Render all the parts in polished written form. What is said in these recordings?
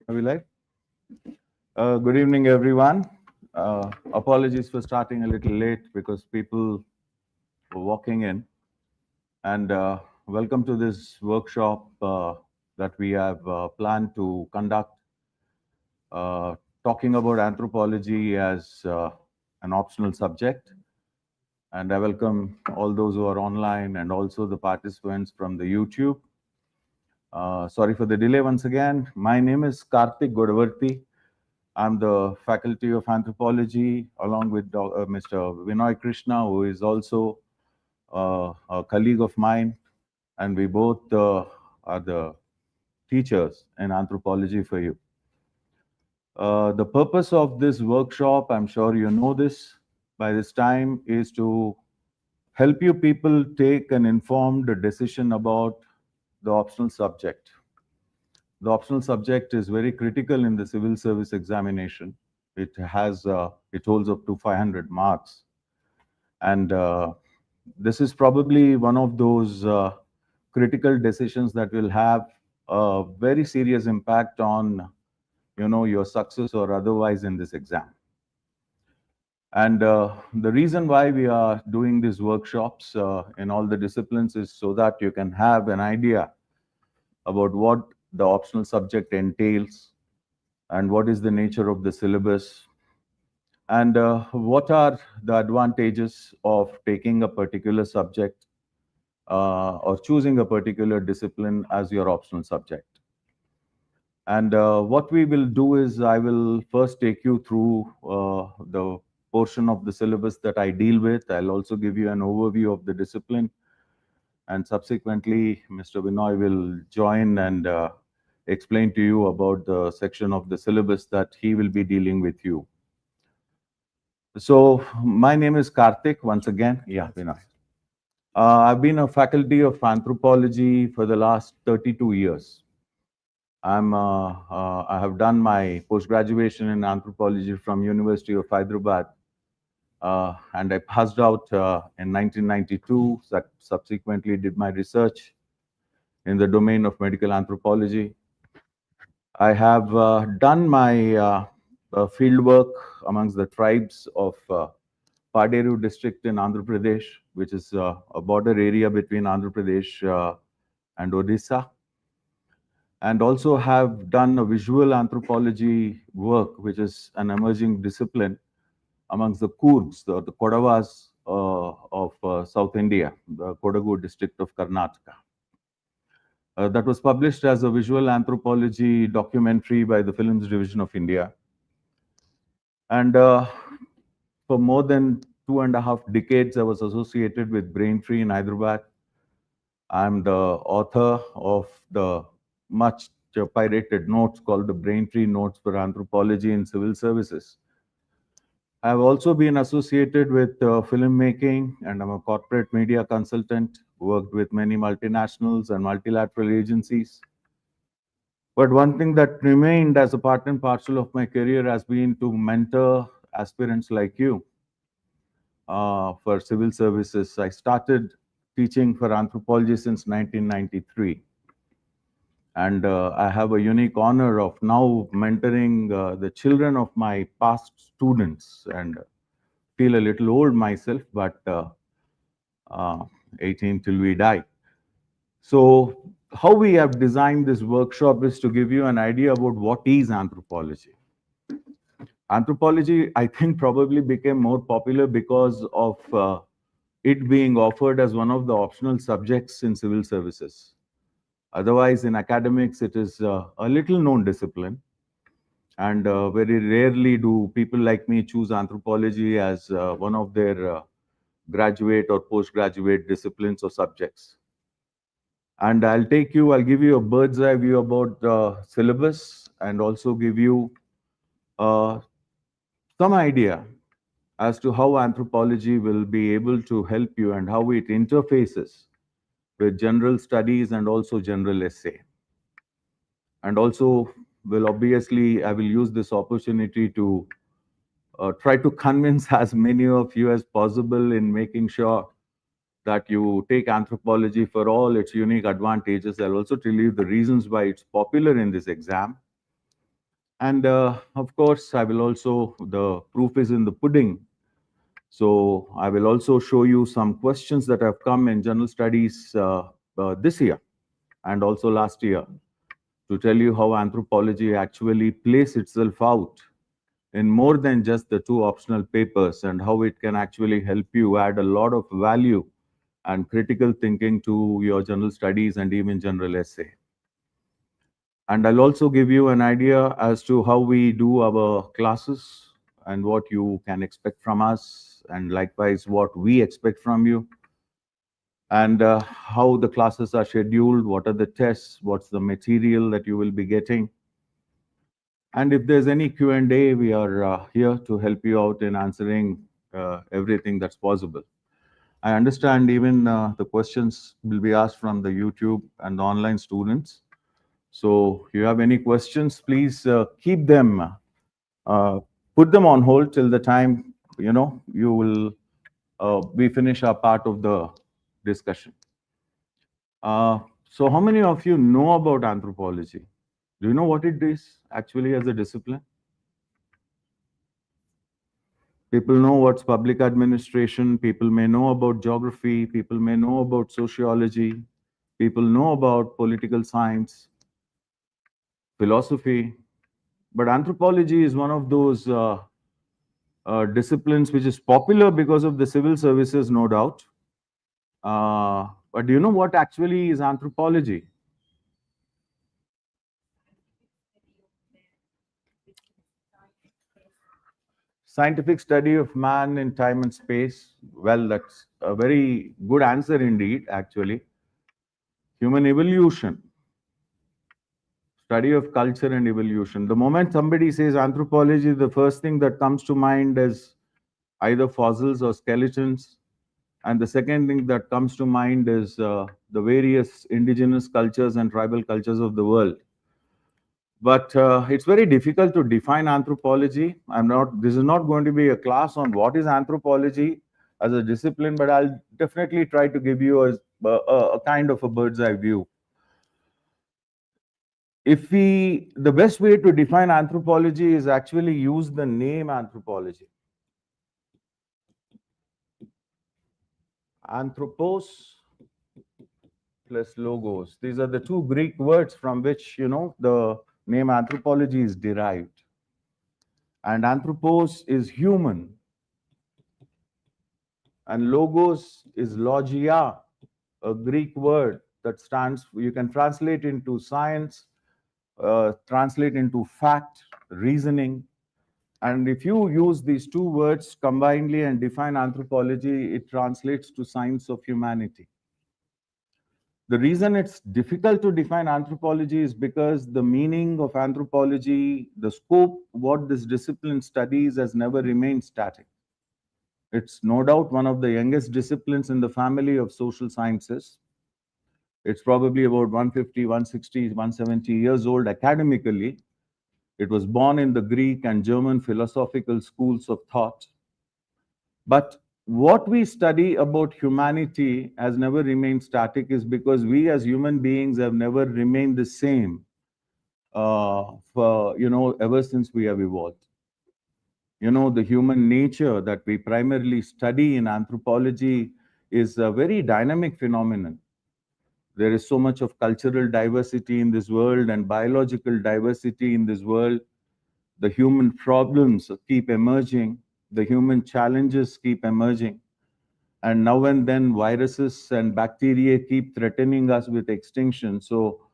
Are we live? Good evening, everyone. Apologies for starting a little late because people were walking in. And welcome to this workshop that we have planned to conduct, uh, talking about anthropology as an optional subject. And I welcome all those who are online and also the participants from the YouTube. Sorry for the delay once again. My name is Karthik Godavarthi. I'm the faculty of anthropology along with Mr. Vinoy Krishna, who is also a colleague of mine, and we both are the teachers in anthropology for you. The purpose of this workshop, I'm sure you know this by this time, is to help you people take an informed decision about the optional subject. The optional subject is very critical in the civil service examination. It holds up to 500 marks, and this is probably one of those critical decisions that will have a very serious impact on, your success or otherwise in this exam. And the reason why we are doing these workshops in all the disciplines is so that you can have an idea about what the optional subject entails and what is the nature of the syllabus and what are the advantages of taking a particular subject or choosing a particular discipline as your optional subject. And what we will do is I will first take you through the portion of the syllabus that I deal with. I'll also give you an overview of the discipline, and subsequently Mr. Vinoy will join and explain to you about the section of the syllabus that he will be dealing with you. So my name is Karthik once again. Yeah, Vinoy. I've been a faculty of anthropology for the last 32 years. I have done my post-graduation in anthropology from University of Hyderabad, and I passed out in 1992. Subsequently, did my research in the domain of medical anthropology. I have done my field work amongst the tribes of Paderu district in Andhra Pradesh, which is a border area between Andhra Pradesh and Odisha, and also have done a visual anthropology work, which is an emerging discipline amongst the Kurds, the Kodavas of South India, the Kodagu district of Karnataka. That was published as a visual anthropology documentary by the Films Division of India. And for more than 2.5 decades, I was associated with Brain Tree in Hyderabad. I'm the author of the much pirated notes called the Brain Tree Notes for Anthropology in Civil Services. I've also been associated with filmmaking, and I'm a corporate media consultant, worked with many multinationals and multilateral agencies. But one thing that remained as a part and parcel of my career has been to mentor aspirants like you for civil services. I started teaching for anthropology since 1993. And I have a unique honor of now mentoring the children of my past students, and feel a little old myself, but 18 till we die. So how we have designed this workshop is to give you an idea about what is anthropology. Anthropology, I think, probably became more popular because of it being offered as one of the optional subjects in civil services. Otherwise, in academics, it is a little known discipline. And very rarely do people like me choose anthropology as one of their graduate or postgraduate disciplines or subjects. And I'll give you a bird's eye view about the syllabus and also give you some idea as to how anthropology will be able to help you and how it interfaces with general studies and also general essay. And also, I will use this opportunity to try to convince as many of you as possible in making sure that you take anthropology for all its unique advantages. I'll also tell you the reasons why it's popular in this exam. And of course, I will also, the proof is in the pudding. So I will also show you some questions that have come in general studies this year and also last year, to tell you how anthropology actually plays itself out in more than just the two optional papers, and how it can actually help you add a lot of value and critical thinking to your general studies and even general essay. And I'll also give you an idea as to how we do our classes and what you can expect from us, and likewise what we expect from you, and how the classes are scheduled, what are the tests, what's the material that you will be getting. And if there's any Q&A, we are here to help you out in answering everything that's possible. I understand even the questions will be asked from the YouTube and the online students. So if you have any questions, please keep them, put them on hold till the time, you will, we finish our part of the discussion. So how many of you know about anthropology? Do you know what it is actually as a discipline? People know what's public administration, people may know about geography, people may know about sociology, people know about political science, philosophy, but anthropology is one of those disciplines which is popular because of the civil services, no doubt. But do you know what actually is anthropology? Scientific study of man in time and space. Well, that's a very good answer indeed, actually. Human evolution, study of culture and evolution. The moment somebody says anthropology, the first thing that comes to mind is either fossils or skeletons. And the second thing that comes to mind is the various indigenous cultures and tribal cultures of the world. But it's very difficult to define anthropology. This is not going to be a class on what is anthropology as a discipline, but I'll definitely try to give you a kind of a bird's eye view. The best way to define anthropology is actually use the name anthropology. Anthropos plus logos. These are the two Greek words from which, the name anthropology is derived. And anthropos is human. And logos is logia, a Greek word that stands, you can translate into science, translate into fact, reasoning. And if you use these two words combinedly and define anthropology, it translates to science of humanity. The reason it's difficult to define anthropology is because the meaning of anthropology, the scope, what this discipline studies, has never remained static. It's no doubt one of the youngest disciplines in the family of social sciences. It's probably about 150, 160, 170 years old academically. It was born in the Greek and German philosophical schools of thought. But what we study about humanity has never remained static, is because we as human beings have never remained the same ever since we have evolved. The human nature that we primarily study in anthropology is a very dynamic phenomenon. There is so much of cultural diversity in this world and biological diversity in this world. The human problems keep emerging, the human challenges keep emerging. And now and then viruses and bacteria keep threatening us with extinction. So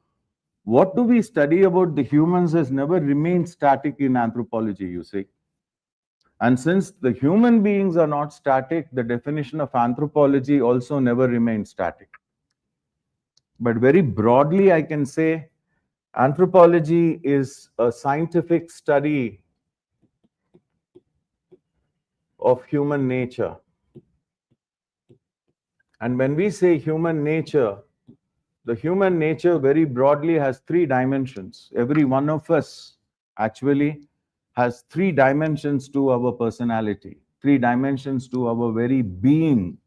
what do we study about the humans has never remained static in anthropology, you see. And since the human beings are not static, the definition of anthropology also never remained static. But very broadly, I can say anthropology is a scientific study of human nature. And when we say human nature, the human nature very broadly has three dimensions. Every one of us actually has three dimensions to our personality, three dimensions to our very being,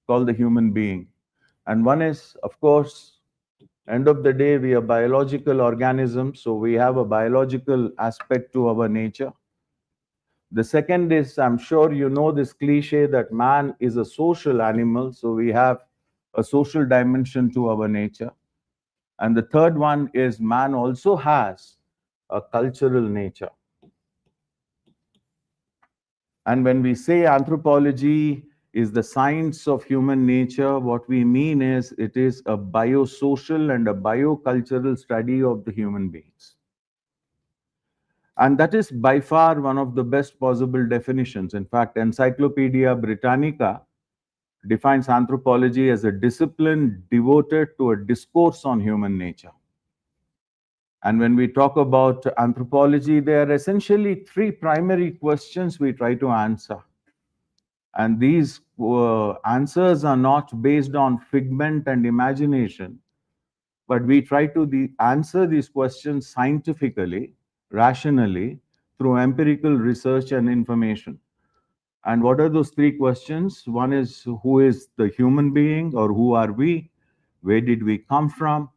called the human being. And one is, of course, End of the day, we are biological organisms, so we have a biological aspect to our nature. The second is, I'm sure you know this cliche that man is a social animal, so we have a social dimension to our nature. And the third one is, man also has a cultural nature. And when we say anthropology is the science of human nature, what we mean is it is a biosocial and a biocultural study of the human beings. And that is by far one of the best possible definitions. In fact, Encyclopedia Britannica defines anthropology as a discipline devoted to a discourse on human nature. And when we talk about anthropology, there are essentially three primary questions we try to answer. And these answers are not based on figment and imagination, but we try to answer these questions scientifically, rationally, through empirical research and information. And what are those three questions? One is, who is the human being, or who are we? Where did we come from?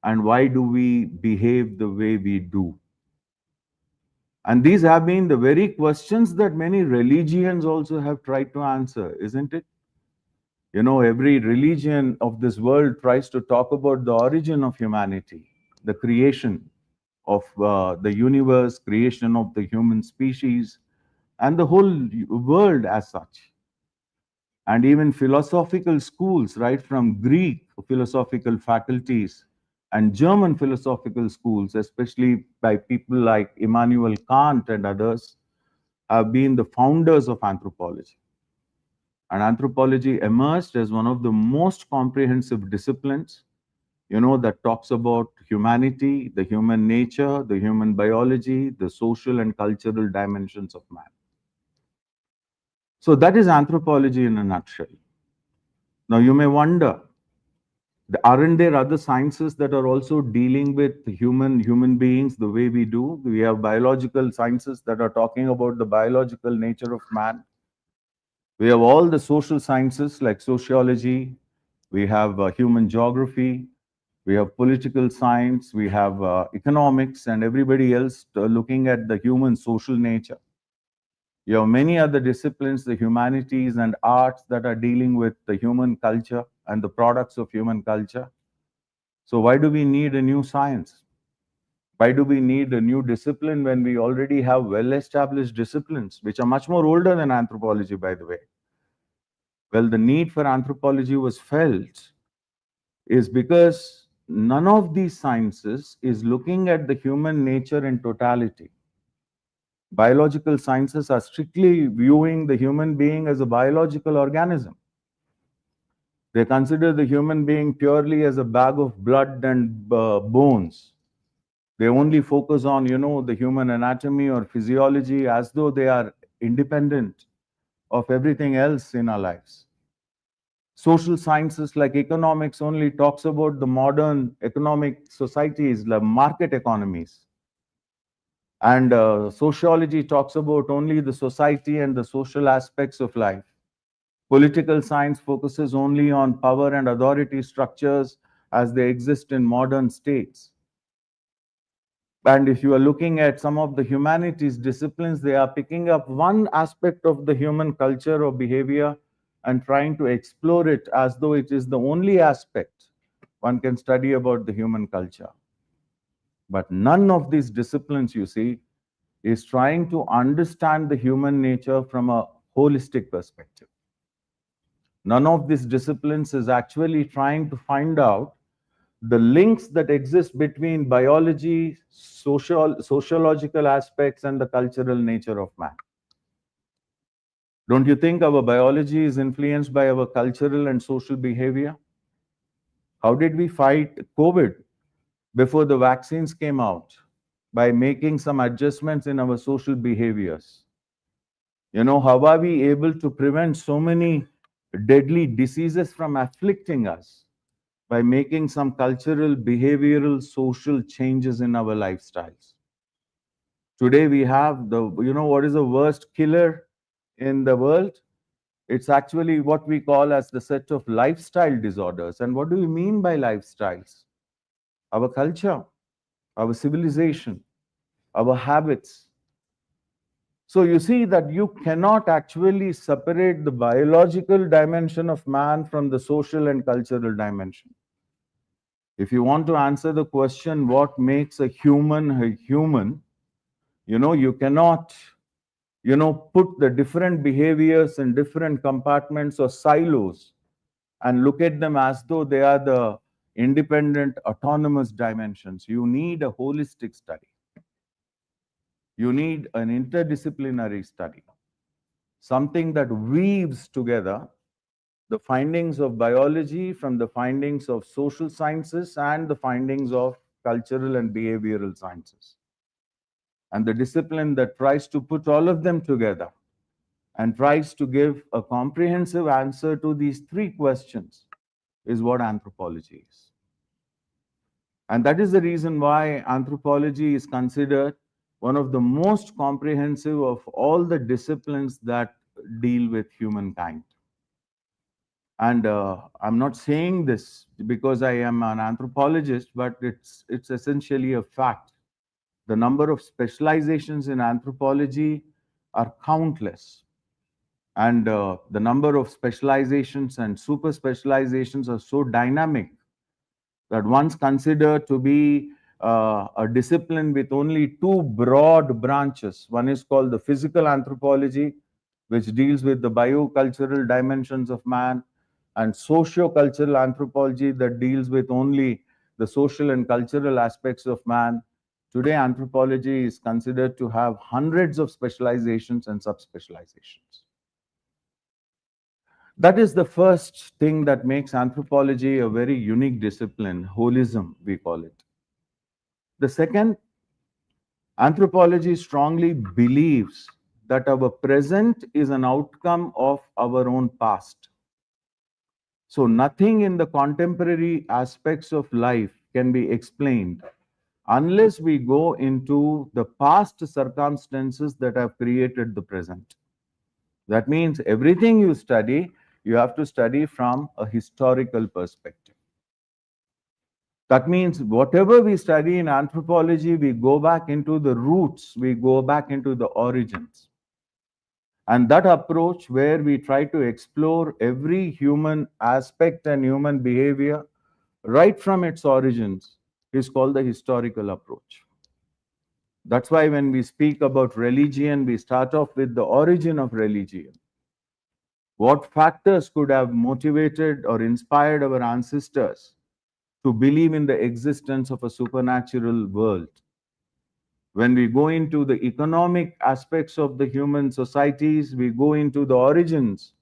And why do we behave the way we do? And these have been the very questions that many religions also have tried to answer, isn't it? You know, every religion of this world tries to talk about the origin of humanity, the creation of the universe, creation of the human species, and the whole world as such. And even philosophical schools, right from Greek philosophical faculties and German philosophical schools, especially by people like Immanuel Kant and others, have been the founders of anthropology. And anthropology emerged as one of the most comprehensive disciplines, you know, that talks about humanity, the human nature, the human biology, the social and cultural dimensions of man. So that is anthropology in a nutshell. Now you may wonder, aren't there other sciences that are also dealing with human beings the way we do? We have biological sciences that are talking about the biological nature of man. We have all the social sciences like sociology, we have human geography, we have political science, we have economics, and everybody else looking at the human social nature. You have many other disciplines, the humanities and arts, that are dealing with the human culture and the products of human culture. So, why do we need a new science? Why do we need a new discipline when we already have well established disciplines, which are much more older than anthropology, by the way? Well, the need for anthropology was felt is because none of these sciences is looking at the human nature in totality. Biological sciences are strictly viewing the human being as a biological organism. They consider the human being purely as a bag of blood and bones. They only focus on, you know, the human anatomy or physiology as though they are independent of everything else in our lives. Social sciences like economics only talks about the modern economic societies, like market economies. And sociology talks about only the society and the social aspects of life. Political science focuses only on power and authority structures as they exist in modern states. And if you are looking at some of the humanities disciplines, they are picking up one aspect of the human culture or behavior and trying to explore it as though it is the only aspect one can study about the human culture. But none of these disciplines, you see, is trying to understand the human nature from a holistic perspective. None of these disciplines is actually trying to find out the links that exist between biology, sociological aspects, and the cultural nature of man. Don't you think our biology is influenced by our cultural and social behavior? How did we fight COVID before the vaccines came out? By making some adjustments in our social behaviors. You know, how are we able to prevent so many deadly diseases from afflicting us? By making some cultural, behavioral, social changes in our lifestyles. Today we have you know, what is the worst killer in the world? It's actually what we call as the set of lifestyle disorders. And what do we mean by lifestyles? our culture, our civilization, our habits. So you see that you cannot actually separate the biological dimension of man from the social and cultural dimension. If you want to answer the question, what makes a human, you cannot, put the different behaviors in different compartments or silos and look at them as though they are the independent, autonomous dimensions. You need a holistic study. You need an interdisciplinary study, something that weaves together the findings of biology from the findings of social sciences and the findings of cultural and behavioral sciences. And the discipline that tries to put all of them together and tries to give a comprehensive answer to these three questions is what anthropology is. And that is the reason why anthropology is considered one of the most comprehensive of all the disciplines that deal with humankind. And I'm not saying this because I am an anthropologist, but it's essentially a fact. The number of specializations in anthropology are countless. And the number of specializations and super specializations are so dynamic that once considered to be a discipline with only two broad branches. One is called the physical anthropology, which deals with the biocultural dimensions of man, and socio-cultural anthropology that deals with only the social and cultural aspects of man. Today, anthropology is considered to have hundreds of specializations and subspecializations. That is the first thing that makes anthropology a very unique discipline, holism, we call it. The second, anthropology strongly believes that our present is an outcome of our own past. So, nothing in the contemporary aspects of life can be explained unless we go into the past circumstances that have created the present. That means everything you study, you have to study from a historical perspective. That means whatever we study in anthropology, we go back into the roots, we go back into the origins. And that approach, where we try to explore every human aspect and human behavior right from its origins, is called the historical approach. That's why when we speak about religion, we start off with the origin of religion. What factors could have motivated or inspired our ancestors to believe in the existence of a supernatural world? When we go into the economic aspects of the human societies, we go into the origins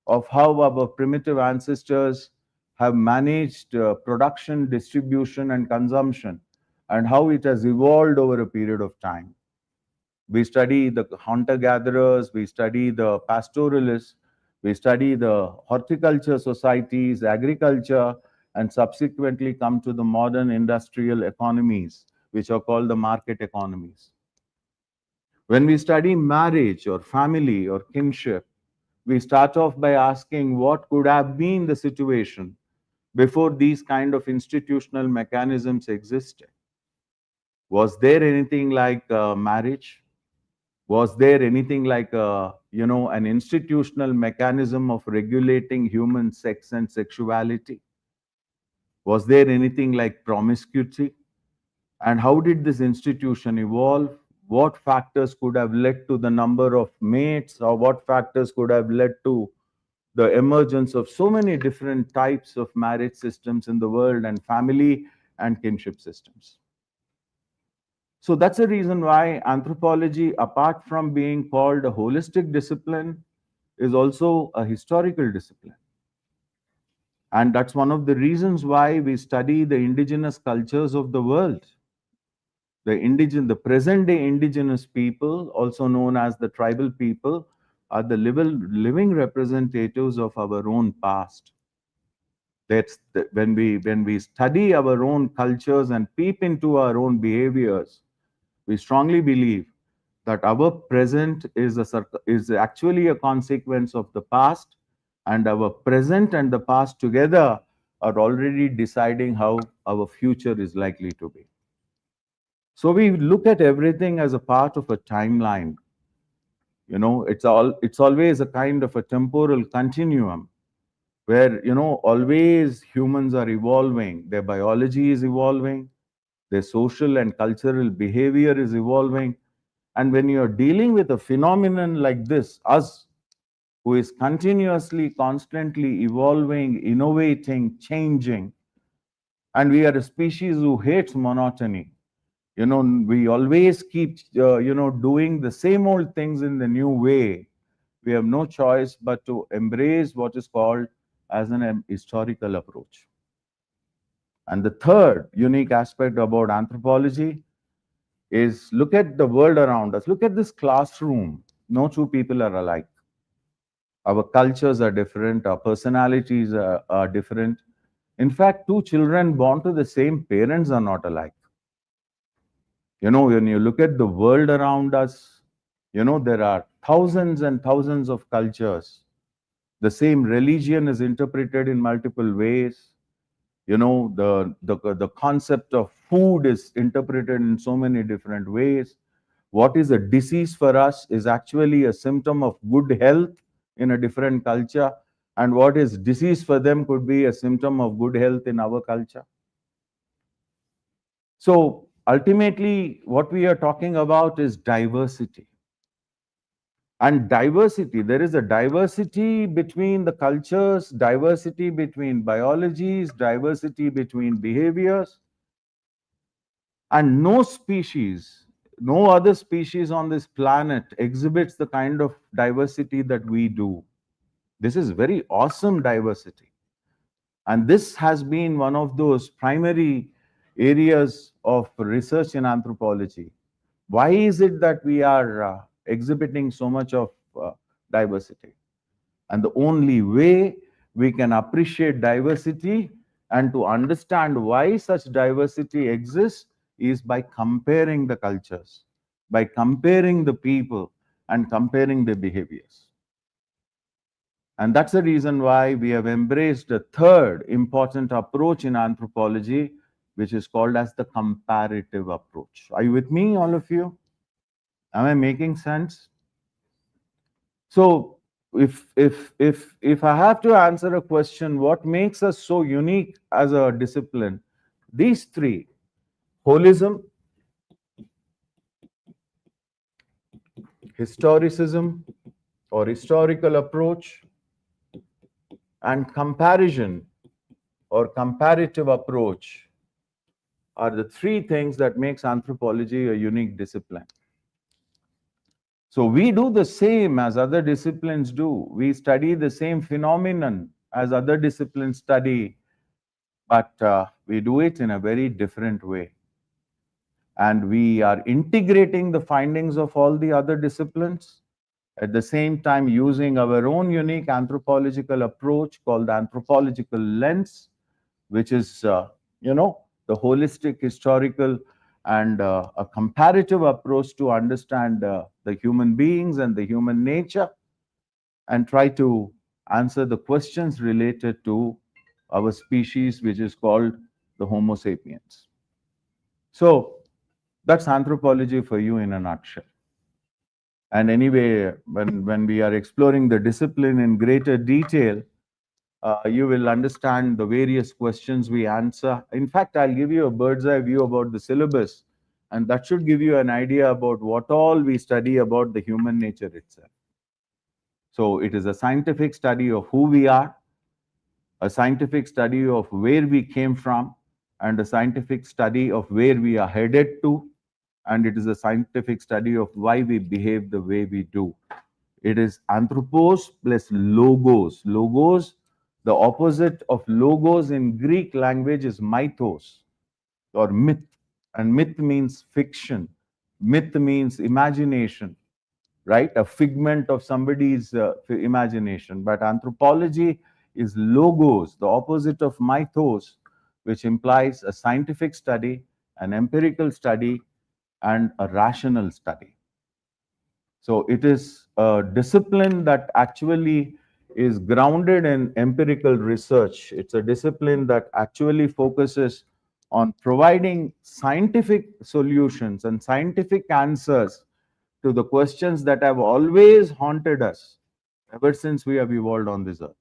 of how our primitive ancestors have managed production, distribution, and consumption, and how it has evolved over a period of time. We study the hunter-gatherers, we study the pastoralists, we study the horticulture societies, agriculture, and subsequently come to the modern industrial economies, which are called the market economies. When we study marriage or family or kinship, we start off by asking what could have been the situation before these kind of institutional mechanisms existed. Was there anything like marriage? Was there anything like an institutional mechanism of regulating human sex and sexuality? Was there anything like promiscuity? And how did this institution evolve? What factors could have led to the number of mates, or what factors could have led to the emergence of so many different types of marriage systems in the world, and family and kinship systems? So that's the reason why anthropology, apart from being called a holistic discipline, is also a historical discipline. And that's one of the reasons why we study the indigenous cultures of the world. The present day indigenous people, also known as the tribal people, are the living representatives of our own past. When we study our own cultures and peep into our own behaviors, we strongly believe that our present is actually a consequence of the past, and our present and the past together are already deciding how our future is likely to be. So we look at everything as a part of a timeline. It's always a kind of a temporal continuum where, always humans are evolving, their biology is evolving, their social and cultural behavior is evolving. And when you're dealing with a phenomenon like this, us, who is continuously, constantly evolving, innovating, changing, and we are a species who hates monotony. We always keep, doing the same old things in the new way. We have no choice but to embrace what is called as an historical approach. And the third unique aspect about anthropology is look at the world around us. Look at this classroom. No two people are alike. Our cultures are different, our personalities are different. In fact, two children born to the same parents are not alike. When you look at the world around us, there are thousands and thousands of cultures. The same religion is interpreted in multiple ways. The concept of food is interpreted in so many different ways. What is a disease for us is actually a symptom of good health in a different culture, and what is disease for them could be a symptom of good health in our culture. So ultimately, what we are talking about is diversity. And diversity, there is a diversity between the cultures, diversity between biologies, diversity between behaviors. And no species, no other species on this planet exhibits the kind of diversity that we do. This is very awesome diversity. And this has been one of those primary areas of research in anthropology. Why is it that we are exhibiting so much of diversity? And the only way we can appreciate diversity and to understand why such diversity exists is by comparing the cultures, by comparing the people and comparing their behaviors. And that's the reason why we have embraced a third important approach in anthropology, which is called as the comparative approach. Are you with me, all of you? Am I making sense? So if I have to answer a question, what makes us so unique as a discipline? These three: holism, historicism or historical approach, and comparison or comparative approach are the three things that makes anthropology a unique discipline. So we do the same as other disciplines do. We study the same phenomenon as other disciplines study, but we do it in a very different way. And we are integrating the findings of all the other disciplines, at the same time using our own unique anthropological approach called the anthropological lens, which is, the holistic, historical, and a comparative approach to understand the human beings and the human nature, and try to answer the questions related to our species, which is called the Homo sapiens. So that's anthropology for you in a nutshell. And anyway, when we are exploring the discipline in greater detail, you will understand the various questions we answer. In fact, I'll give you a bird's eye view about the syllabus, and that should give you an idea about what all we study about the human nature itself. So it is a scientific study of who we are, a scientific study of where we came from, and a scientific study of where we are headed to, and it is a scientific study of why we behave the way we do. It is anthropos plus logos. Logos, the opposite of logos in Greek language is mythos or myth. And myth means fiction. Myth means imagination, right? A figment of somebody's imagination. But anthropology is logos, the opposite of mythos, which implies a scientific study, an empirical study, and a rational study. So it is a discipline that actually is grounded in empirical research. It's a discipline that actually focuses on providing scientific solutions and scientific answers to the questions that have always haunted us ever since we have evolved on this earth.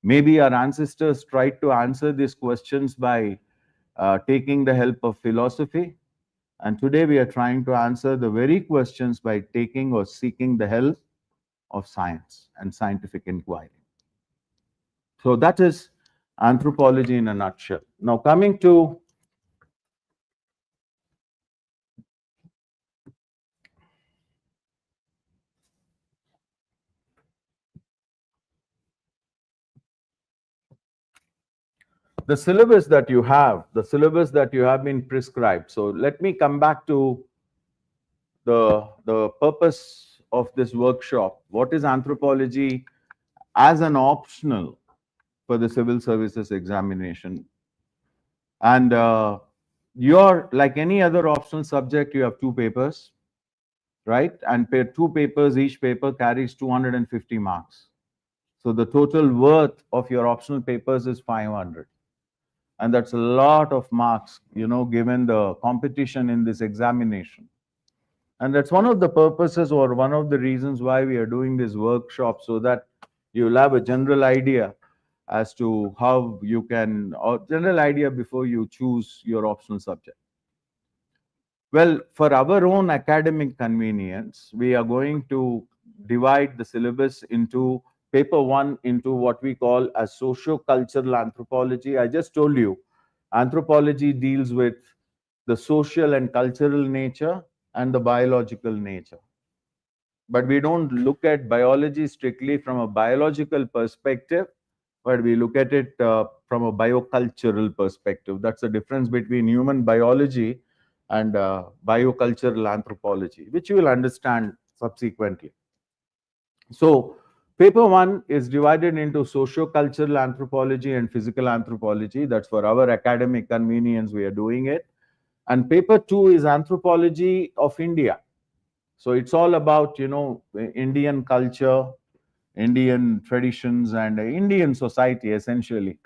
Maybe our ancestors tried to answer these questions by taking the help of philosophy, and today we are trying to answer the very questions by taking or seeking the help of science and scientific inquiry. So that is anthropology in a nutshell. Now, coming to the syllabus that you have, the syllabus that you have been prescribed. So let me come back to the purpose of this workshop. What is anthropology as an optional for the civil services examination? And you're like any other optional subject, you have two papers, right? And two papers, each paper carries 250 marks. So the total worth of your optional papers is 500. And that's a lot of marks, given the competition in this examination. And that's one of the purposes or one of the reasons why we are doing this workshop, so that you'll have a general idea as to how you can, or general idea before you choose your optional subject. Well, for our own academic convenience, we are going to divide the syllabus into paper one into what we call as socio-cultural anthropology. I just told you, anthropology deals with the social and cultural nature and the biological nature. But we don't look at biology strictly from a biological perspective, but we look at it from a biocultural perspective. That's the difference between human biology and biocultural anthropology, which you will understand subsequently. So, paper one is divided into socio-cultural anthropology and physical anthropology. That's for our academic convenience, we are doing it. And paper two is anthropology of India. So it's all about, Indian culture, Indian traditions, and Indian society essentially.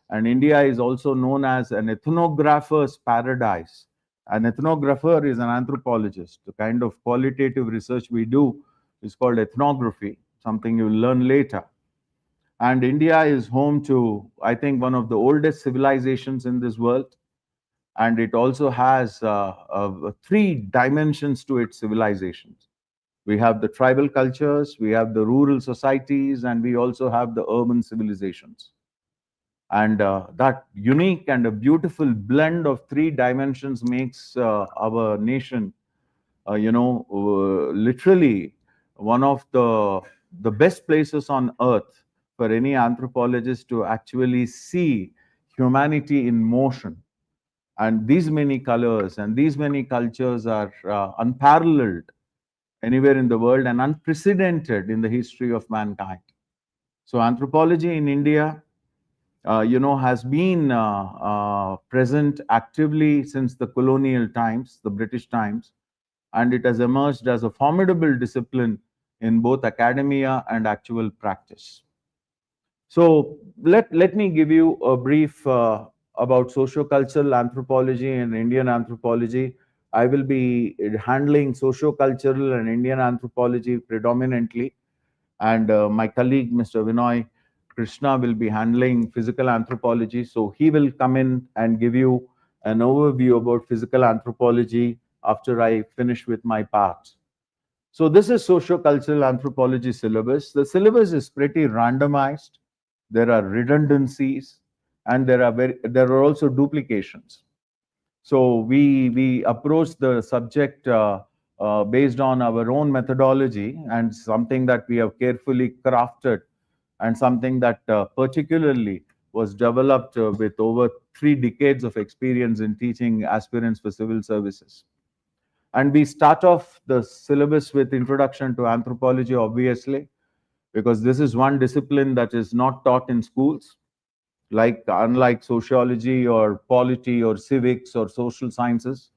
And India is also known as an ethnographer's paradise. An ethnographer is an anthropologist. The kind of qualitative research we do is called ethnography, something you'll learn later. And India is home to, I think, one of the oldest civilizations in this world. And it also has three dimensions to its civilizations. We have the tribal cultures, we have the rural societies, and we also have the urban civilizations. And that unique and a beautiful blend of three dimensions makes our nation, literally one of the best places on earth for any anthropologist to actually see humanity in motion. And these many colors and these many cultures are unparalleled anywhere in the world and unprecedented in the history of mankind. So anthropology in India, has been present actively since the colonial times, the British times, and it has emerged as a formidable discipline in both academia and actual practice. So let me give you a brief about sociocultural anthropology and Indian anthropology. I will be handling sociocultural and Indian anthropology predominantly, and my colleague, Mr. Vinoy Krishna, will be handling physical anthropology. So he will come in and give you an overview about physical anthropology after I finish with my part. So this is socio-cultural anthropology syllabus. The syllabus is pretty randomized. There are redundancies, and there are also duplications. So we approach the subject based on our own methodology and something that we have carefully crafted, and something that particularly was developed with over 3 decades of experience in teaching aspirants for civil services. And we start off the syllabus with introduction to anthropology, obviously, because this is one discipline that is not taught in schools, like unlike sociology or polity or civics or social sciences.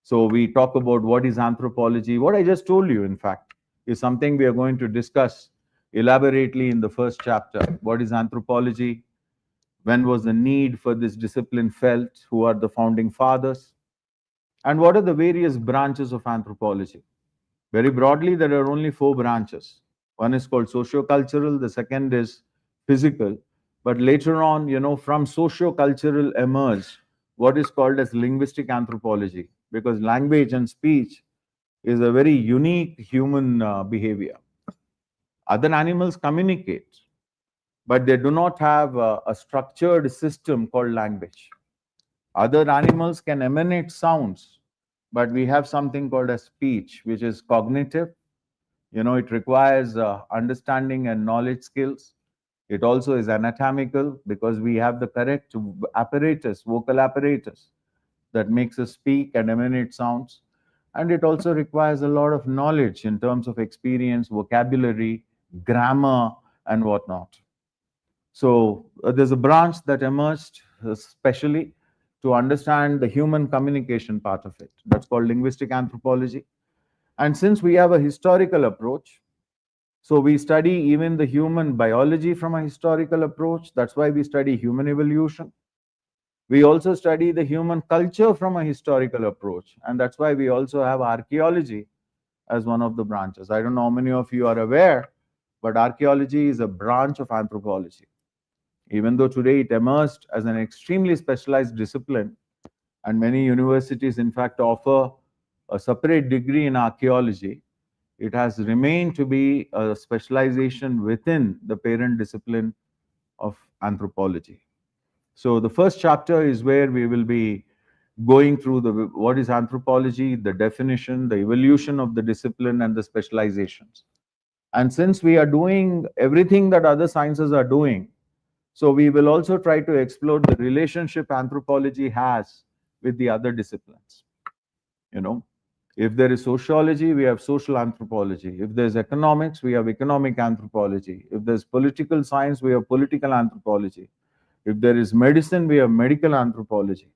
So we talk about what is anthropology. What I just told you, in fact, is something we are going to discuss elaborately in the first chapter. What is anthropology? When was the need for this discipline felt? Who are the founding fathers? And what are the various branches of anthropology? Very broadly, there are only four branches. One is called socio-cultural, the second is physical. But later on, from socio-cultural emerged what is called as linguistic anthropology, because language and speech is a very unique human behavior. Other animals communicate, but they do not have a structured system called language. Other animals can emanate sounds, but we have something called as speech, which is cognitive. It requires understanding and knowledge skills. It also is anatomical because we have the correct apparatus, vocal apparatus, that makes us speak and emanate sounds. And it also requires a lot of knowledge in terms of experience, vocabulary, grammar, and whatnot. So there's a branch that emerged specially to understand the human communication part of it. That's called linguistic anthropology. And since we have a historical approach, so we study even the human biology from a historical approach. That's why we study human evolution. We also study the human culture from a historical approach. And that's why we also have archaeology as one of the branches. I don't know how many of you are aware, but archaeology is a branch of anthropology. Even though today it emerged as an extremely specialized discipline, and many universities, in fact, offer a separate degree in archaeology, it has remained to be a specialization within the parent discipline of anthropology. So the first chapter is where we will be going through what is anthropology, the definition, the evolution of the discipline, and the specializations. And since we are doing everything that other sciences are doing, so we will also try to explore the relationship anthropology has with the other disciplines. You know, if there is sociology, we have social anthropology. If there's economics, we have economic anthropology. If there's political science, we have political anthropology. If there is medicine, we have medical anthropology.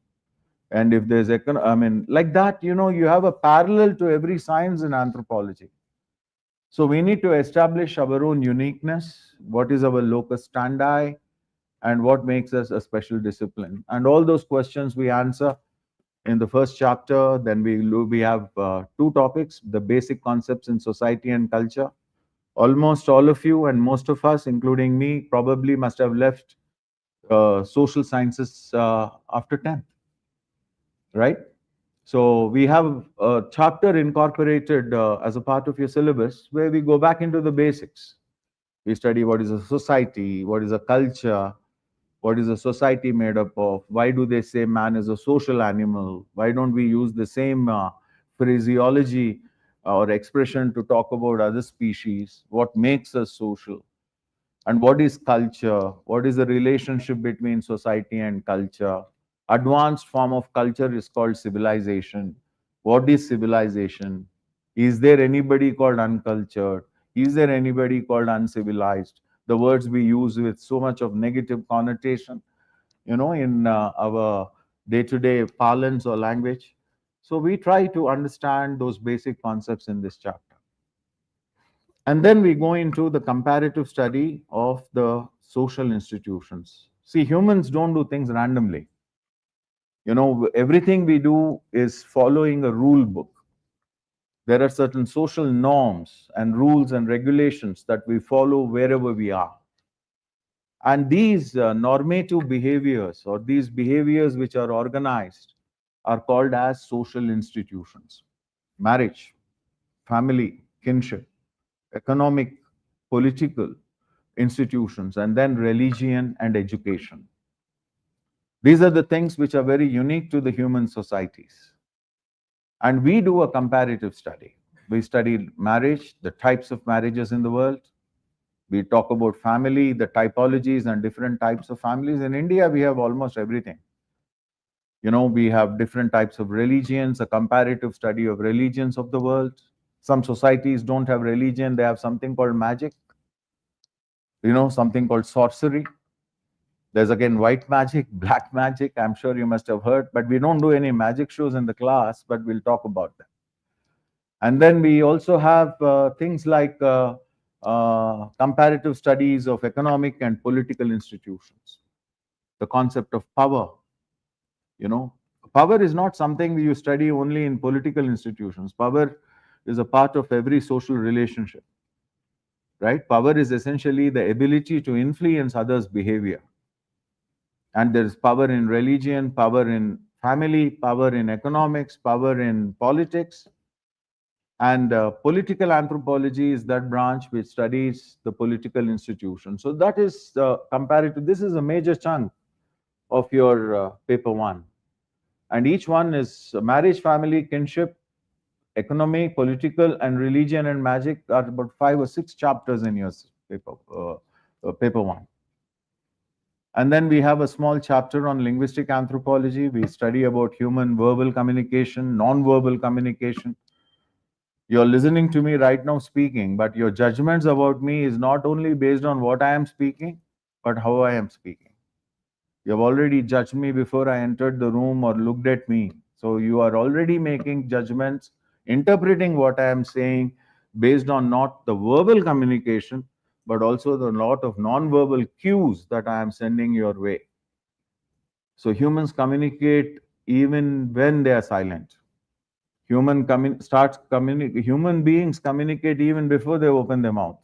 And if there's like that, you have a parallel to every science in anthropology. So we need to establish our own uniqueness. What is our locus standi? And what makes us a special discipline? And all those questions we answer in the first chapter. Then we have two topics: the basic concepts in society and culture. Almost all of you and most of us, including me, probably must have left social sciences after 10th, right? So we have a chapter incorporated as a part of your syllabus where we go back into the basics. We study what is a society, what is a culture, what is a society made up of, why do they say man is a social animal, why don't we use the same phraseology or expression to talk about other species, what makes us social, and what is culture, what is the relationship between society and culture. Advanced form of culture is called civilization. What is civilization? Is there anybody called uncultured? Is there anybody called uncivilized? The words we use with so much of negative connotation, in our day-to-day parlance or language. So we try to understand those basic concepts in this chapter. And then we go into the comparative study of the social institutions. See, humans don't do things randomly. Everything we do is following a rule book. There are certain social norms and rules and regulations that we follow wherever we are. And these normative behaviors, or these behaviors which are organized, are called as social institutions. Marriage, family, kinship, economic, political institutions, and then religion and education. These are the things which are very unique to the human societies. And we do a comparative study. We study marriage, the types of marriages in the world. We talk about family, the typologies and different types of families. In India, we have almost everything. We have different types of religions, a comparative study of religions of the world. Some societies don't have religion, they have something called magic, something called sorcery. There's again white magic, black magic. I'm sure you must have heard, but we don't do any magic shows in the class, but we'll talk about them. And then we also have things like comparative studies of economic and political institutions. The concept of power, you know, power is not something you study only in political institutions. Power is a part of every social relationship, right? Power is essentially the ability to influence others' behavior. And there is power in religion, power in family, power in economics, power in politics. And political anthropology is that branch which studies the political institution. So that is comparative. This is a major chunk of your paper one. And each one is marriage, family, kinship, economy, political, and religion and magic are about 5 or 6 chapters in your paper one. And then we have a small chapter on linguistic anthropology. We study about human verbal communication, non-verbal communication. You're listening to me right now speaking, but your judgments about me is not only based on what I am speaking, but how I am speaking. You have already judged me before I entered the room or looked at me. So you are already making judgments, interpreting what I am saying based on not the verbal communication, but also the lot of non-verbal cues that I am sending your way. So humans communicate even when they are silent. Human beings communicate even before they open their mouth.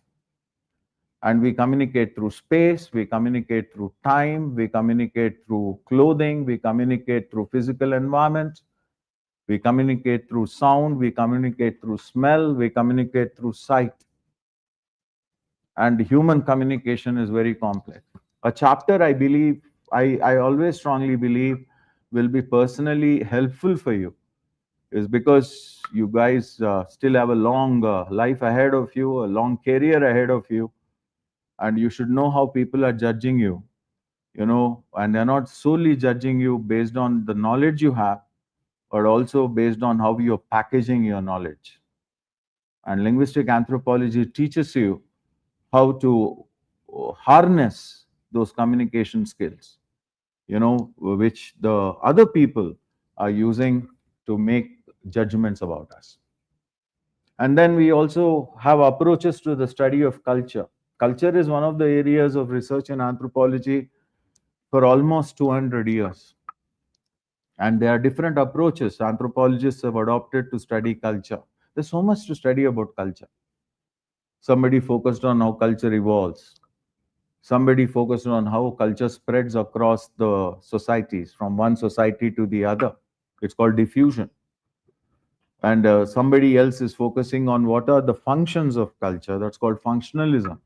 And we communicate through space, we communicate through time, we communicate through clothing, we communicate through physical environment, we communicate through sound, we communicate through smell, we communicate through sight. And human communication is very complex. A chapter I believe, I always strongly believe will be personally helpful for you is because you guys still have a long life ahead of you, a long career ahead of you, and you should know how people are judging you, and they're not solely judging you based on the knowledge you have, but also based on how you're packaging your knowledge. And linguistic anthropology teaches you how to harness those communication skills, which the other people are using to make judgments about us. And then we also have approaches to the study of culture. Culture is one of the areas of research in anthropology for almost 200 years. And there are different approaches anthropologists have adopted to study culture. There's so much to study about culture. Somebody focused on how culture evolves. Somebody focused on how culture spreads across the societies from one society to the other. It's called diffusion. And somebody else is focusing on what are the functions of culture. That's called functionalism.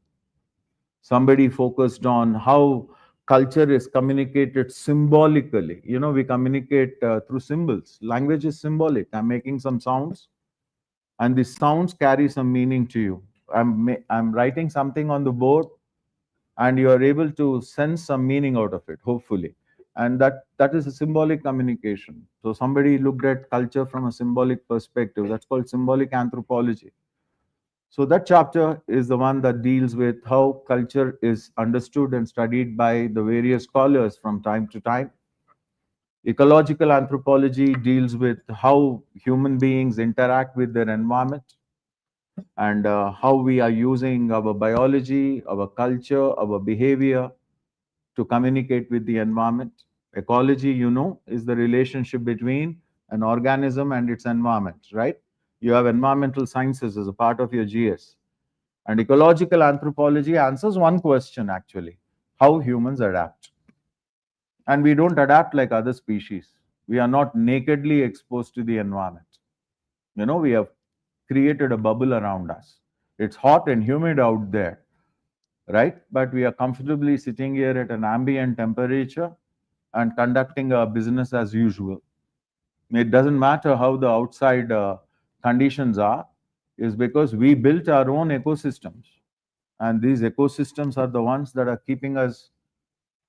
Somebody focused on how culture is communicated symbolically. We communicate through symbols. Language is symbolic. I'm making some sounds, and the sounds carry some meaning to you. I'm writing something on the board, and you are able to sense some meaning out of it, hopefully. And that is a symbolic communication. So somebody looked at culture from a symbolic perspective. That's called symbolic anthropology. So that chapter is the one that deals with how culture is understood and studied by the various scholars from time to time. Ecological anthropology deals with how human beings interact with their environment and how we are using our biology, our culture, our behavior to communicate with the environment. Ecology, is the relationship between an organism and its environment, right? You have environmental sciences as a part of your GS. And ecological anthropology answers one question actually: how humans adapt. And we don't adapt like other species. We are not nakedly exposed to the environment. We have created a bubble around us. It's hot and humid out there, right? But we are comfortably sitting here at an ambient temperature and conducting our business as usual. It doesn't matter how the outside conditions are, is because we built our own ecosystems. And these ecosystems are the ones that are keeping us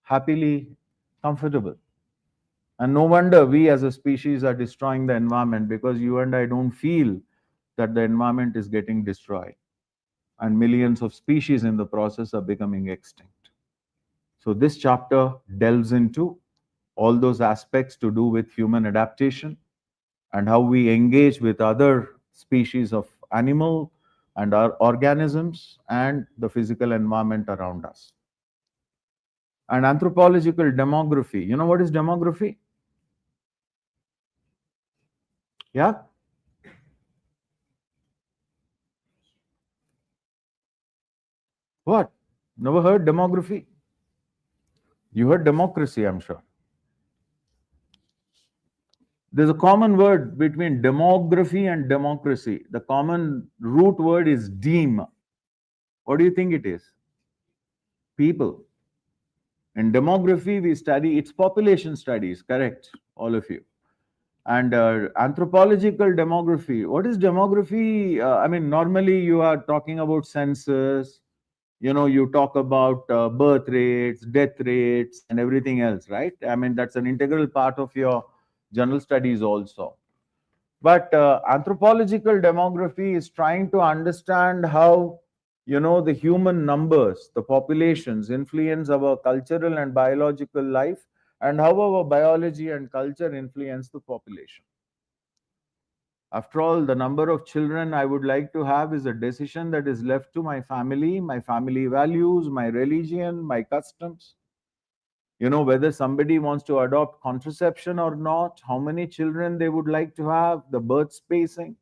happily comfortable. And no wonder we as a species are destroying the environment, because you and I don't feel that the environment is getting destroyed. And millions of species in the process are becoming extinct. So this chapter delves into all those aspects to do with human adaptation and how we engage with other species of animal, and our organisms and the physical environment around us. And anthropological demography. You know what is demography? Yeah? What? Never heard demography? You heard democracy, I'm sure. There's a common word between demography and democracy. The common root word is dem. What do you think it is? People. In demography, we study its population studies, correct? All of you. And anthropological demography. What is demography? I mean, normally you are talking about census, you talk about birth rates, death rates, and everything else, right? I mean, that's an integral part of your general studies also. But anthropological demography is trying to understand how, the human numbers, the populations influence our cultural and biological life, and how our biology and culture influence the population. After all, the number of children I would like to have is a decision that is left to my family values, my religion, my customs. Whether somebody wants to adopt contraception or not, how many children they would like to have, the birth spacing,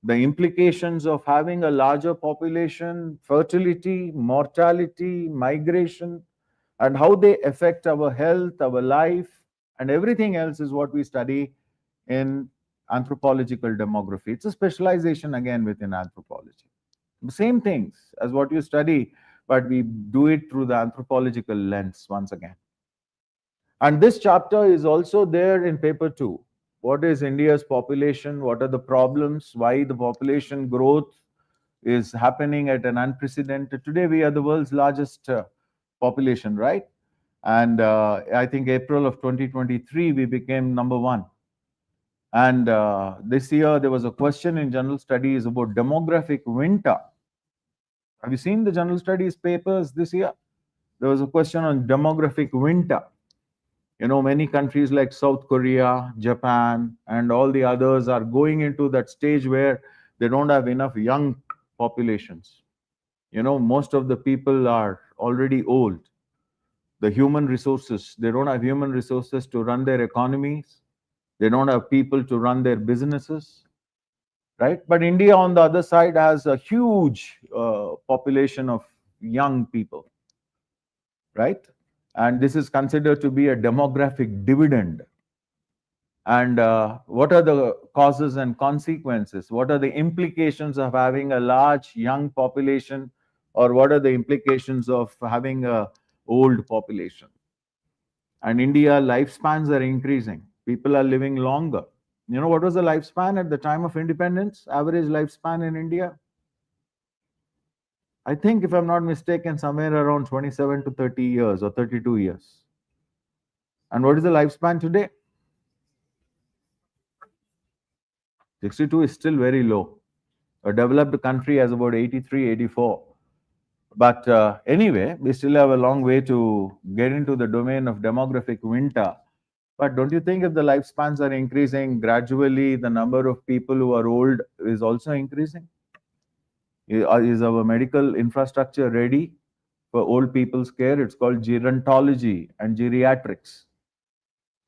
the implications of having a larger population, fertility, mortality, migration, and how they affect our health, our life, and everything else is what we study in anthropological demography. It's a specialization again within anthropology. The same things as what you study, but we do it through the anthropological lens once again. And this chapter is also there in paper 2. What is India's population? What are the problems? Why the population growth is happening at an unprecedented. Today we are the world's largest population, right? And I think April of 2023 we became number 1. And this year there was a question in general studies about demographic winter. Have you seen the general studies papers this year? There was a question on demographic winter. Many countries like South Korea, Japan, and all the others are going into that stage where they don't have enough young populations. Most of the people are already old. The human resources, they don't have human resources to run their economies. They don't have people to run their businesses, right? But India, on the other side, has a huge population of young people, right? And this is considered to be a demographic dividend. And what are the causes and consequences? What are the implications of having a large young population, or what are the implications of having a old population? And India, lifespans are increasing. People are living longer. What was the lifespan at the time of independence? Average lifespan in India? I think, if I'm not mistaken, somewhere around 27 to 30 years or 32 years. And what is the lifespan today? 62 is still very low. A developed country has about 83, 84. But anyway, we still have a long way to get into the domain of demographic winter. But don't you think if the lifespans are increasing gradually, the number of people who are old is also increasing? Is our medical infrastructure ready for old people's care? It's called gerontology and geriatrics.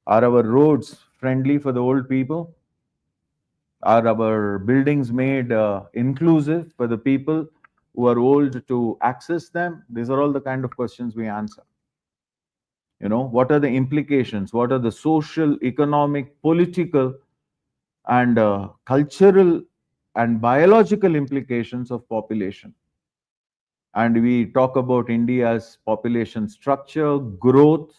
Are our roads friendly for the old people? Are our buildings made inclusive for the people who are old to access them? These are all the kind of questions we answer. What are the implications? What are the social, economic, political, and cultural and biological implications of population? And we talk about India's population structure, growth,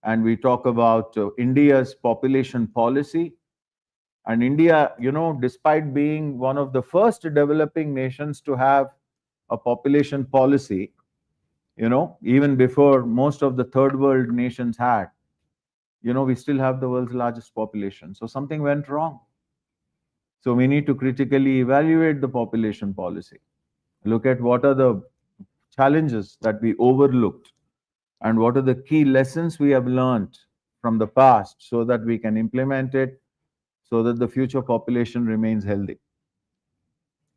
and we talk about India's population policy. And India, despite being one of the first developing nations to have a population policy, even before most of the third world nations had, we still have the world's largest population. So something went wrong. So we need to critically evaluate the population policy. Look at what are the challenges that we overlooked and what are the key lessons we have learned from the past so that we can implement it so that the future population remains healthy.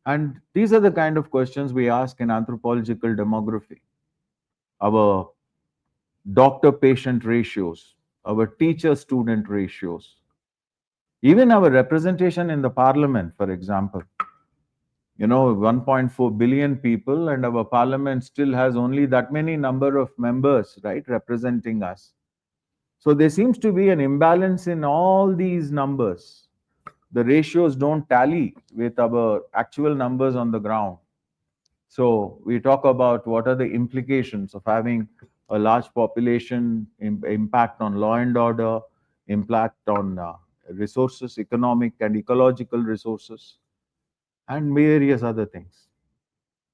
And these are the kind of questions we ask in anthropological demography. Our doctor patient ratios, our teacher student ratios, even our representation in the parliament, for example. 1.4 billion people, and our parliament still has only that many number of members, right, representing us. So there seems to be an imbalance in all these numbers. The ratios don't tally with our actual numbers on the ground. So we talk about what are the implications of having a large population, impact on law and order, impact on resources, economic and ecological resources, and various other things.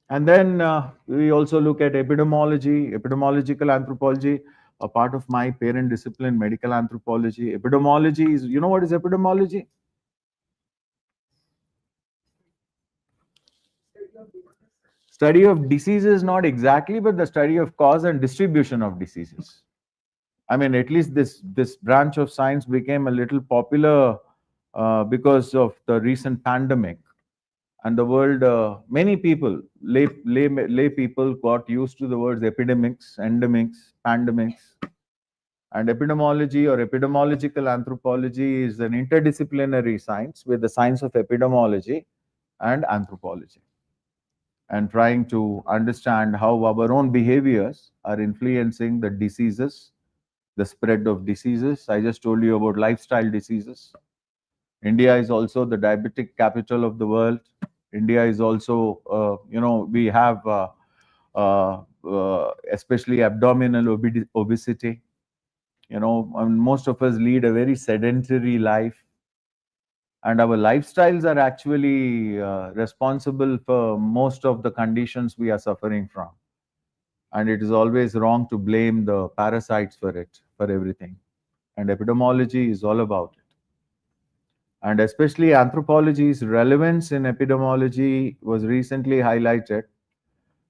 And then we also look at epidemiology, epidemiological anthropology, a part of my parent discipline, medical anthropology. Epidemiology is, you know what is epidemiology? Study of diseases, not exactly, but the study of cause and distribution of diseases. I mean, at least this branch of science became a little popular because of the recent pandemic. And the world, many people, lay people got used to the words epidemics, endemics, pandemics. And epidemiology or epidemiological anthropology is an interdisciplinary science with the science of epidemiology and anthropology, and trying to understand how our own behaviors are influencing the diseases, the spread of diseases. I just told you about lifestyle diseases. India is also the diabetic capital of the world. India is also, we have especially abdominal obesity. And most of us lead a very sedentary life, and our lifestyles are actually responsible for most of the conditions we are suffering from. And it is always wrong to blame the parasites for it, for everything. And epidemiology is all about it. And especially anthropology's relevance in epidemiology was recently highlighted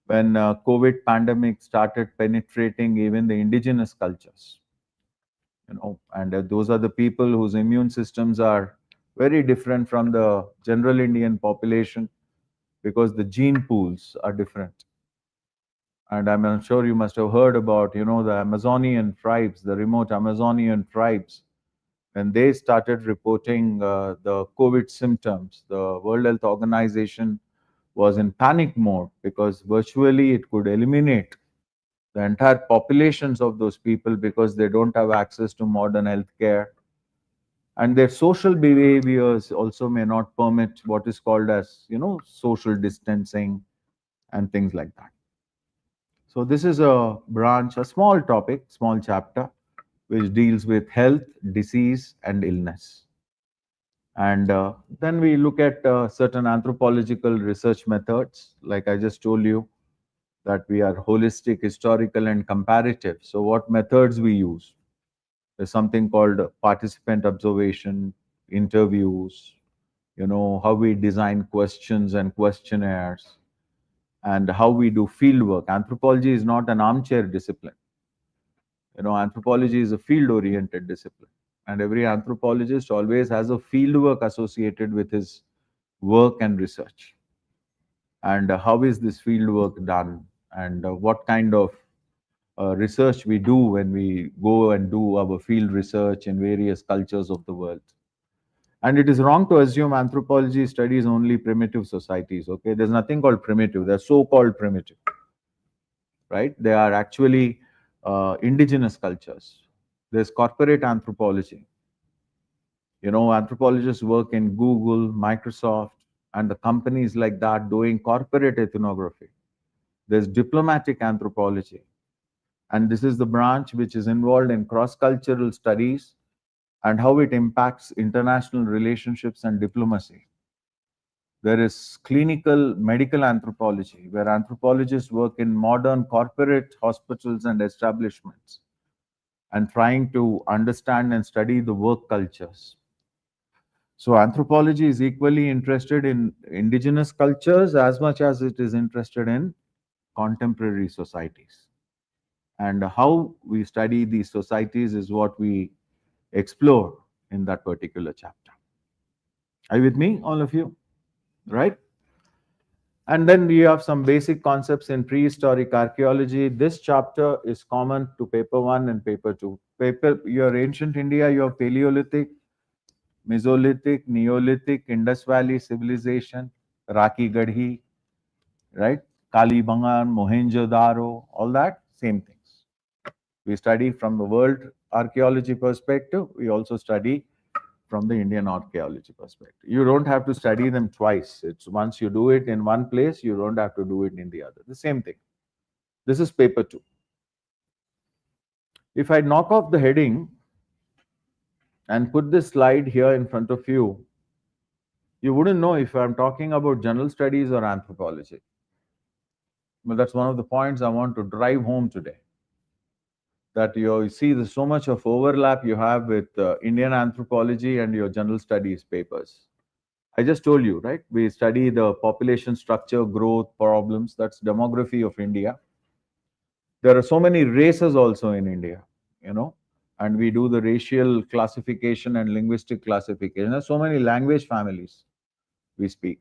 when COVID pandemic started penetrating even the indigenous cultures. And those are the people whose immune systems are very different from the general Indian population because the gene pools are different. And I'm sure you must have heard about, the Amazonian tribes, the remote Amazonian tribes. When they started reporting the COVID symptoms, the World Health Organization was in panic mode because virtually it could eliminate the entire populations of those people because they don't have access to modern healthcare, and their social behaviors also may not permit what is called as social distancing and things like that. So this is a branch, a small topic, small chapter, which deals with health, disease, and illness. And then we look at certain anthropological research methods. Like I just told you, that we are holistic, historical, and comparative. So what methods we use? There's something called participant observation, interviews, how we design questions and questionnaires, and how we do field work. Anthropology is not an armchair discipline. Anthropology is a field oriented discipline, and every anthropologist always has a field work associated with his work and research. And how is this field work done, and what kind of research we do when we go and do our field research in various cultures of the world. And it is wrong to assume anthropology studies only primitive societies. Okay, there's nothing called primitive. They're so-called primitive, right? They are actually indigenous cultures. There's corporate anthropology. Anthropologists work in Google, Microsoft, and the companies like that doing corporate ethnography. There's diplomatic anthropology, and this is the branch which is involved in cross-cultural studies and how it impacts international relationships and diplomacy. There is clinical medical anthropology, where anthropologists work in modern corporate hospitals and establishments and trying to understand and study the work cultures. So anthropology is equally interested in indigenous cultures as much as it is interested in contemporary societies. And how we study these societies is what we explore in that particular chapter. Are you with me, all of you? Right? And then you have some basic concepts in prehistoric archaeology. This chapter is common to paper 1 and paper 2. Paper, your ancient India, your Paleolithic, Mesolithic, Neolithic, Indus Valley civilization, Raki Gadhi, right? Kalibangan, Mohenjo-daro, all that, same things. We study from the world archaeology perspective. We also study from the Indian archaeology perspective. You don't have to study them twice. It's once you do it in one place, you don't have to do it in the other. The same thing. This is paper 2. If I knock off the heading and put this slide here in front of you, you wouldn't know if I'm talking about general studies or anthropology. But that's one of the points I want to drive home today. That you see there's so much of overlap you have with Indian anthropology and your general studies papers. I just told you, right? We study the population structure, growth, problems. That's demography of India. There are so many races also in India, and we do the racial classification and linguistic classification. There's so many language families we speak.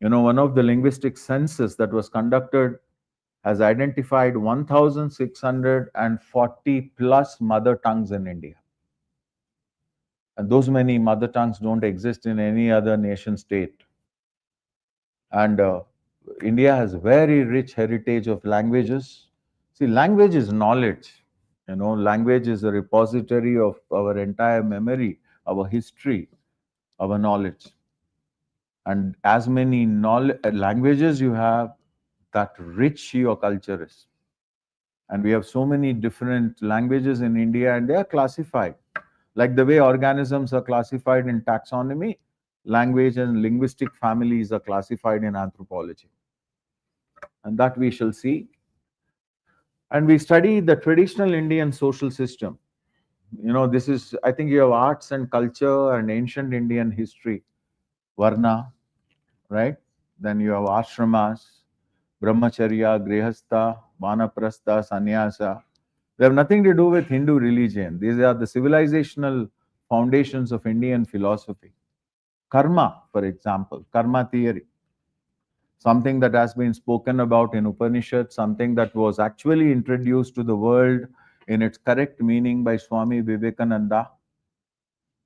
One of the linguistic census that was conducted has identified 1,640 plus mother tongues in India. And those many mother tongues don't exist in any other nation state. And India has very rich heritage of languages. See, language is knowledge. Language is a repository of our entire memory, our history, our knowledge. And as many languages you have, that rich your culture is. And we have so many different languages in India, and they are classified. Like the way organisms are classified in taxonomy, language and linguistic families are classified in anthropology. And that we shall see. And we study the traditional Indian social system. This is, I think you have arts and culture and ancient Indian history, Varna, right? Then you have ashramas, brahmacharya, grihastha, vanaprastha, sannyasa. They have nothing to do with Hindu religion. These are the civilizational foundations of Indian philosophy. Karma, for example, karma theory, something that has been spoken about in Upanishad, something that was actually introduced to the world in its correct meaning by Swami Vivekananda.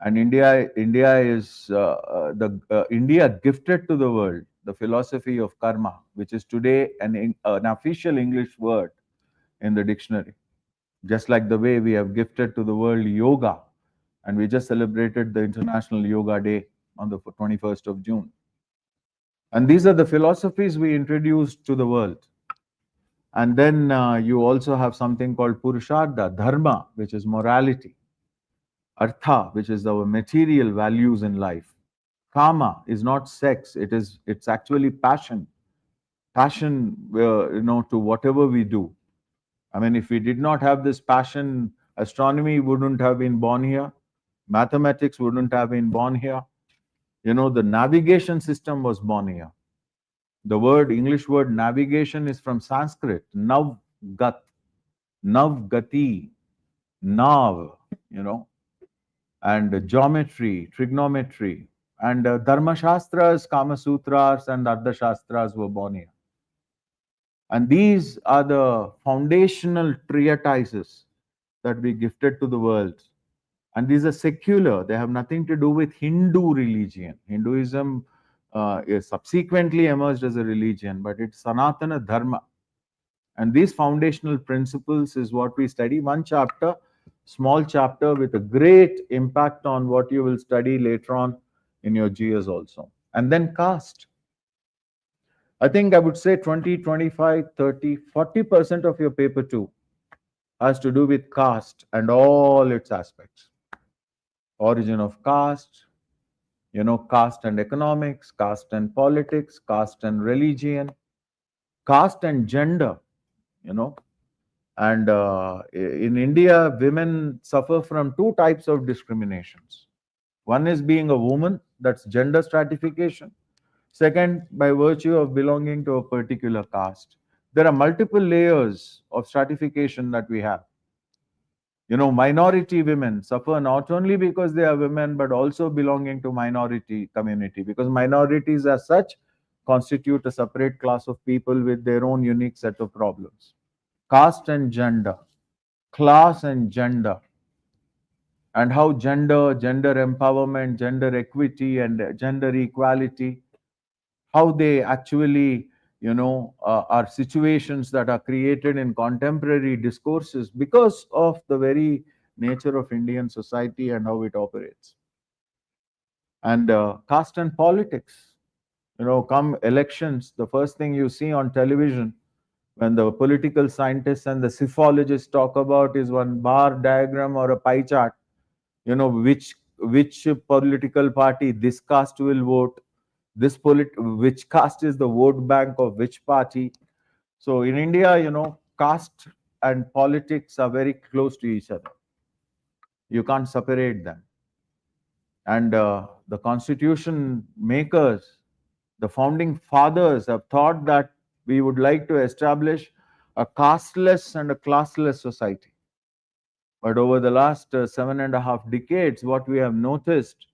And India is India gifted to the world the philosophy of karma, which is today an official English word in the dictionary. Just like the way we have gifted to the world yoga, and we just celebrated the International Yoga Day on the 21st of June. And these are the philosophies we introduced to the world. And then you also have something called Purushartha, Dharma, which is morality. Artha, which is our material values in life. Kama is not sex, it's actually passion. Passion, to whatever we do. I mean, if we did not have this passion, astronomy wouldn't have been born here. Mathematics wouldn't have been born here. The navigation system was born here. The English word navigation is from Sanskrit, navgat, navgati, nav, and geometry, trigonometry, and Dharma Shastras, Kama Sutras, and Ardha Shastras were born here. And these are the foundational treatises that we gifted to the world. And these are secular. They have nothing to do with Hindu religion. Hinduism is subsequently emerged as a religion, but it's Sanatana Dharma. And these foundational principles is what we study. One chapter, small chapter with a great impact on what you will study later on in your GS also. And then caste. I think I would say 20, 25, 30, 40% of your paper 2 has to do with caste and all its aspects. Origin of caste, caste and economics, caste and politics, caste and religion, caste and gender, And in India, women suffer from two types of discriminations. One is being a woman, that's gender stratification. Second, by virtue of belonging to a particular caste. There are multiple layers of stratification that we have. Minority women suffer not only because they are women, but also belonging to minority community, because minorities as such constitute a separate class of people with their own unique set of problems. Caste and gender, class and gender, and how gender empowerment, gender equity, and gender equality, how they actually, are situations that are created in contemporary discourses because of the very nature of Indian society and how it operates. And caste and politics, come elections, the first thing you see on television when the political scientists and the psephologists talk about is one bar diagram or a pie chart, which political party this caste will vote, which caste is the vote bank of which party. So in India, caste and politics are very close to each other. You can't separate them. And the constitution makers, the founding fathers, have thought that we would like to establish a casteless and a classless society. But over the last 7.5 decades, what we have noticed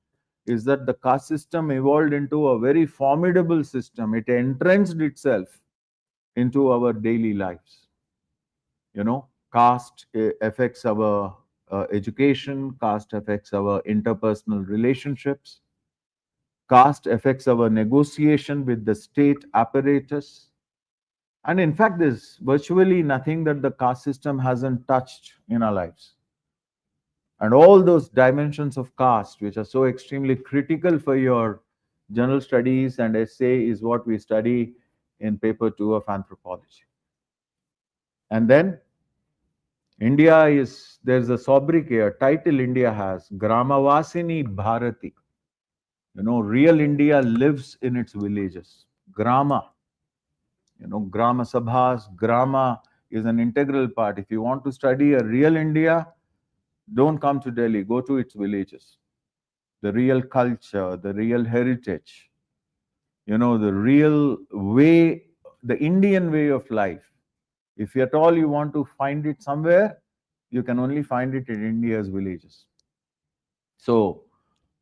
is that the caste system evolved into a very formidable system. It entrenched itself into our daily lives. Caste affects our education, caste affects our interpersonal relationships, caste affects our negotiation with the state apparatus. And in fact, there's virtually nothing that the caste system hasn't touched in our lives. And all those dimensions of caste, which are so extremely critical for your general studies and essay, is what we study in paper 2 of anthropology. And then there's a sobriquet, a title India has, Gramavasini Bharati. Real India lives in its villages. Grama, Grama Sabhas, Grama is an integral part. If you want to study a real India, don't come to Delhi, go to its villages. The real culture, the real heritage, the real way, the Indian way of life. If at all you want to find it somewhere, you can only find it in India's villages. So,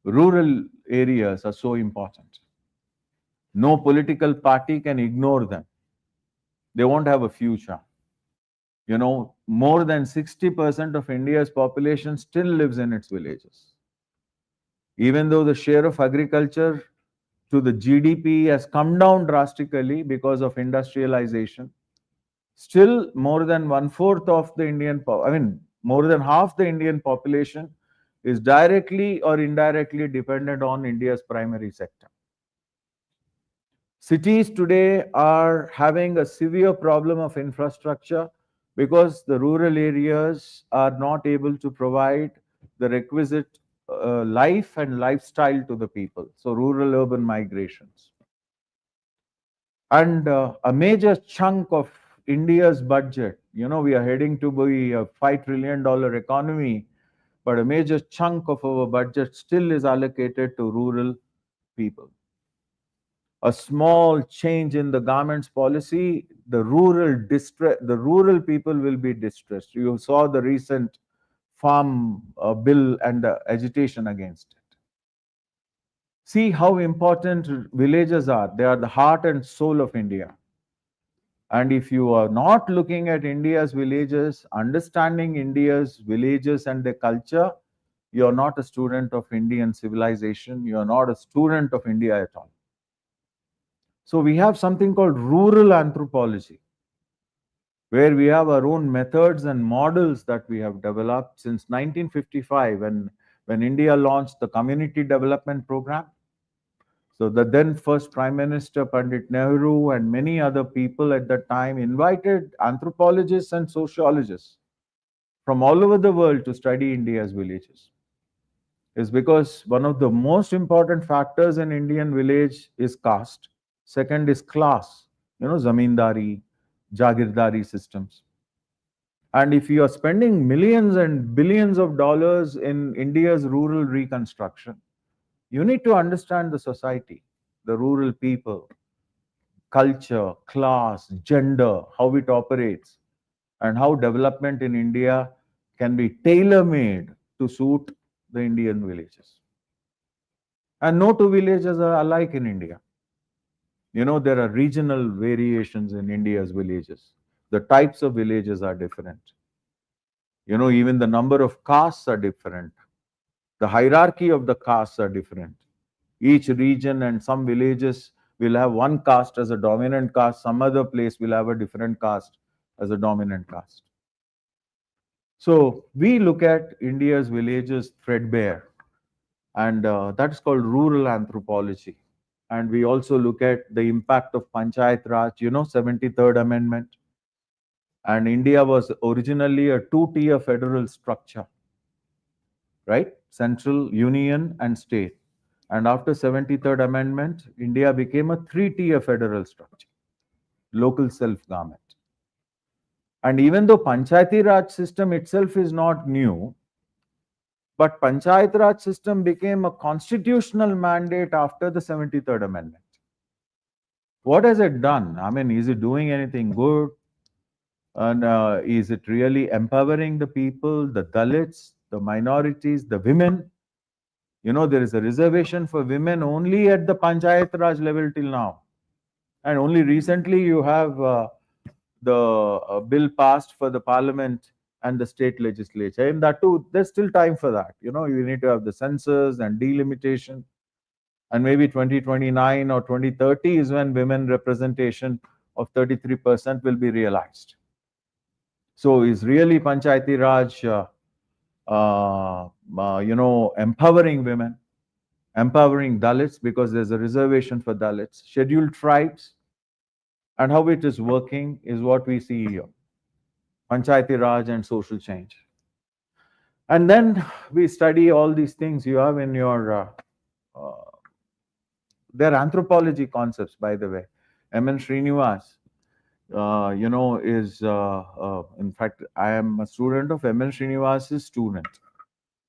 rural areas are so important. No political party can ignore them. They won't have a future. More than 60% of India's population still lives in its villages. Even though the share of agriculture to the GDP has come down drastically because of industrialization, still more than one-fourth of the more than half the Indian population is directly or indirectly dependent on India's primary sector. Cities today are having a severe problem of infrastructure because the rural areas are not able to provide the requisite life and lifestyle to the people. So rural urban migrations. And a major chunk of India's budget, we are heading to be a $5 trillion economy, but a major chunk of our budget still is allocated to rural people. A small change in the government's policy, the rural people will be distressed. You saw the recent farm bill and the agitation against it. See how important villages are. They are the heart and soul of India. And if you are not looking at India's villages, understanding India's villages and their culture, you are not a student of Indian civilization. You are not a student of India at all. So we have something called rural anthropology, where we have our own methods and models that we have developed since 1955 when India launched the Community Development Program. So the then first Prime Minister Pandit Nehru and many other people at that time invited anthropologists and sociologists from all over the world to study India's villages. Is because one of the most important factors in Indian village is caste. Second is class, zamindari, jagirdari systems. And if you are spending millions and billions of dollars in India's rural reconstruction, you need to understand the society, the rural people, culture, class, gender, how it operates, and how development in India can be tailor-made to suit the Indian villages. And no two villages are alike in India. There are regional variations in India's villages. The types of villages are different. Even the number of castes are different. The hierarchy of the castes are different. Each region and some villages will have one caste as a dominant caste, some other place will have a different caste as a dominant caste. So we look at India's villages threadbare, and that is called rural anthropology. And we also look at the impact of Panchayat Raj, 73rd Amendment. And India was originally a two-tier federal structure, right? Central, union, and state. And after 73rd Amendment, India became a three-tier federal structure, local self-government. And even though Panchayati Raj system itself is not new, but Panchayat Raj system became a constitutional mandate after the 73rd Amendment. What has it done? I mean, is it doing anything good? And is it really empowering the people, the Dalits, the minorities, the women? There is a reservation for women only at the Panchayat Raj level till now. And only recently you have the bill passed for the parliament and the state legislature. And that too, there's still time for that. You need to have the census and delimitation. And maybe 2029 or 2030 is when women representation of 33% will be realized. So is really Panchayati Raj, empowering women, empowering Dalits, because there's a reservation for Dalits, scheduled tribes, and how it is working is what we see here. Panchayati Raj and social change. And then we study all these things you have in your, they're anthropology concepts, by the way. M.N. Srinivas, is, in fact, I am a student of M.N. Srinivas's student.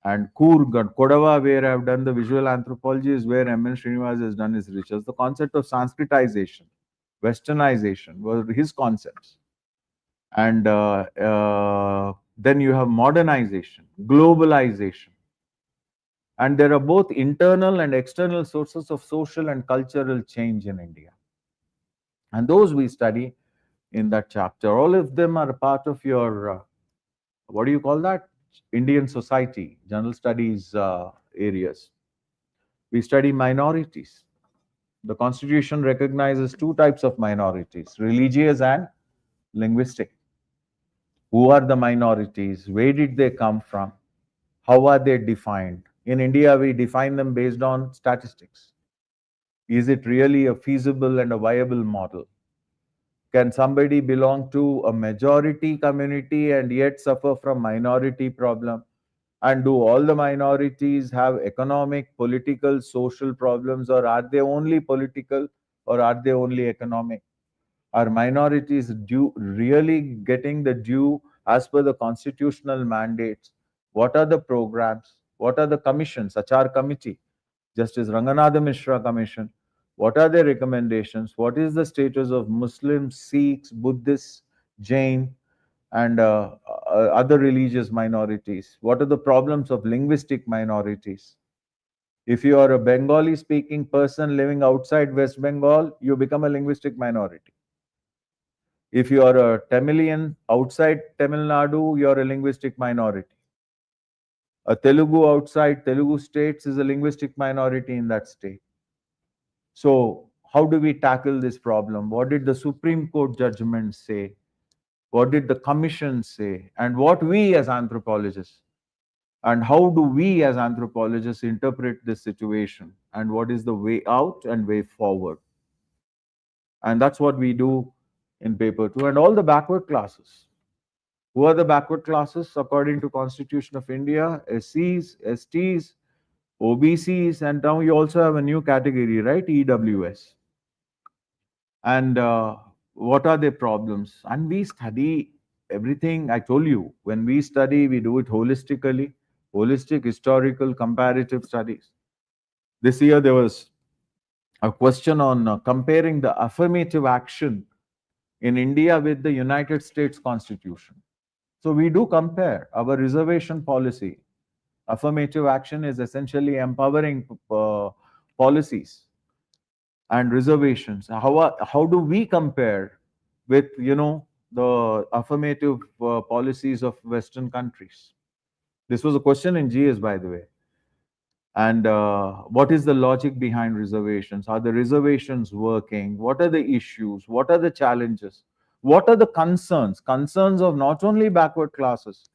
And Coorg and Kodava, where I've done the visual anthropology, is where M.N. Srinivas has done his research. The concept of Sanskritization, Westernization were his concepts. And then you have modernization, globalization. And there are both internal and external sources of social and cultural change in India. And those we study in that chapter. All of them are a part of your, what do you call that? Indian society, general studies areas. We study minorities. The Constitution recognizes two types of minorities, religious and linguistic. Who are the minorities? Where did they come from? How are they defined? In India, we define them based on statistics. Is it really a feasible and a viable model? Can somebody belong to a majority community and yet suffer from minority problem? And do all the minorities have economic, political, social problems, or are they only political, or are they only economic? Are minorities really getting the due as per the constitutional mandates? What are the programs? What are the commissions? Achar Committee, Justice Ranganatha Mishra Commission. What are their recommendations? What is the status of Muslims, Sikhs, Buddhists, Jain, and other religious minorities? What are the problems of linguistic minorities? If you are a Bengali speaking person living outside West Bengal, you become a linguistic minority. If you are a Tamilian outside Tamil Nadu, you are a linguistic minority. A Telugu outside Telugu states is a linguistic minority in that state. So, how do we tackle this problem? What did the Supreme Court judgment say? What did the commission say? And what we as anthropologists, and how do we as anthropologists interpret this situation? And what is the way out and way forward? And that's what we do in paper 2. And all the backward classes. Who are the backward classes according to Constitution of India? SCs, STs, OBCs, and now you also have a new category, right? EWS. And what are their problems? And we study everything. I told you, when we study, we do it holistically, holistic, historical, comparative studies. This year there was a question on comparing the affirmative action in India with the United States Constitution. So we do compare our reservation policy. Affirmative action is essentially empowering policies. and reservations. How do we compare with, the affirmative policies of Western countries? This was a question in GS, by the way. And what is the logic behind reservations? Are the reservations working? What are the issues? What are the challenges? What are the concerns? Concerns of not only backward classes,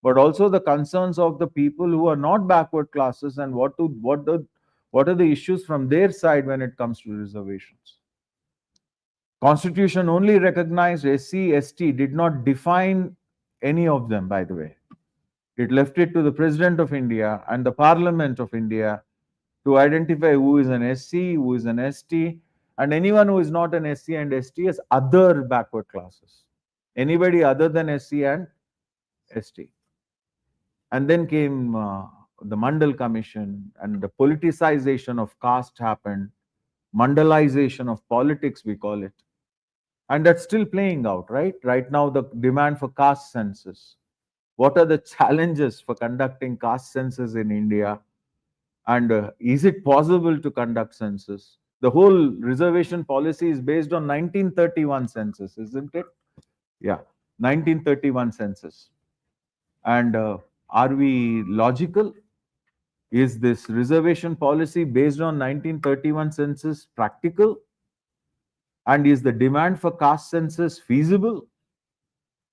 but also the concerns of the people who are not backward classes, and what are the issues from their side when it comes to reservations? Constitution only recognized SC, ST, did not define any of them, by the way. It left it to the President of India and the Parliament of India to identify who is an SC, who is an ST, and anyone who is not an SC and ST as other backward classes. Anybody other than SC and ST. And then came the Mandal Commission, and the politicization of caste happened, Mandalization of politics, we call it. And that's still playing out, right? Right now, the demand for caste census. What are the challenges for conducting caste census in India? And is it possible to conduct census? The whole reservation policy is based on 1931 census, isn't it? Yeah, 1931 census. And are we logical? Is this reservation policy based on 1931 census practical? And is the demand for caste census feasible?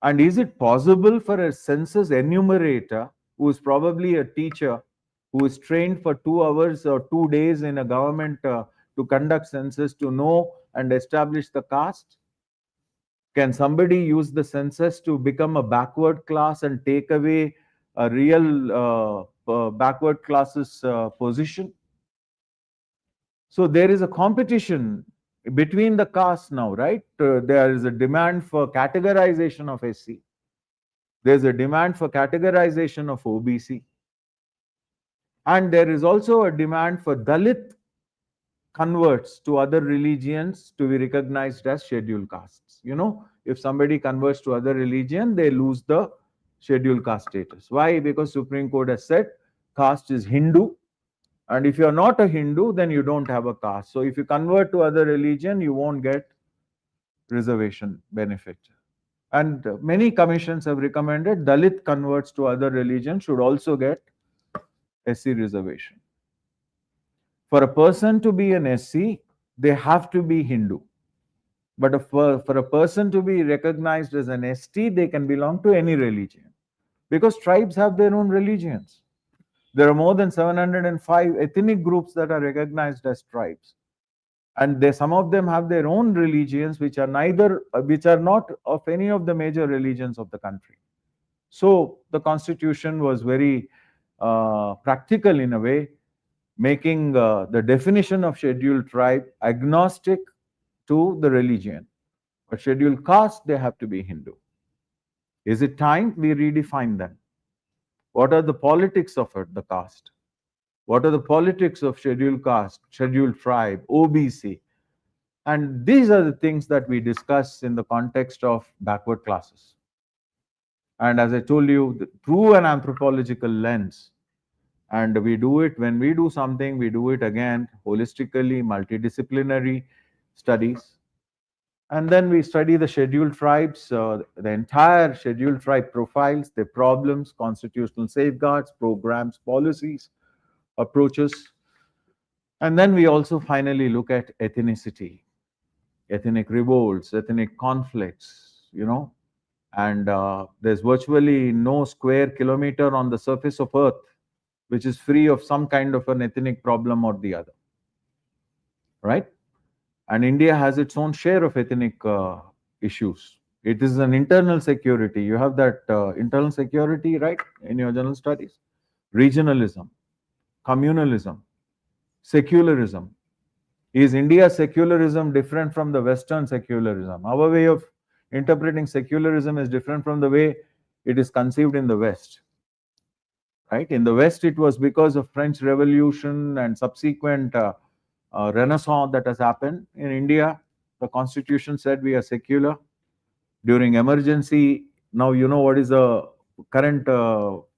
And is it possible for a census enumerator, who is probably a teacher, who is trained for 2 hours or 2 days in a government to conduct census, to know and establish the caste? Can somebody use the census to become a backward class and take away a real backward classes position? So there is a competition between the castes now, right? There is a demand for categorization of SC. There's a demand for categorization of OBC. And there is also a demand for Dalit converts to other religions to be recognized as scheduled castes. If somebody converts to other religion, they lose the scheduled caste status. Why? Because Supreme Court has said caste is Hindu, and if you're not a Hindu, then you don't have a caste. So if you convert to other religion, you won't get reservation benefit. And many commissions have recommended Dalit converts to other religion should also get SC reservation. For a person to be an SC, they have to be Hindu. But for a person to be recognized as an ST, they can belong to any religion. Because tribes have their own religions. There are more than 705 ethnic groups that are recognized as tribes. And some of them have their own religions, which are not of any of the major religions of the country. So the constitution was very practical in a way, making the definition of scheduled tribe agnostic to the religion. But scheduled caste, they have to be Hindu. Is it time we redefine them? What are the politics of the caste? What are the politics of scheduled caste, scheduled tribe, OBC? And these are the things that we discuss in the context of backward classes. And as I told you, through an anthropological lens, and we do it, when we do something, we do it again holistically, multidisciplinary studies. And then we study the scheduled tribes, the entire scheduled tribe profiles, their problems, constitutional safeguards, programs, policies, approaches. And then we also finally look at ethnicity, ethnic revolts, ethnic conflicts, and there's virtually no square kilometer on the surface of Earth which is free of some kind of an ethnic problem or the other, right? And India has its own share of ethnic issues. It is an internal security. You have that internal security, right, in your general studies. Regionalism, communalism, secularism. Is India's secularism different from the Western secularism? Our way of interpreting secularism is different from the way it is conceived in the West. Right? In the West, it was because of French Revolution and subsequent Renaissance that has happened. In India, the Constitution said we are secular. During emergency, now you know what is the current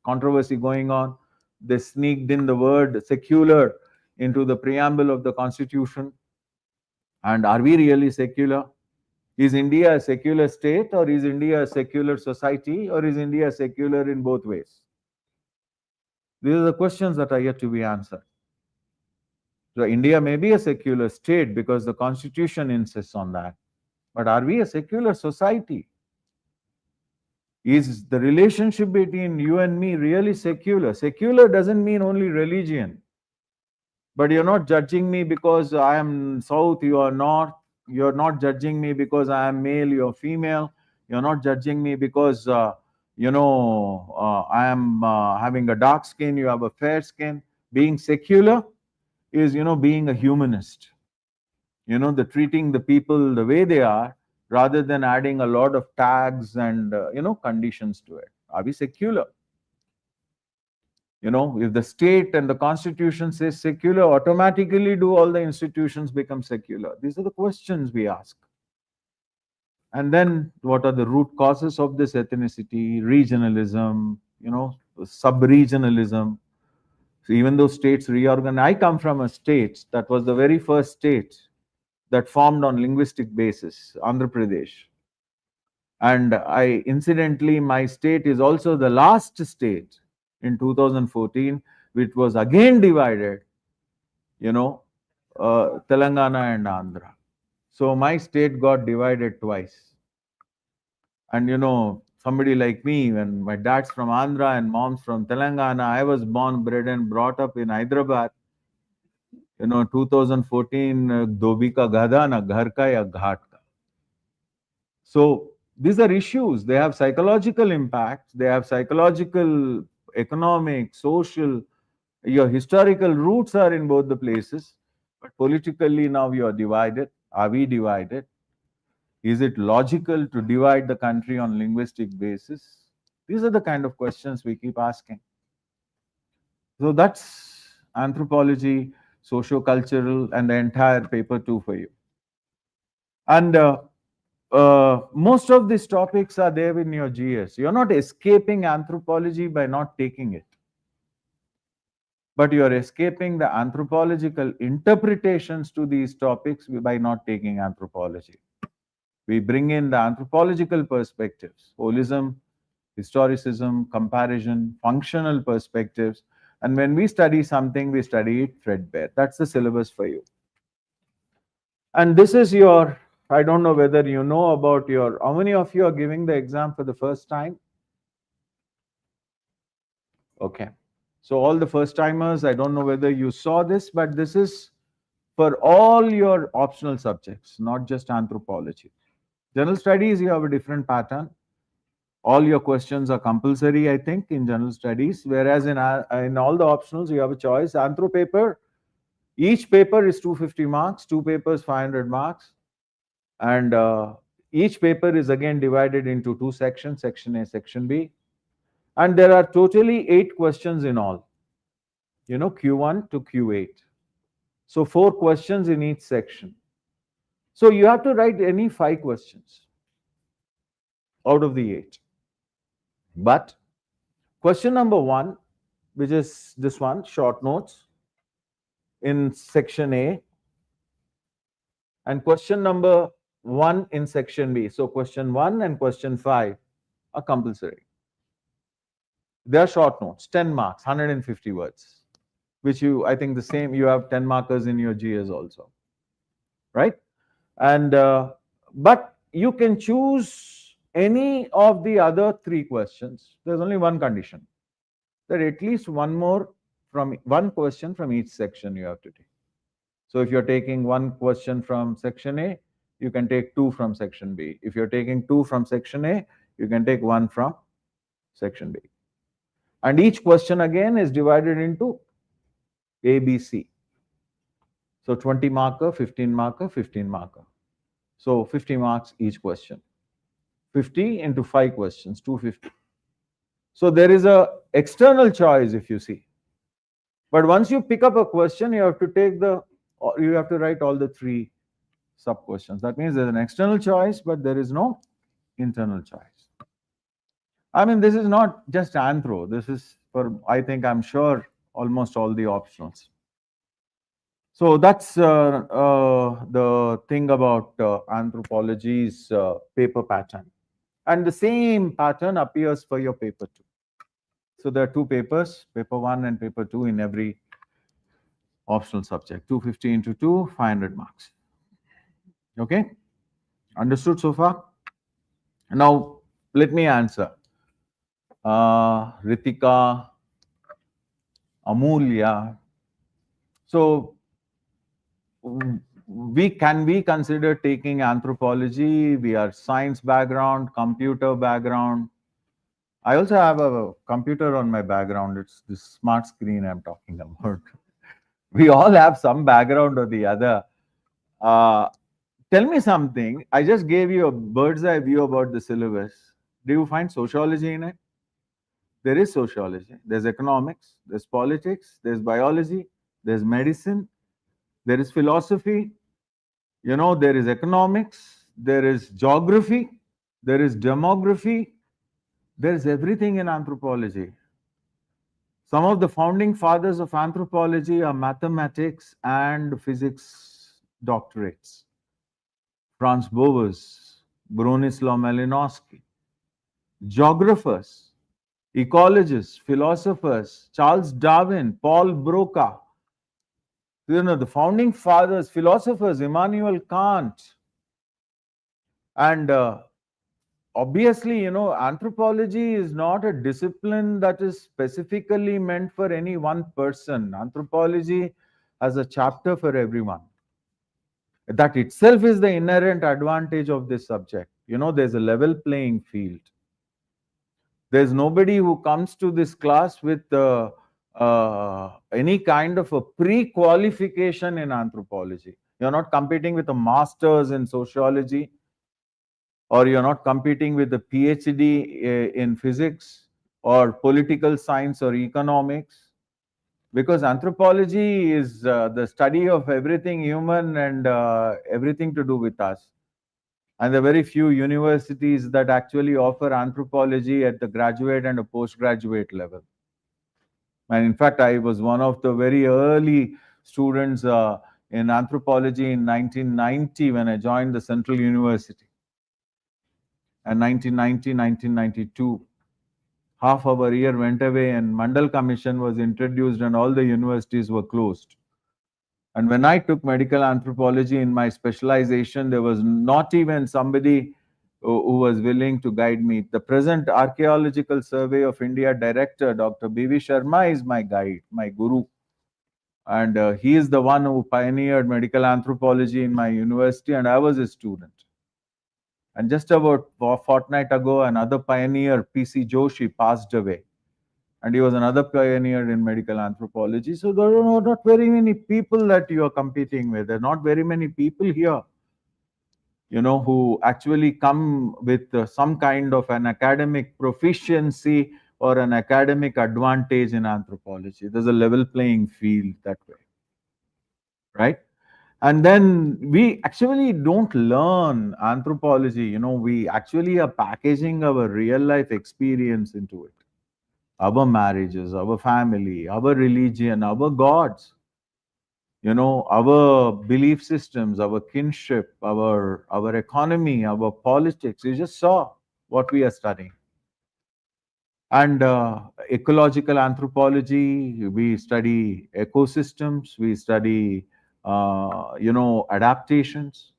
controversy going on. They sneaked in the word secular into the preamble of the Constitution. And are we really secular? Is India a secular state, or is India a secular society, or is India secular in both ways? These are the questions that are yet to be answered. So India may be a secular state because the constitution insists on that. But are we a secular society? Is the relationship between you and me really secular? Secular doesn't mean only religion. But you're not judging me because I am south, you are north. You're not judging me because I am male, you're female. You're not judging me because I am having a dark skin, you have a fair skin. Being secular is being a humanist. The treating the people the way they are, rather than adding a lot of tags and conditions to it. Are we secular? If the state and the constitution says secular, automatically do all the institutions become secular? These are the questions we ask. And then what are the root causes of this ethnicity, regionalism, sub-regionalism? So even though states reorganize, I come from a state that was the very first state that formed on linguistic basis, Andhra Pradesh. And incidentally, my state is also the last state in 2014, which was again divided, Telangana and Andhra. So my state got divided twice. And somebody like me, when my dad's from Andhra and mom's from Telangana, I was born, bred, and brought up in Hyderabad. 2014, Dobi ka gada na ghar ka ya ghat ka. So these are issues. They have psychological impacts. They have psychological, economic, social. Your historical roots are in both the places. But politically now you are divided. Are we divided? Is it logical to divide the country on linguistic basis? These are the kind of questions we keep asking. So that's anthropology, socio-cultural, and the entire paper 2 for you. And most of these topics are there in your GS. You're not escaping anthropology by not taking it, but you're escaping the anthropological interpretations to these topics by not taking anthropology. We bring in the anthropological perspectives, holism, historicism, comparison, functional perspectives. And when we study something, we study it threadbare. That's the syllabus for you. And this is your, I don't know whether you know about your, how many of you are giving the exam for the first time? Okay. So all the first timers, I don't know whether you saw this, but this is for all your optional subjects, not just anthropology. General studies, you have a different pattern. All your questions are compulsory, I think, in general studies, whereas in all the optionals, you have a choice. Anthro paper, each paper is 250 marks, 2 papers 500 marks. And each paper is again divided into 2 sections, section A, section B. And there are totally 8 questions in all, Q1 to Q8. So 4 questions in each section. So you have to write any 5 questions out of the 8. But question number 1, which is this one, short notes in section A, and question number 1 in section B. So question 1 and question 5 are compulsory. They are short notes, 10 marks, 150 words, which I think the same, you have 10 markers in your GS also, right? And but you can choose any of the other 3 questions. There's only one condition, that at least one question from each section you have to take. So if you're taking 1 question from section A, you can take 2 from section B. If you're taking 2 from section A, you can take 1 from section B. And each question again is divided into A, B, C. So 20 marker, 15 marker, 15 marker. So 50 marks each question. 50 into 5 questions, 250. So there is a external choice, if you see. But once you pick up a question, you have to write all the 3 sub questions. That means there's an external choice, but there is no internal choice. I mean, this is not just anthro. This is for, I think, I'm sure, almost all the optionals. So that's the thing about anthropology's paper pattern. And the same pattern appears for your paper two. So there are two papers, paper one and paper two in every optional subject. 250 into 2, 500 marks. Okay? Understood so far? Now, let me answer. Ritika, Amulya. So, we consider taking anthropology? We are science background, computer background. I also have a computer on my background. It's this smart screen I'm talking about. We all have some background or the other. Uh, Tell me something. I just gave you a bird's eye view about the syllabus. Do you find sociology in it? There is sociology. There's economics. There's politics. There's biology. There's medicine. There is philosophy. There is economics. There is geography. There is demography. There is everything in anthropology. Some of the founding fathers of anthropology are mathematics and physics doctorates. Franz Boas, Bronislaw Malinowski. Geographers, ecologists, philosophers, Charles Darwin, Paul Broca. The founding fathers, philosophers, Immanuel Kant. And obviously, anthropology is not a discipline that is specifically meant for any one person. Anthropology has a chapter for everyone. That itself is the inherent advantage of this subject. There's a level playing field. There's nobody who comes to this class with any kind of a pre-qualification in anthropology. You're not competing with a master's in sociology, or you're not competing with a PhD in physics or political science or economics, because anthropology is the study of everything human and everything to do with us. And there are very few universities that actually offer anthropology at the graduate and a postgraduate level. And in fact, I was one of the very early students in anthropology in 1990 when I joined the Central University. And 1990, 1992, half our year went away and Mandal Commission was introduced and all the universities were closed. And when I took medical anthropology in my specialization, there was not even somebody who was willing to guide me. The present Archaeological Survey of India director, Dr. B.V. Sharma, is my guide, my guru. And he is the one who pioneered medical anthropology in my university, and I was a student. And just about a fortnight ago, another pioneer, P.C. Joshi, passed away. And he was another pioneer in medical anthropology. So there are not very many people that you are competing with. There are not very many people here, who actually come with some kind of an academic proficiency or an academic advantage in anthropology. There's a level playing field that way, right? And then we actually don't learn anthropology. We actually are packaging our real life experience into it. Our marriages, our family, our religion, our gods, our belief systems, our kinship, our economy, our politics. You just saw what we are studying. And ecological anthropology, we study ecosystems, we study, adaptations.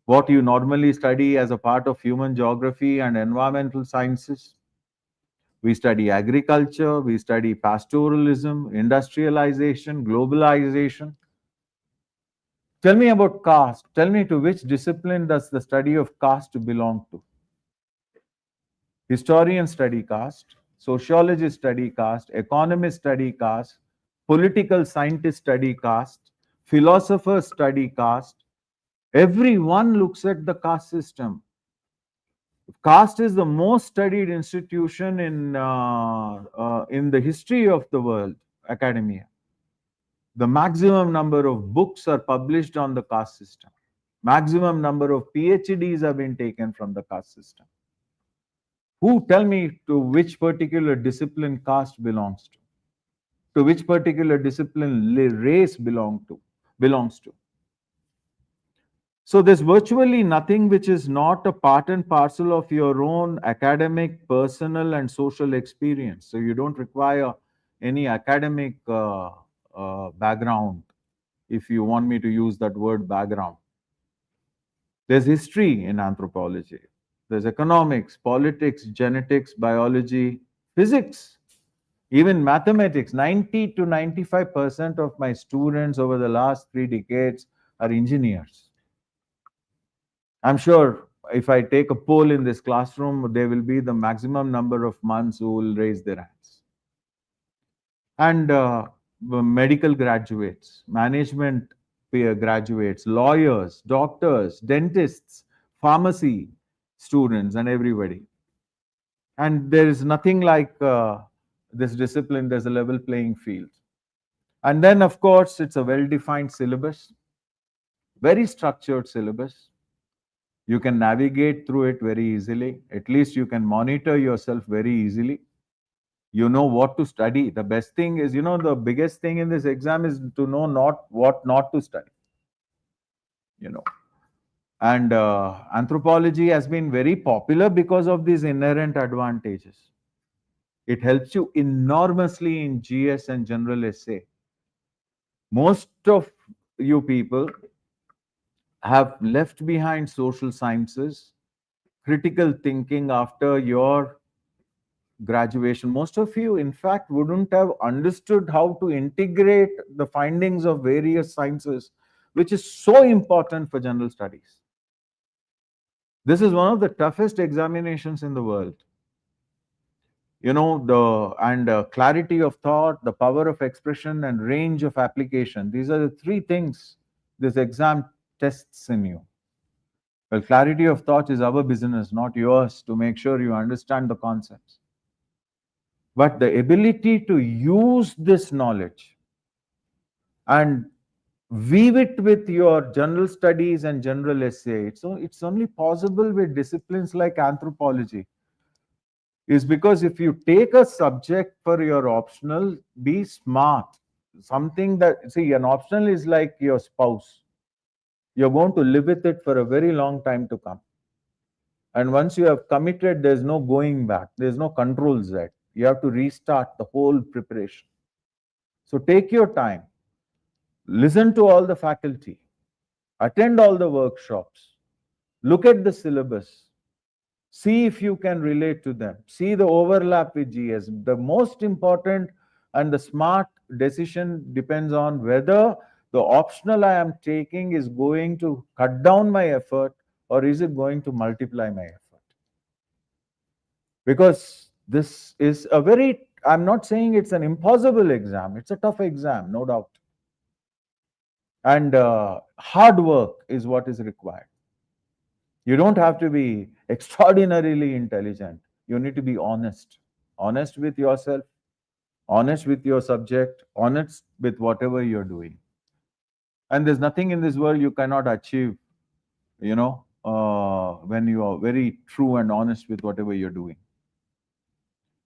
What you normally study as a part of human geography and environmental sciences. We study agriculture, we study pastoralism, industrialization, globalization. Tell me about caste. Tell me, to which discipline does the study of caste belong to? Historians study caste, sociologists study caste, economists study caste, political scientists study caste, philosophers study caste. Everyone looks at the caste system. Caste is the most studied institution in the history of the world, academia. The maximum number of books are published on the caste system. Maximum number of PhDs have been taken from the caste system. Who, tell me, to which particular discipline caste belongs to which particular discipline race belong to, belongs to. So there's virtually nothing which is not a part and parcel of your own academic, personal, and social experience. So you don't require any academic background, if you want me to use that word background. There's history in anthropology. There's economics, politics, genetics, biology, physics, even mathematics. 90 to 95% of my students over the last 3 decades are engineers. I'm sure if I take a poll in this classroom, there will be the maximum number of months who will raise their hands. And medical graduates, management graduates, lawyers, doctors, dentists, pharmacy students, and everybody. And there is nothing like this discipline, there's a level playing field. And then, of course, it's a well defined syllabus, very structured syllabus. You can navigate through it very easily. At least you can monitor yourself very easily. You know what to study. The best thing is, the biggest thing in this exam is to know what not to study. And anthropology has been very popular because of these inherent advantages. It helps you enormously in GS and general essay. Most of you people have left behind social sciences, critical thinking after your graduation. Most of you, in fact, wouldn't have understood how to integrate the findings of various sciences, which is so important for general studies. This is one of the toughest examinations in the world. Clarity of thought, the power of expression, and range of application. These are the three things this exam tests in you. Well, clarity of thought is our business, not yours, to make sure you understand the concepts. But the ability to use this knowledge and weave it with your general studies and general essay, it's only possible with disciplines like anthropology. Is because if you take a subject for your optional, be smart. Something that, see, an optional is like your spouse. You're going to live with it for a very long time to come. And once you have committed, there's no going back. There's no control Z. You have to restart the whole preparation. So take your time. Listen to all the faculty. Attend all the workshops. Look at the syllabus. See if you can relate to them. See the overlap with GS. The most important and the smart decision depends on whether the optional I am taking is going to cut down my effort or is it going to multiply my effort. Because this is a very, I'm not saying it's an impossible exam. It's a tough exam, no doubt. And hard work is what is required. You don't have to be extraordinarily intelligent. You need to be honest. Honest with yourself, honest with your subject, honest with whatever you're doing. And there's nothing in this world you cannot achieve, when you are very true and honest with whatever you're doing.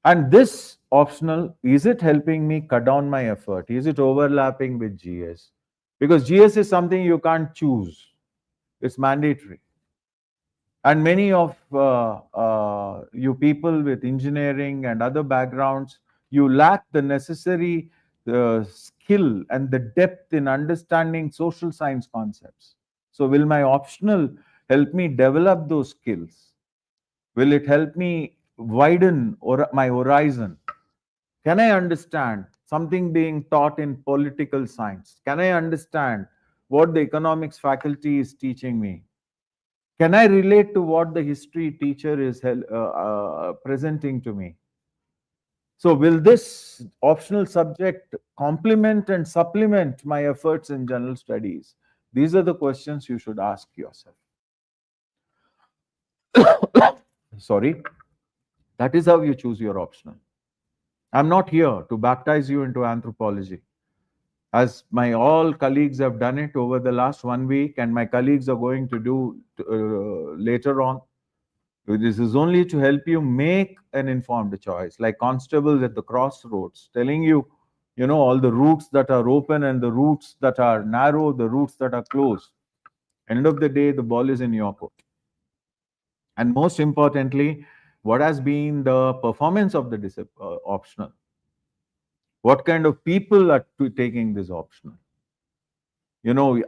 And this optional, is it helping me cut down my effort? Is it overlapping with GS? Because GS is something you can't choose. It's mandatory. And many of you people with engineering and other backgrounds, you lack the necessary skill and the depth in understanding social science concepts. So will my optional help me develop those skills? Will it help me widen my horizon? Can I understand something being taught in political science? Can I understand what the economics faculty is teaching me? Can I relate to what the history teacher is presenting to me? So will this optional subject complement and supplement my efforts in general studies? These are the questions you should ask yourself. Sorry. That is how you choose your optional. I'm not here to baptize you into anthropology. As my all colleagues have done it over the last 1 week, and my colleagues are going to do later on. This is only to help you make an informed choice, like constables at the crossroads telling you, all the routes that are open and the routes that are narrow, the routes that are closed. End of the day, the ball is in your court. And most importantly, what has been the performance of the optional? What kind of people are taking this optional?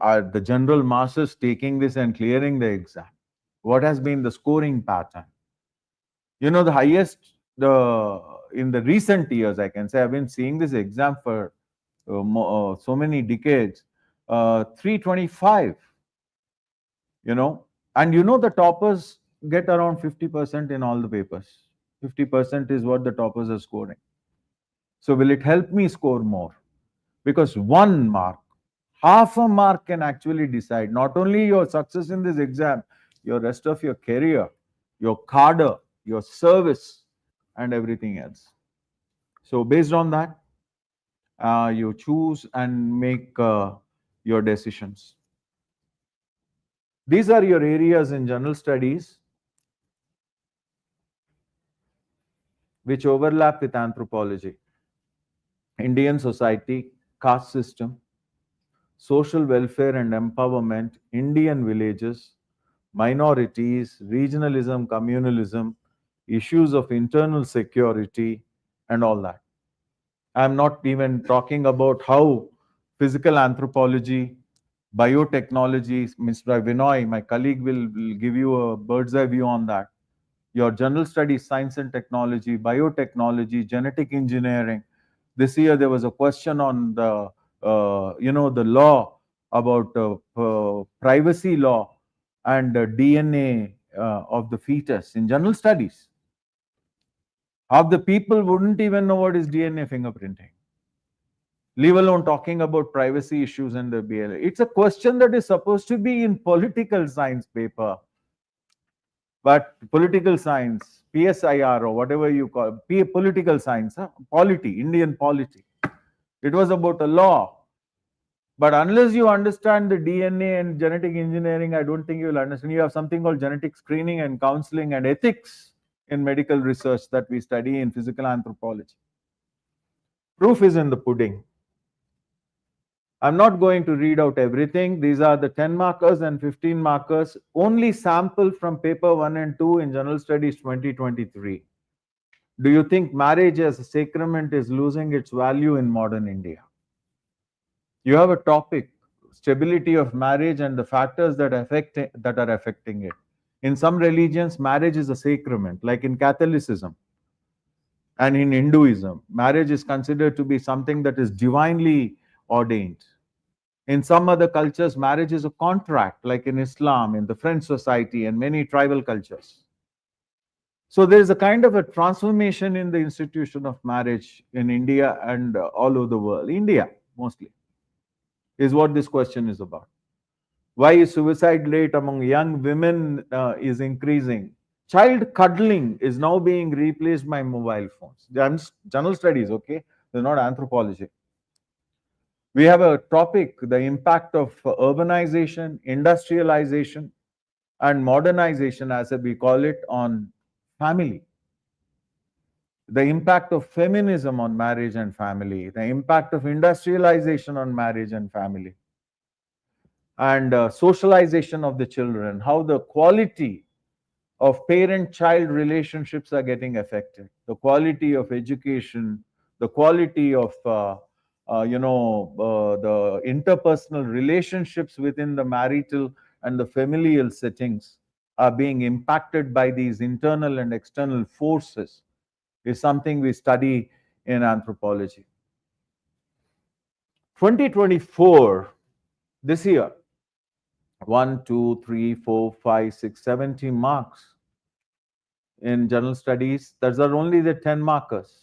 Are the general masses taking this and clearing the exam? What has been the scoring pattern? The highest, in the recent years, I can say, I've been seeing this exam for so many decades. 325, and the toppers get around 50% in all the papers. 50% is what the toppers are scoring. So will it help me score more? Because 1 mark, half a mark can actually decide not only your success in this exam, your rest of your career, your cadre, your service, and everything else. So based on that, you choose and make your decisions. These are your areas in general studies which overlap with anthropology: Indian society, caste system, social welfare and empowerment, Indian villages, minorities, regionalism, communalism, issues of internal security, and all that. I'm not even talking about how physical anthropology, biotechnology, Mr. Vinoy, my colleague, will give you a bird's eye view on that. Your general studies, science and technology, biotechnology, genetic engineering. This year there was a question on the law about privacy law and DNA of the fetus in general studies. Half the people wouldn't even know what is DNA fingerprinting, leave alone talking about privacy issues and the BLA. It's a question that is supposed to be in political science paper. But political science, PSIR or whatever you call it, political science, polity, Indian polity. It was about a law. But unless you understand the DNA and genetic engineering, I don't think you will understand. You have something called genetic screening and counseling and ethics in medical research that we study in physical anthropology. Proof is in the pudding. I'm not going to read out everything. These are the 10 markers and 15 markers, only sample from paper 1 and 2 in General Studies 2023. Do you think marriage as a sacrament is losing its value in modern India? You have a topic, stability of marriage and the factors that are affecting it. In some religions, marriage is a sacrament, like in Catholicism and in Hinduism. Marriage is considered to be something that is divinely ordained. In some other cultures, marriage is a contract, like in Islam, in the French society, and many tribal cultures. So there is a kind of a transformation in the institution of marriage in India and all over the world. India, mostly, is what this question is about. Why is suicide rate among young women is increasing? Child cuddling is now being replaced by mobile phones. General studies, okay? They're not anthropology. We have a topic, the impact of urbanization, industrialization, and modernization, as we call it, on family. The impact of feminism on marriage and family, the impact of industrialization on marriage and family, and socialization of the children, how the quality of parent-child relationships are getting affected, the quality of education, the quality of the interpersonal relationships within the marital and the familial settings are being impacted by these internal and external forces is something we study in anthropology. 2024, this year, 1, 2, 3, 4, 5, 6, 70 marks in general studies. Those are only the 10 markers.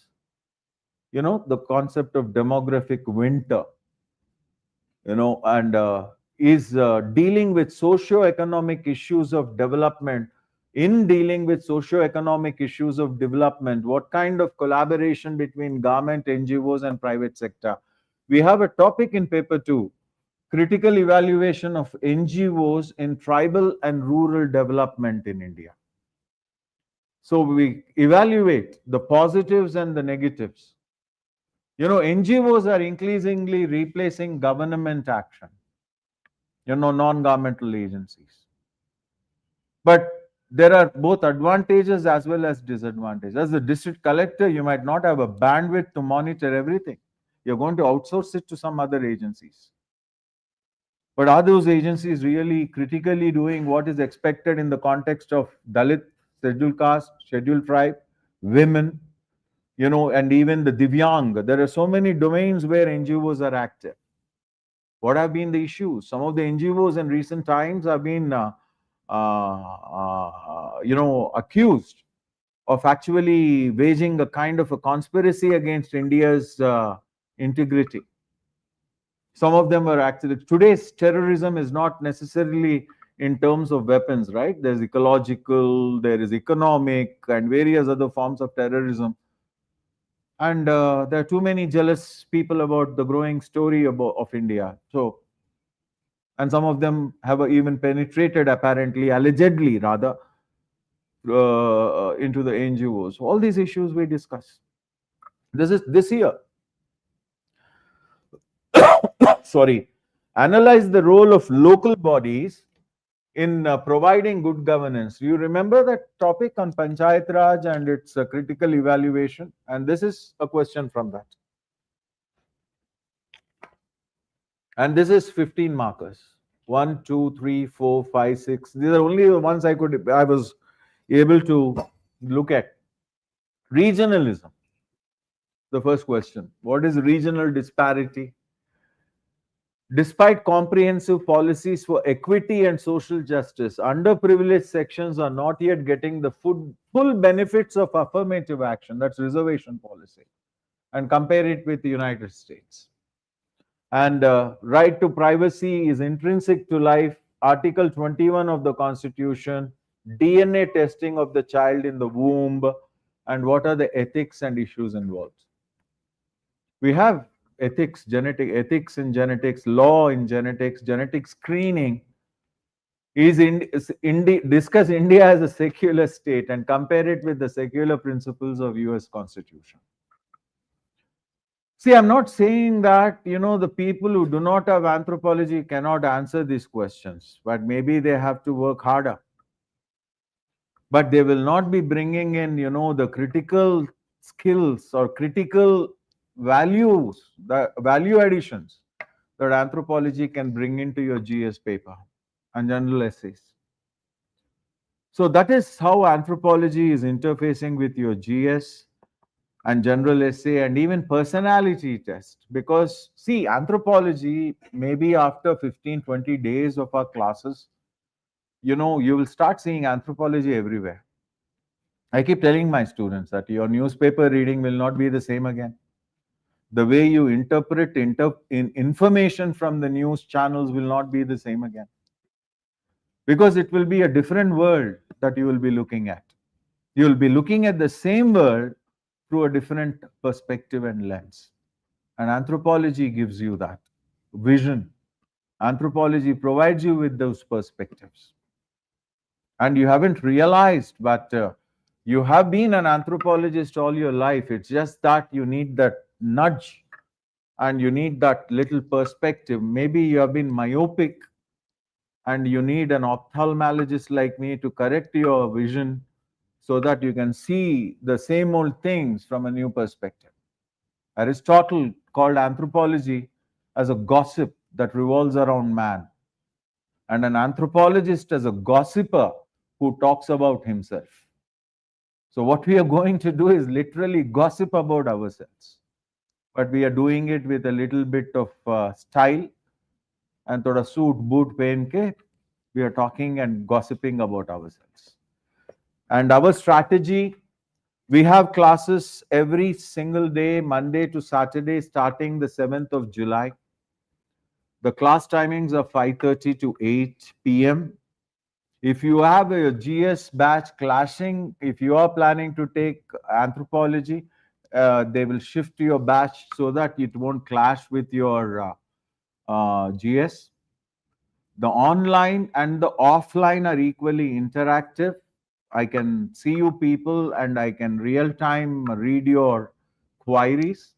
The concept of demographic winter, and is dealing with socio-economic issues of development. In dealing with socio-economic issues of development, what kind of collaboration between government, NGOs, and private sector? We have a topic in paper 2, critical evaluation of NGOs in tribal and rural development in India. So we evaluate the positives and the negatives NGOs are increasingly replacing government action, non-governmental agencies. But there are both advantages as well as disadvantages. As a district collector, you might not have a bandwidth to monitor everything. You're going to outsource it to some other agencies. But are those agencies really critically doing what is expected in the context of Dalit, scheduled caste, scheduled tribe, women, and even the Divyang? There are so many domains where NGOs are active. What have been the issues? Some of the NGOs in recent times have been, accused of actually waging a kind of a conspiracy against India's integrity. Some of them were actually, today's terrorism is not necessarily in terms of weapons, right? There's ecological, there is economic, and various other forms of terrorism. And there are too many jealous people about the growing story of India. So, and some of them have even penetrated, apparently, allegedly rather, into the NGOs. All these issues we discuss. This year. Sorry, analyze the role of local bodies in providing good governance. You remember that topic on Panchayat Raj and its critical evaluation? And this is a question from that. And this is 15 markers. 1, 2, 3, 4, 5, 6. These are only the ones I was able to look at. Regionalism. The first question. What is regional disparity? Despite comprehensive policies for equity and social justice, underprivileged sections are not yet getting the full benefits of affirmative action, that's reservation policy, and compare it with the United States. And right to privacy is intrinsic to life. Article 21 of the Constitution, DNA testing of the child in the womb, and what are the ethics and issues involved. We have ethics, genetic ethics in genetics, law in genetics, genetic screening. Discuss India as a secular state and compare it with the secular principles of US Constitution. See, I'm not saying that, the people who do not have anthropology cannot answer these questions, but maybe they have to work harder. But they will not be bringing in, the critical skills or critical values, the value additions that anthropology can bring into your GS paper and general essays. So that is how anthropology is interfacing with your GS and general essay and even personality test. Because see, anthropology, maybe after 15-20 days of our classes, you will start seeing anthropology everywhere. I keep telling my students that your newspaper reading will not be the same again. The way you interpret information from the news channels will not be the same again. Because it will be a different world that you will be looking at. You will be looking at the same world through a different perspective and lens. And anthropology gives you that vision. Anthropology provides you with those perspectives. And you haven't realized, but you have been an anthropologist all your life. It's just that you need that nudge and you need that little perspective. Maybe you have been myopic and you need an ophthalmologist like me to correct your vision so that you can see the same old things from a new perspective. Aristotle called anthropology as a gossip that revolves around man, and an anthropologist as a gossiper who talks about himself. So what we are going to do is literally gossip about ourselves, but we are doing it with a little bit of style and thoda suit boot pen ke we are talking and gossiping about ourselves. And our strategy, we have classes every single day, Monday to Saturday, starting the 7th of July. The class timings are 5:30 to 8 p.m. If you have a GS batch clashing, if you are planning to take anthropology, they will shift your batch so that it won't clash with your GS. The online and the offline are equally interactive. I can see you people and I can real time read your queries.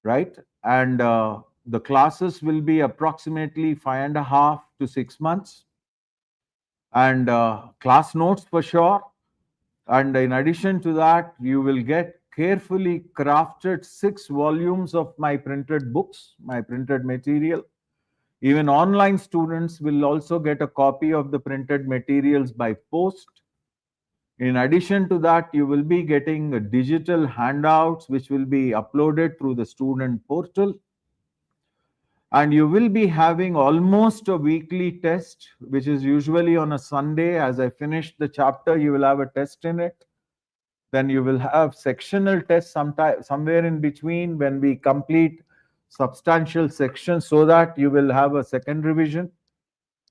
right? And the classes will be approximately 5.5 to 6 months, and class notes for sure. And in addition to that, you will get carefully crafted 6 volumes of my printed books, my printed material. Even online students will also get a copy of the printed materials by post. In addition to that, you will be getting digital handouts which will be uploaded through the student portal. And you will be having almost a weekly test, which is usually on a Sunday. As I finish the chapter, you will have a test in it. Then you will have sectional tests sometime somewhere in between when we complete substantial sections, so that you will have a second revision.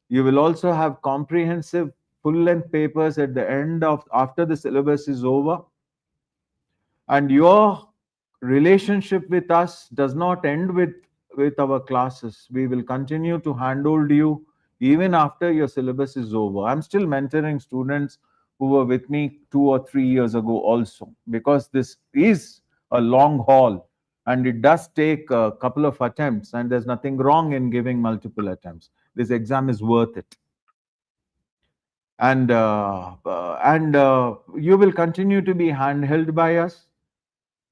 You will also have comprehensive full length papers at the end of after the syllabus is over. And your relationship with us does not end with our classes. We will continue to handhold you even after your syllabus is over. I'm still mentoring students who were with me 2 or 3 years ago also, because this is a long haul and it does take a couple of attempts, and there's nothing wrong in giving multiple attempts. This exam is worth it. And you will continue to be handheld by us,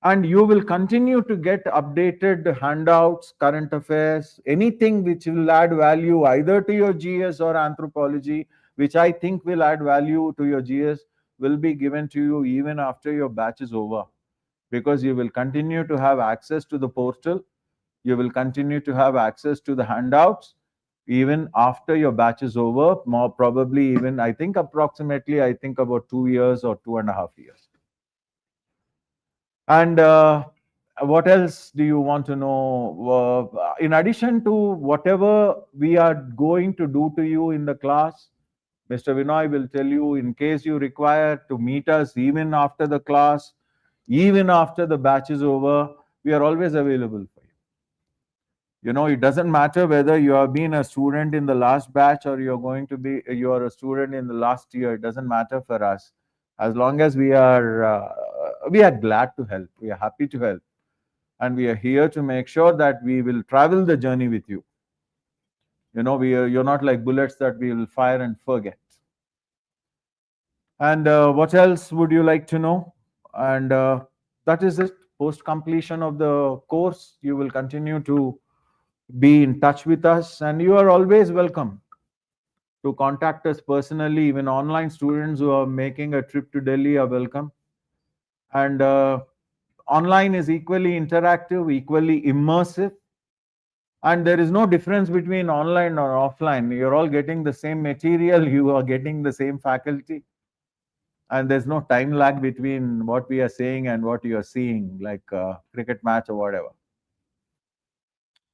and you will continue to get updated handouts, current affairs, anything which will add value either to your GS or anthropology, which I think will add value to your GS, will be given to you even after your batch is over, because you will continue to have access to the portal. You will continue to have access to the handouts even after your batch is over, more probably even, I think approximately, I think about 2 years or 2.5 years. And what else do you want to know? In addition to whatever we are going to do to you in the class, Mr. Vinoy will tell you, in case you require to meet us even after the class, even after the batch is over, we are always available for you. You know, it doesn't matter whether you have been a student in the last batch or you are a student in the last year. It doesn't matter for us. As long as we are glad to help. We are happy to help. And we are here to make sure that we will travel the journey with you. You know, you're not like bullets that we will fire and forget. And what else would you like to know? And that is it. Post completion of the course, you will continue to be in touch with us, and you are always welcome to contact us personally. Even online students who are making a trip to Delhi are welcome. And online is equally interactive, equally immersive, and there is no difference between online or offline. You're all getting the same material, you are getting the same faculty, and there's no time lag between what we are saying and what you are seeing, like a cricket match or whatever.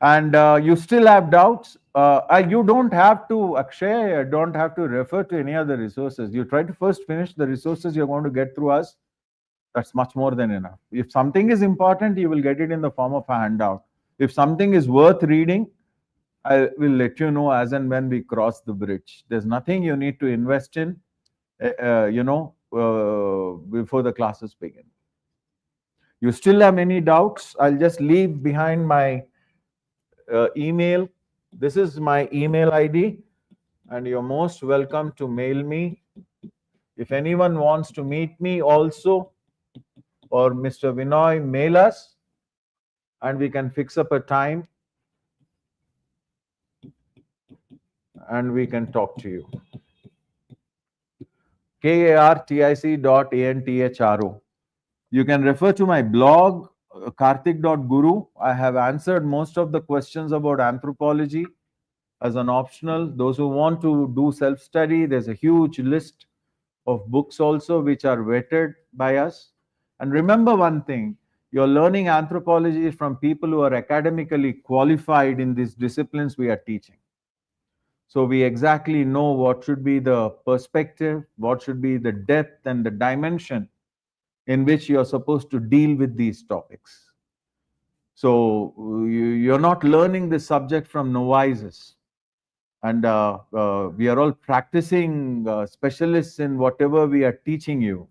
And you still have doubts, you don't have to, Akshay, don't have to refer to any other resources. You try to first finish the resources you're going to get through us. That's much more than enough. If something is important, you will get it in the form of a handout. If something is worth reading, I will let you know as and when we cross the bridge. There's nothing you need to invest in, before the classes begin. You still have any doubts? I'll just leave behind my email. This is my email ID, and you're most welcome to mail me. If anyone wants to meet me also, or Mr. Vinoy, mail us, and we can fix up a time and we can talk to you. kartic.anthro. You can refer to my blog, kartik.guru. I have answered most of the questions about anthropology as an optional. Those who want to do self-study, there's a huge list of books also which are vetted by us. And remember one thing, you're learning anthropology from people who are academically qualified in these disciplines we are teaching. So we exactly know what should be the perspective, what should be the depth and the dimension in which you're supposed to deal with these topics. So you're not learning this subject from novices. And we are all practicing specialists in whatever we are teaching you.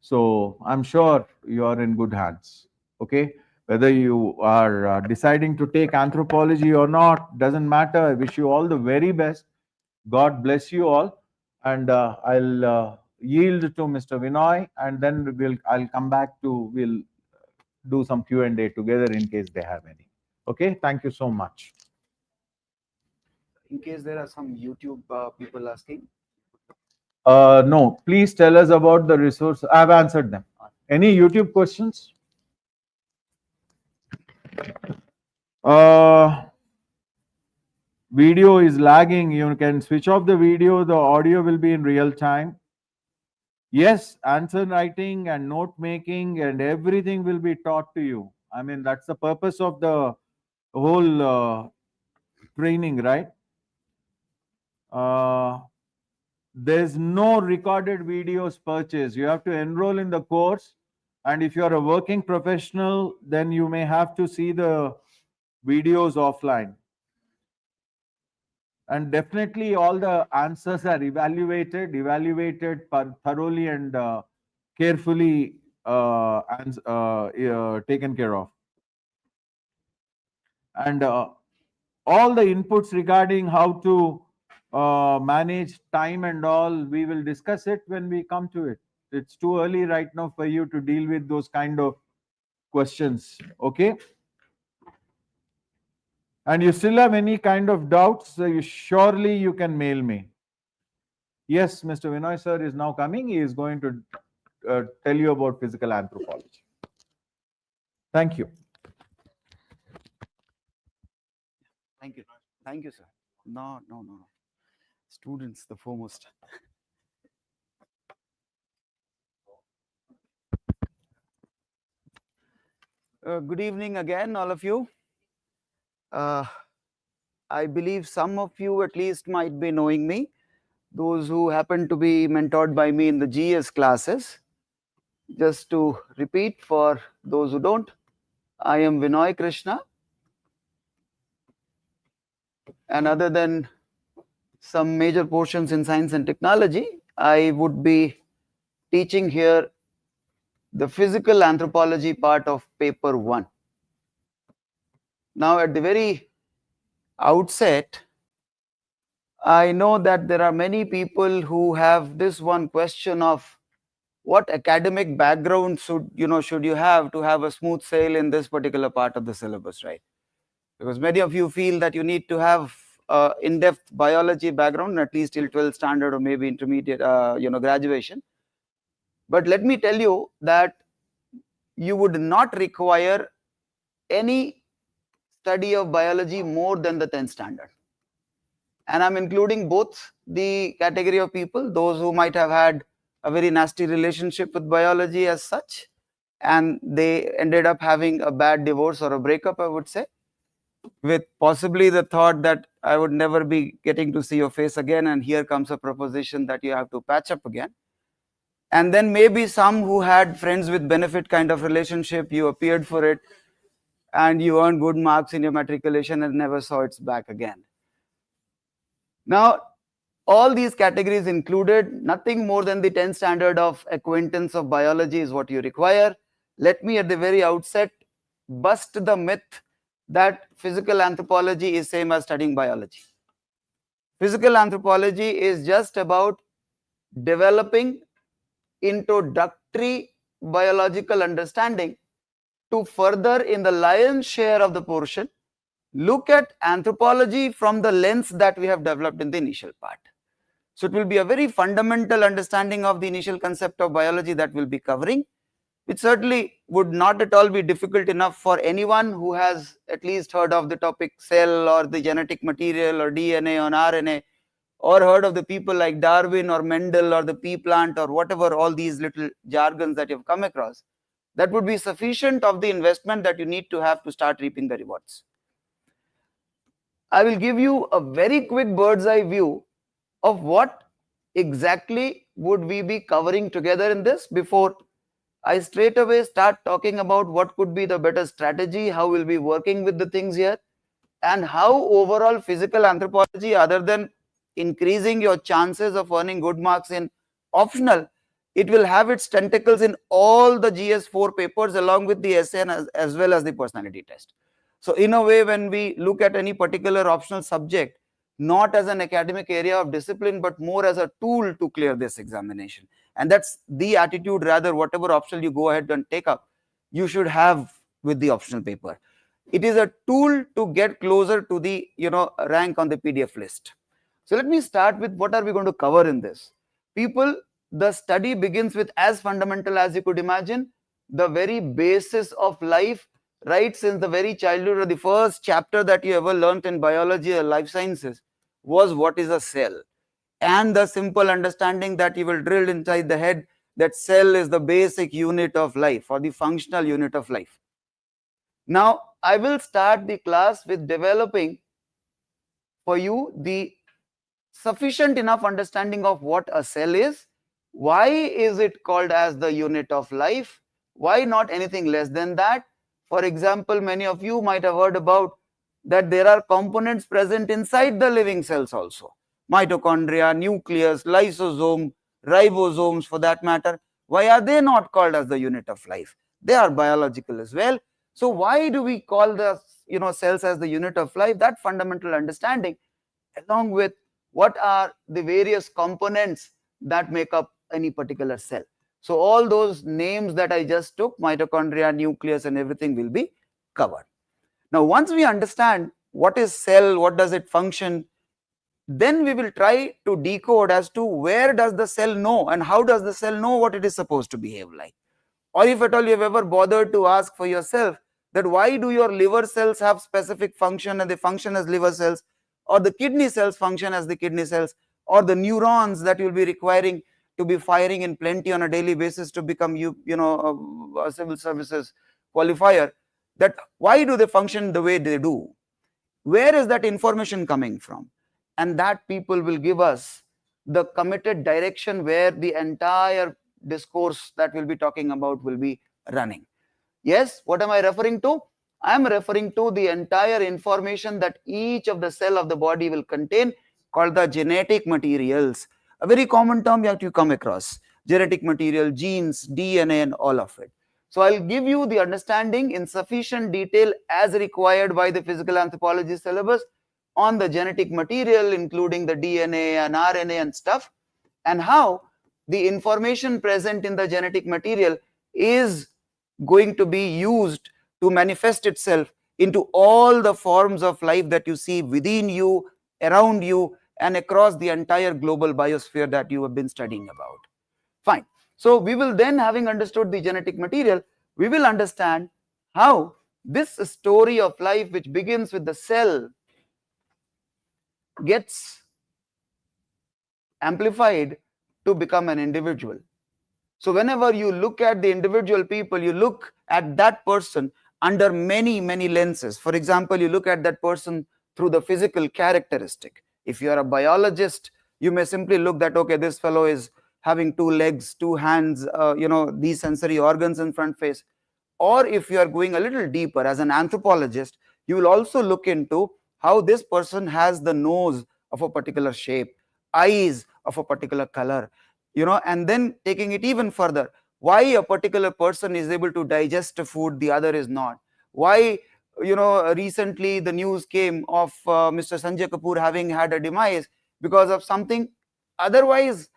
So I'm sure you are in good hands. Okay. Whether you are deciding to take anthropology or not, doesn't matter. I wish you all the very best. God bless you all. And I'll yield to Mr. Vinoy, and then I'll come back to, we'll do some Q&A together in case they have any. Okay, thank you so much. In case there are some YouTube people asking. No, please tell us about the resource. I've answered them. Any YouTube questions? Video is lagging. You can switch off the video. The audio will be in real time. Yes, answer writing and note making and everything will be taught to you. I mean, that's the purpose of the whole training, right? There's no recorded videos purchased. You have to enroll in the course. And if you're a working professional, then you may have to see the videos offline. And definitely all the answers are evaluated thoroughly and carefully taken care of. And all the inputs regarding how to manage time and all, we will discuss it when we come to it. It's too early right now for you to deal with those kind of questions. Okay. And you still have any kind of doubts, surely you can mail me. Yes, Mr. Vinoy sir is now coming. He is going to tell you about physical anthropology. Thank you. Thank you. Thank you, sir. No. Students, the foremost. Good evening again, all of you. I believe some of you at least might be knowing me. Those who happen to be mentored by me in the GS classes. Just to repeat for those who don't, I am Vinoy Krishna. And other than some major portions in science and technology, I would be teaching here the physical anthropology part of paper 1. Now, at the very outset, I know that there are many people who have this one question of what academic background should you have to have a smooth sail in this particular part of the syllabus, right? Because many of you feel that you need to have in-depth biology background, at least till 12th standard or maybe intermediate, graduation. But let me tell you that you would not require any study of biology more than the 10th standard. And I'm including both the category of people, those who might have had a very nasty relationship with biology as such, and they ended up having a bad divorce or a breakup, I would say, with possibly the thought that I would never be getting to see your face again, and here comes a proposition that you have to patch up again. And then maybe some who had friends with benefit kind of relationship, you appeared for it, and you earned good marks in your matriculation and never saw its back again. Now, all these categories included, nothing more than the 10th standard of acquaintance of biology is what you require. Let me at the very outset bust the myth that physical anthropology is same as studying biology. Physical anthropology is just about developing introductory biological understanding to further, in the lion's share of the portion, look at anthropology from the lens that we have developed in the initial part. So it will be a very fundamental understanding of the initial concept of biology that we'll be covering, which certainly would not at all be difficult enough for anyone who has at least heard of the topic cell or the genetic material or DNA or RNA, or heard of the people like Darwin or Mendel or the pea plant or whatever, all these little jargons that you've come across. That would be sufficient of the investment that you need to have to start reaping the rewards. I will give you a very quick bird's eye view of what exactly would we be covering together in this before I straight away start talking about what could be the better strategy, how we'll be working with the things here, and how overall physical anthropology, other than increasing your chances of earning good marks in optional, It will have its tentacles in all the GS4 papers along with the essay and as well as the personality test. So in a way, when we look at any particular optional subject, not as an academic area of discipline, but more as a tool to clear this examination. And that's the attitude, rather, whatever optional you go ahead and take up, you should have with the optional paper. It is a tool to get closer to the rank on the PDF list. So let me start with what are we going to cover in this. People, the study begins with as fundamental as you could imagine, the very basis of life, right since the very childhood, or the first chapter that you ever learnt in biology or life sciences was what is a cell. And the simple understanding that you will drill inside the head that cell is the basic unit of life or the functional unit of life. Now, I will start the class with developing for you the sufficient enough understanding of what a cell is, why is it called as the unit of life, why not anything less than that. For example, many of you might have heard about that there are components present inside the living cells also. Mitochondria, nucleus, lysosome, ribosomes for that matter. Why are they not called as the unit of life? They are biological as well. So why do we call the cells as the unit of life? That fundamental understanding, along with what are the various components that make up any particular cell. So all those names that I just took, mitochondria, nucleus and everything, will be covered. Now, once we understand what is cell, what does it function, then we will try to decode as to where does the cell know and how does the cell know what it is supposed to behave like. Or if at all you have ever bothered to ask for yourself that why do your liver cells have specific function and they function as liver cells, or the kidney cells function as the kidney cells, or the neurons that you will be requiring to be firing in plenty on a daily basis to become a civil services qualifier, that why do they function the way they do? Where is that information coming from? And that people will give us the committed direction where the entire discourse that we'll be talking about will be running. Yes, what am I referring to? I am referring to the entire information that each of the cell of the body will contain, called the genetic materials. A very common term you have to come across. Genetic material, genes, DNA and all of it. So I'll give you the understanding in sufficient detail as required by the physical anthropology syllabus on the genetic material, including the DNA and RNA and stuff, and how the information present in the genetic material is going to be used to manifest itself into all the forms of life that you see within you, around you, and across the entire global biosphere that you have been studying about. Fine. So we will then, having understood the genetic material, we will understand how this story of life, which begins with the cell, gets amplified to become an individual. So whenever you look at the individual people, you look at that person under many, many lenses. For example, you look at that person through the physical characteristic. If you are a biologist, you may simply look that, okay, this fellow is having 2 legs, 2 hands, these sensory organs in front face. Or if you are going a little deeper as an anthropologist, you will also look into how this person has the nose of a particular shape, eyes of a particular color, and then taking it even further, why a particular person is able to digest a food, the other is not. Why, recently the news came of Mr. Sanjay Kapoor having had a demise because of something otherwise,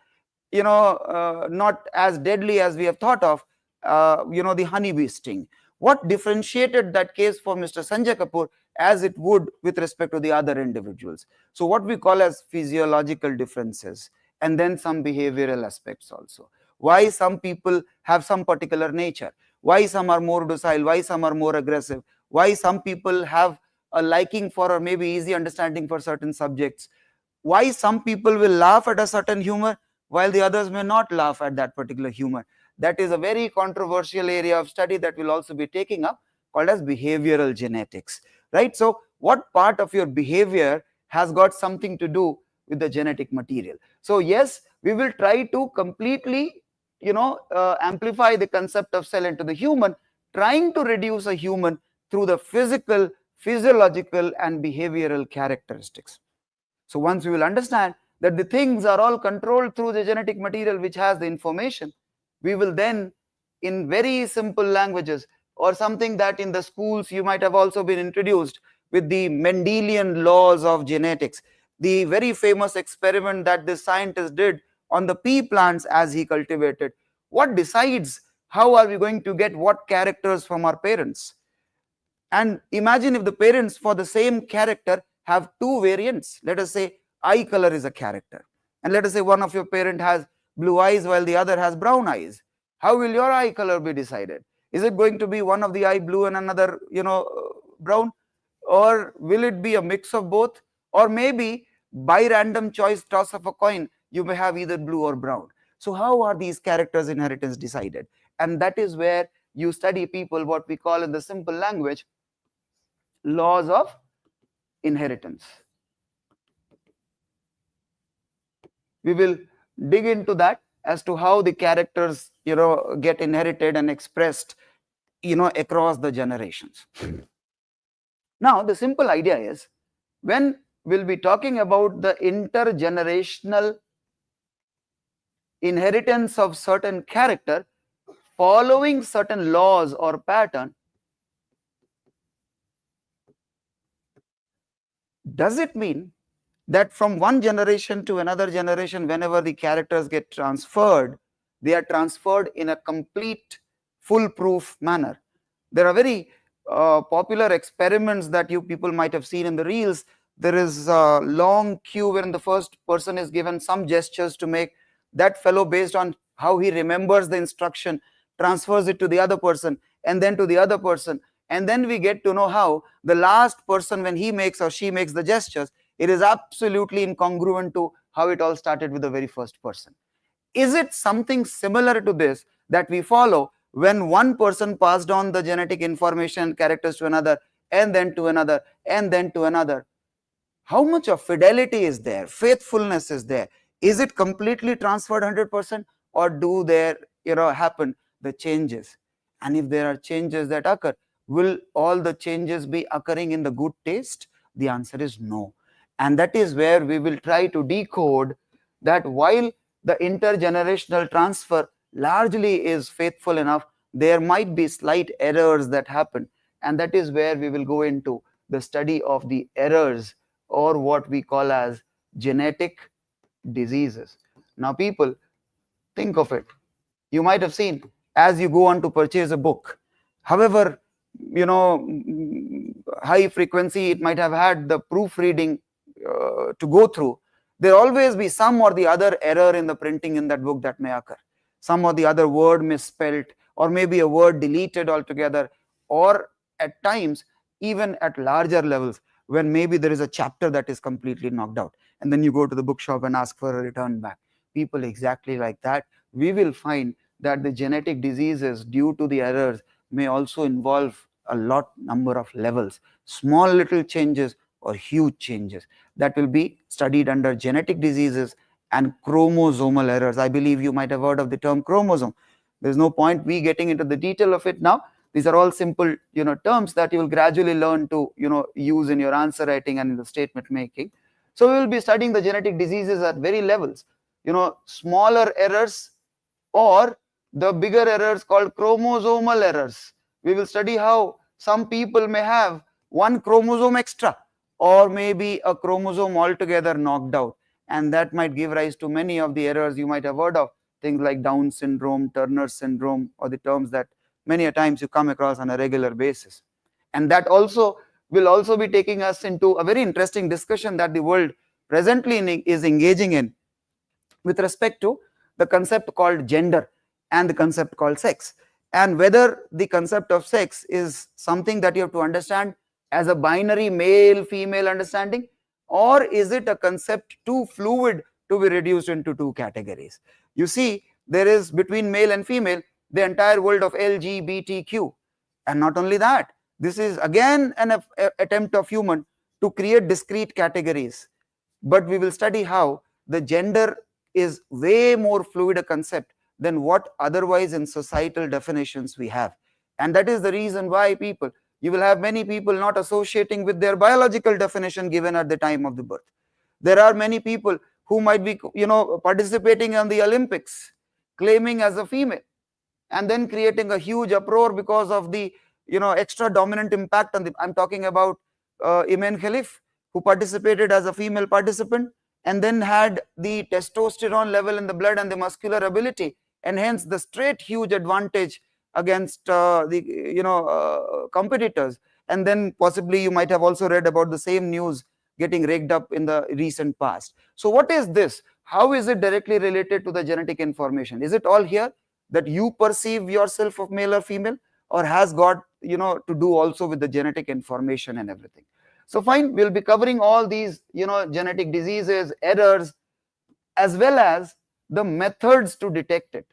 not as deadly as we have thought of, the honeybee sting. What differentiated that case for Mr. Sanjay Kapoor as it would with respect to the other individuals? So what we call as physiological differences, and then some behavioral aspects also. Why some people have some particular nature, why some are more docile, why some are more aggressive, why some people have a liking for or maybe easy understanding for certain subjects, why some people will laugh at a certain humor while the others may not laugh at that particular humor. That is a very controversial area of study that we'll also be taking up, called as behavioral genetics, right? So what part of your behavior has got something to do with the genetic material? So yes, we will try to completely amplify the concept of cell into the human, trying to reduce a human through the physical, physiological and behavioral characteristics. So once we will understand that the things are all controlled through the genetic material which has the information, We will then, in very simple languages, or something that in the schools you might have also been introduced with the Mendelian laws of genetics, the very famous experiment that this scientist did on the pea plants as he cultivated. What decides how are we going to get what characters from our parents? And imagine if the parents for the same character have two variants. Let us say eye color is a character, and let us say one of your parent has blue eyes while the other has brown eyes. How will your eye color be decided? Is it going to be one of the eye blue and another brown, or will it be a mix of both? Or maybe by random choice toss of a coin you may have either blue or brown. So how are these characters inheritance decided? And that is where you study people what we call in the simple language laws of inheritance. We will dig into that as to how the characters get inherited and expressed across the generations. Now the simple idea is, when we'll be talking about the intergenerational inheritance of certain character following certain laws or pattern, does it mean that from one generation to another generation, whenever the characters get transferred, they are transferred in a complete foolproof manner? There are very popular experiments that you people might have seen in the reels. There is a long queue wherein the first person is given some gestures to make. That fellow, based on how he remembers the instruction, transfers it to the other person and then to the other person. And then we get to know how the last person, when he makes or she makes the gestures, it is absolutely incongruent to how it all started with the very first person. Is it something similar to this that we follow when one person passed on the genetic information characters to another, and then to another, and then to another? How much of fidelity is there, faithfulness is there? Is it completely transferred 100%, or do there happen the changes? And if there are changes that occur, will all the changes be occurring in the good taste? The answer is no. And that is where we will try to decode that while the intergenerational transfer largely is faithful enough, there might be slight errors that happen. And that is where we will go into the study of the errors, or what we call as genetic diseases. Now people, think of it. You might have seen, as you go on to purchase a book, however high frequency it might have had the proofreading to go through, there always be some or the other error in the printing in that book that may occur. Some or the other word misspelt, or maybe a word deleted altogether, or at times even at larger levels, when maybe there is a chapter that is completely knocked out, and then you go to the bookshop and ask for a return back. People exactly like that, we will find that the genetic diseases due to the errors may also involve a lot number of levels, small little changes or huge changes, that will be studied under genetic diseases and chromosomal errors. I believe you might have heard of the term chromosome. There's no point we getting into the detail of it now. These are all simple terms that you will gradually learn to use in your answer writing and in the statement making. So we will be studying the genetic diseases at very levels, smaller errors or the bigger errors called chromosomal errors. We will study how some people may have one chromosome extra, or maybe a chromosome altogether knocked out, and that might give rise to many of the errors you might have heard of, things like Down syndrome, Turner syndrome, or the terms that many a times you come across on a regular basis. And that also will also be taking us into a very interesting discussion that the world presently is engaging in with respect to the concept called gender and the concept called sex, and whether the concept of sex is something that you have to understand as a binary male female understanding, or is it a concept too fluid to be reduced into two categories. You see, there is between male and female the entire world of LGBTQ, and not only that, this is again an attempt of human to create discrete categories. But we will study how the gender is way more fluid a concept than what otherwise in societal definitions we have. And that is the reason why people, you will have many people not associating with their biological definition given at the time of the birth. There are many people who might be participating in the Olympics claiming as a female, and then creating a huge uproar because of the extra dominant impact on the, I'm talking about Iman Khalif, who participated as a female participant and then had the testosterone level in the blood and the muscular ability, and hence the straight huge advantage against the competitors. And then possibly you might have also read about the same news getting rigged up in the recent past. So what is this? How is it directly related to the genetic information? Is it all here that you perceive yourself of male or female, or has got to do also with the genetic information and everything? So fine, we'll be covering all these genetic diseases, errors, as well as the methods to detect it.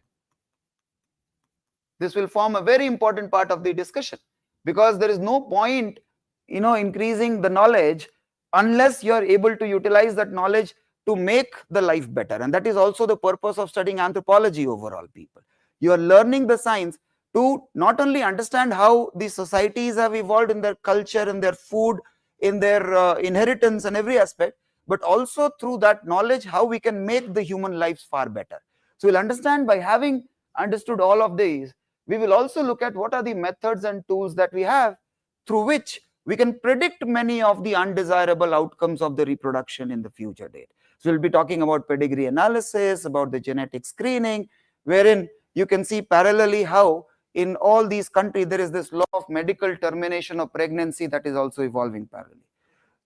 This will form a very important part of the discussion, because there is no point increasing the knowledge unless you are able to utilize that knowledge to make the life better. And that is also the purpose of studying anthropology overall, people. You are learning the science to not only understand how the societies have evolved in their culture, in their food, in their inheritance and every aspect, but also through that knowledge how we can make the human lives far better. So we'll understand, by having understood all of these, we will also look at what are the methods and tools that we have through which we can predict many of the undesirable outcomes of the reproduction in the future date. So we'll be talking about pedigree analysis, about the genetic screening, wherein you can see parallelly how in all these countries there is this law of medical termination of pregnancy that is also evolving parallelly.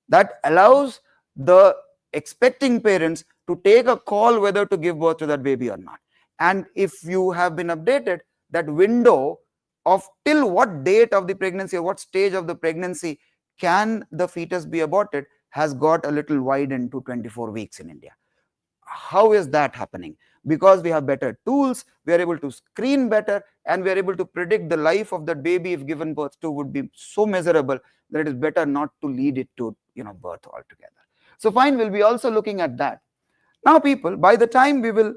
That allows the expecting parents to take a call whether to give birth to that baby or not. And if you have been updated, that window of till what date of the pregnancy or what stage of the pregnancy can the fetus be aborted has got a little widened to 24 weeks in India. How is that happening? Because we have better tools, we are able to screen better, and we are able to predict the life of that baby if given birth to would be so miserable that it is better not to lead it to birth altogether. So fine, we'll be also looking at that. Now people, by the time we will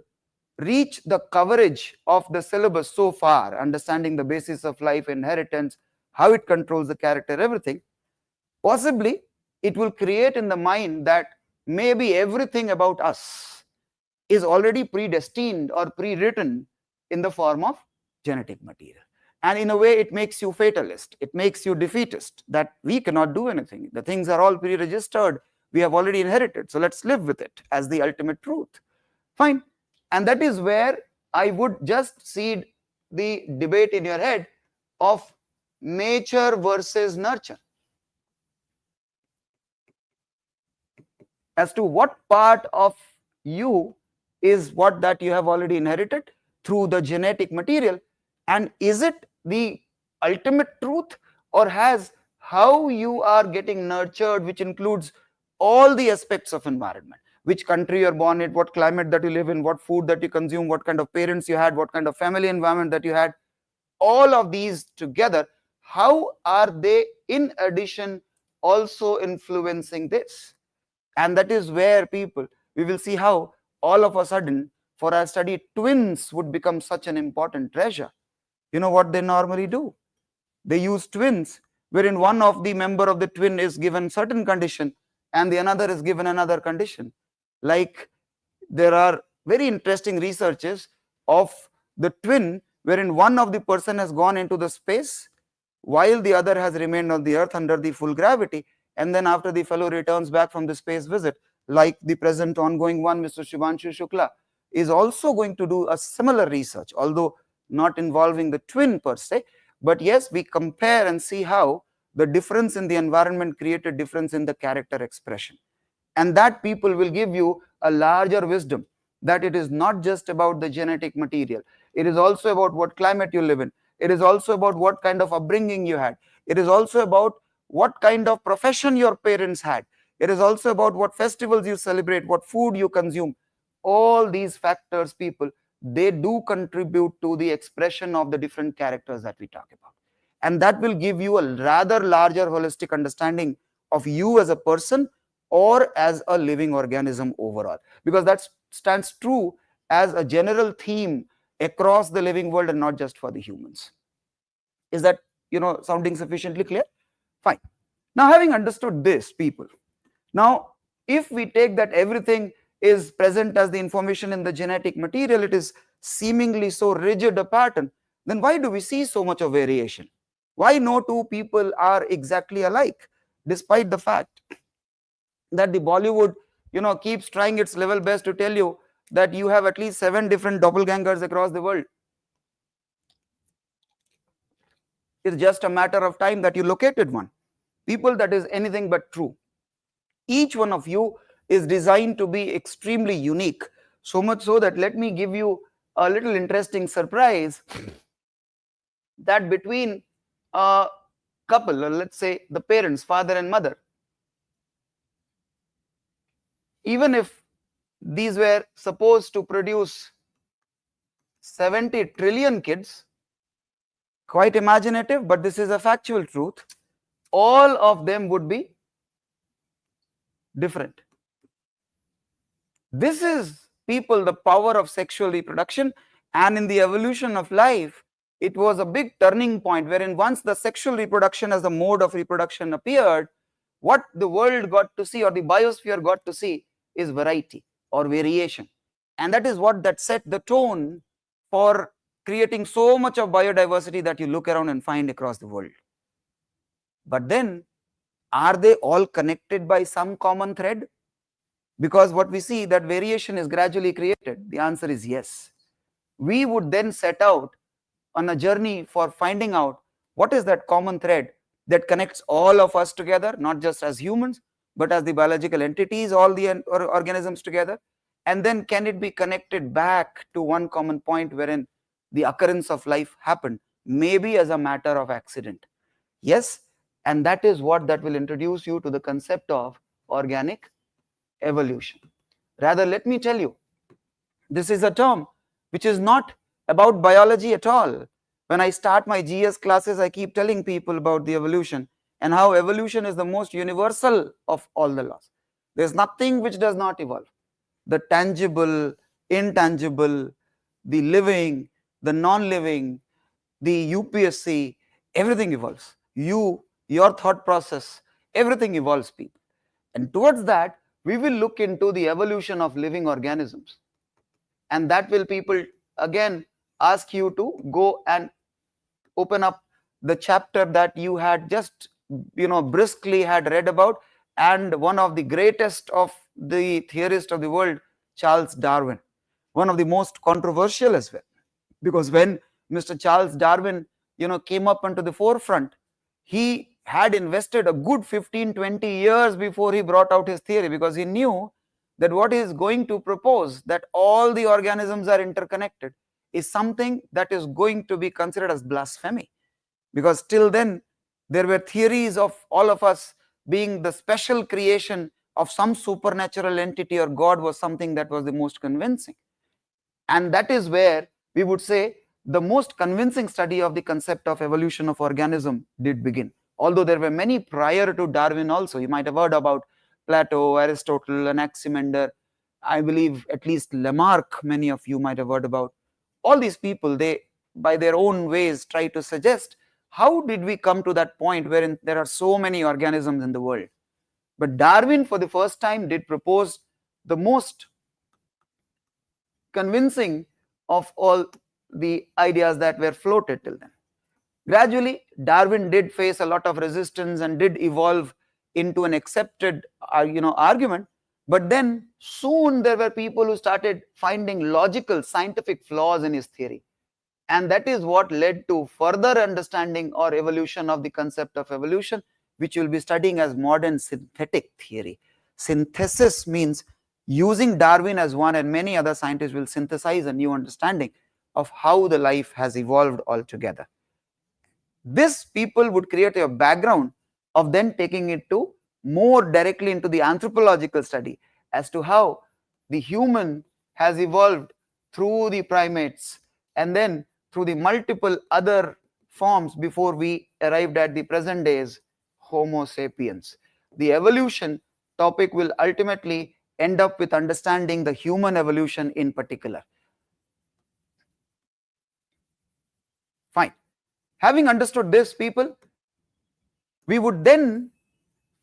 reach the coverage of the syllabus so far, understanding the basis of life, inheritance, how it controls the character, everything, possibly it will create in the mind that maybe everything about us is already predestined or pre-written in the form of genetic material. And in a way, it makes you fatalist. It makes you defeatist, that we cannot do anything. The things are all pre-registered. We have already inherited. So let's live with it as the ultimate truth. Fine. And that is where I would just seed the debate in your head of nature versus nurture. As to what part of you is what that you have already inherited through the genetic material, and is it the ultimate truth, or has how you are getting nurtured, which includes all the aspects of environment, which country you're born in, what climate that you live in, what food that you consume, what kind of parents you had, what kind of family environment that you had, all of these together, how are they in addition also influencing this? And that is where people, we will see how all of a sudden for our study twins would become such an important treasure. You know what they normally do? They use twins wherein one of the member of the twin is given certain condition and the another is given another condition. Like there are very interesting researches of the twin wherein one of the person has gone into the space while the other has remained on the earth under the full gravity, and then after the fellow returns back from the space visit, like the present ongoing one, Mr. Shivanshu Shukla is also going to do a similar research, although not involving the twin per se, but yes, we compare and see how the difference in the environment created difference in the character expression. And that people will give you a larger wisdom that it is not just about the genetic material. It is also about what climate you live in. It is also about what kind of upbringing you had. It is also about what kind of profession your parents had. It is also about what festivals you celebrate, what food you consume. All these factors, people, they do contribute to the expression of the different characters that we talk about. And that will give you a rather larger holistic understanding of you as a person or as a living organism overall, because that stands true as a general theme across the living world and not just for the humans. Is that sounding sufficiently clear? Fine. Now, having understood this, people, now if we take that everything is present as the information in the genetic material, it is seemingly so rigid a pattern. then why do we see so much of variation? Why no two people are exactly alike, despite the fact that the Bollywood, keeps trying its level best to tell you that you have at least 7 different doppelgangers across the world. It's just a matter of time that you located one. People, that is anything but true. Each one of you is designed to be extremely unique. So much so that, let me give you a little interesting surprise, that between a couple, or let's say the parents, father and mother, even if these were supposed to produce 70 trillion kids, quite imaginative, but this is a factual truth, all of them would be different. This is, people, the power of sexual reproduction. And in the evolution of life, it was a big turning point, wherein once the sexual reproduction as the mode of reproduction appeared, what the world got to see, or the biosphere got to see, is variety or variation. And that is what that set the tone for creating so much of biodiversity that you look around and find across the world. But then, are they all connected by some common thread? Because what we see, that variation is gradually created. The answer is yes. We would then set out on a journey for finding out what is that common thread that connects all of us together, not just as humans, but as the biological entities, all the organisms together. And then, can it be connected back to one common point wherein the occurrence of life happened, maybe as a matter of accident? Yes, and that is what that will introduce you to the concept of organic evolution. Rather, let me tell you, this is a term which is not about biology at all. When I start my GS classes, I keep telling people about the evolution and how evolution is the most universal of all the laws. There's nothing which does not evolve. The tangible, intangible, the living, the non-living, the UPSC, everything evolves. Your thought process, everything evolves, people. And towards that, we will look into the evolution of living organisms. And that will, people, again ask you to go and open up the chapter that you had just, briskly had read about, and one of the greatest of the theorists of the world, Charles Darwin, one of the most controversial as well. Because when Mr. Charles Darwin, came up onto the forefront, he had invested a good 15-20 years before he brought out his theory, because he knew that what he is going to propose, that all the organisms are interconnected, is something that is going to be considered as blasphemy. Because till then, there were theories of all of us being the special creation of some supernatural entity or God was something that was the most convincing. And that is where we would say the most convincing study of the concept of evolution of organism did begin. Although there were many prior to Darwin also. You might have heard about Plato, Aristotle, Anaximander. I believe at least Lamarck, many of you might have heard about. All these people, they, by their own ways, try to suggest how did we come to that point wherein there are so many organisms in the world. But Darwin, for the first time, did propose the most convincing of all the ideas that were floated till then. Gradually, Darwin did face a lot of resistance and did evolve into an accepted argument. But then soon there were people who started finding logical, scientific flaws in his theory. And that is what led to further understanding or evolution of the concept of evolution, which we'll be studying as modern synthetic theory. Synthesis means using Darwin as one, and many other scientists will synthesize a new understanding of how the life has evolved altogether. This, people, would create a background of then taking it to more directly into the anthropological study as to how the human has evolved through the primates and then through the multiple other forms before we arrived at the present days Homo sapiens. The evolution topic will ultimately end up with understanding the human evolution in particular. Fine. Having understood this, people, we would then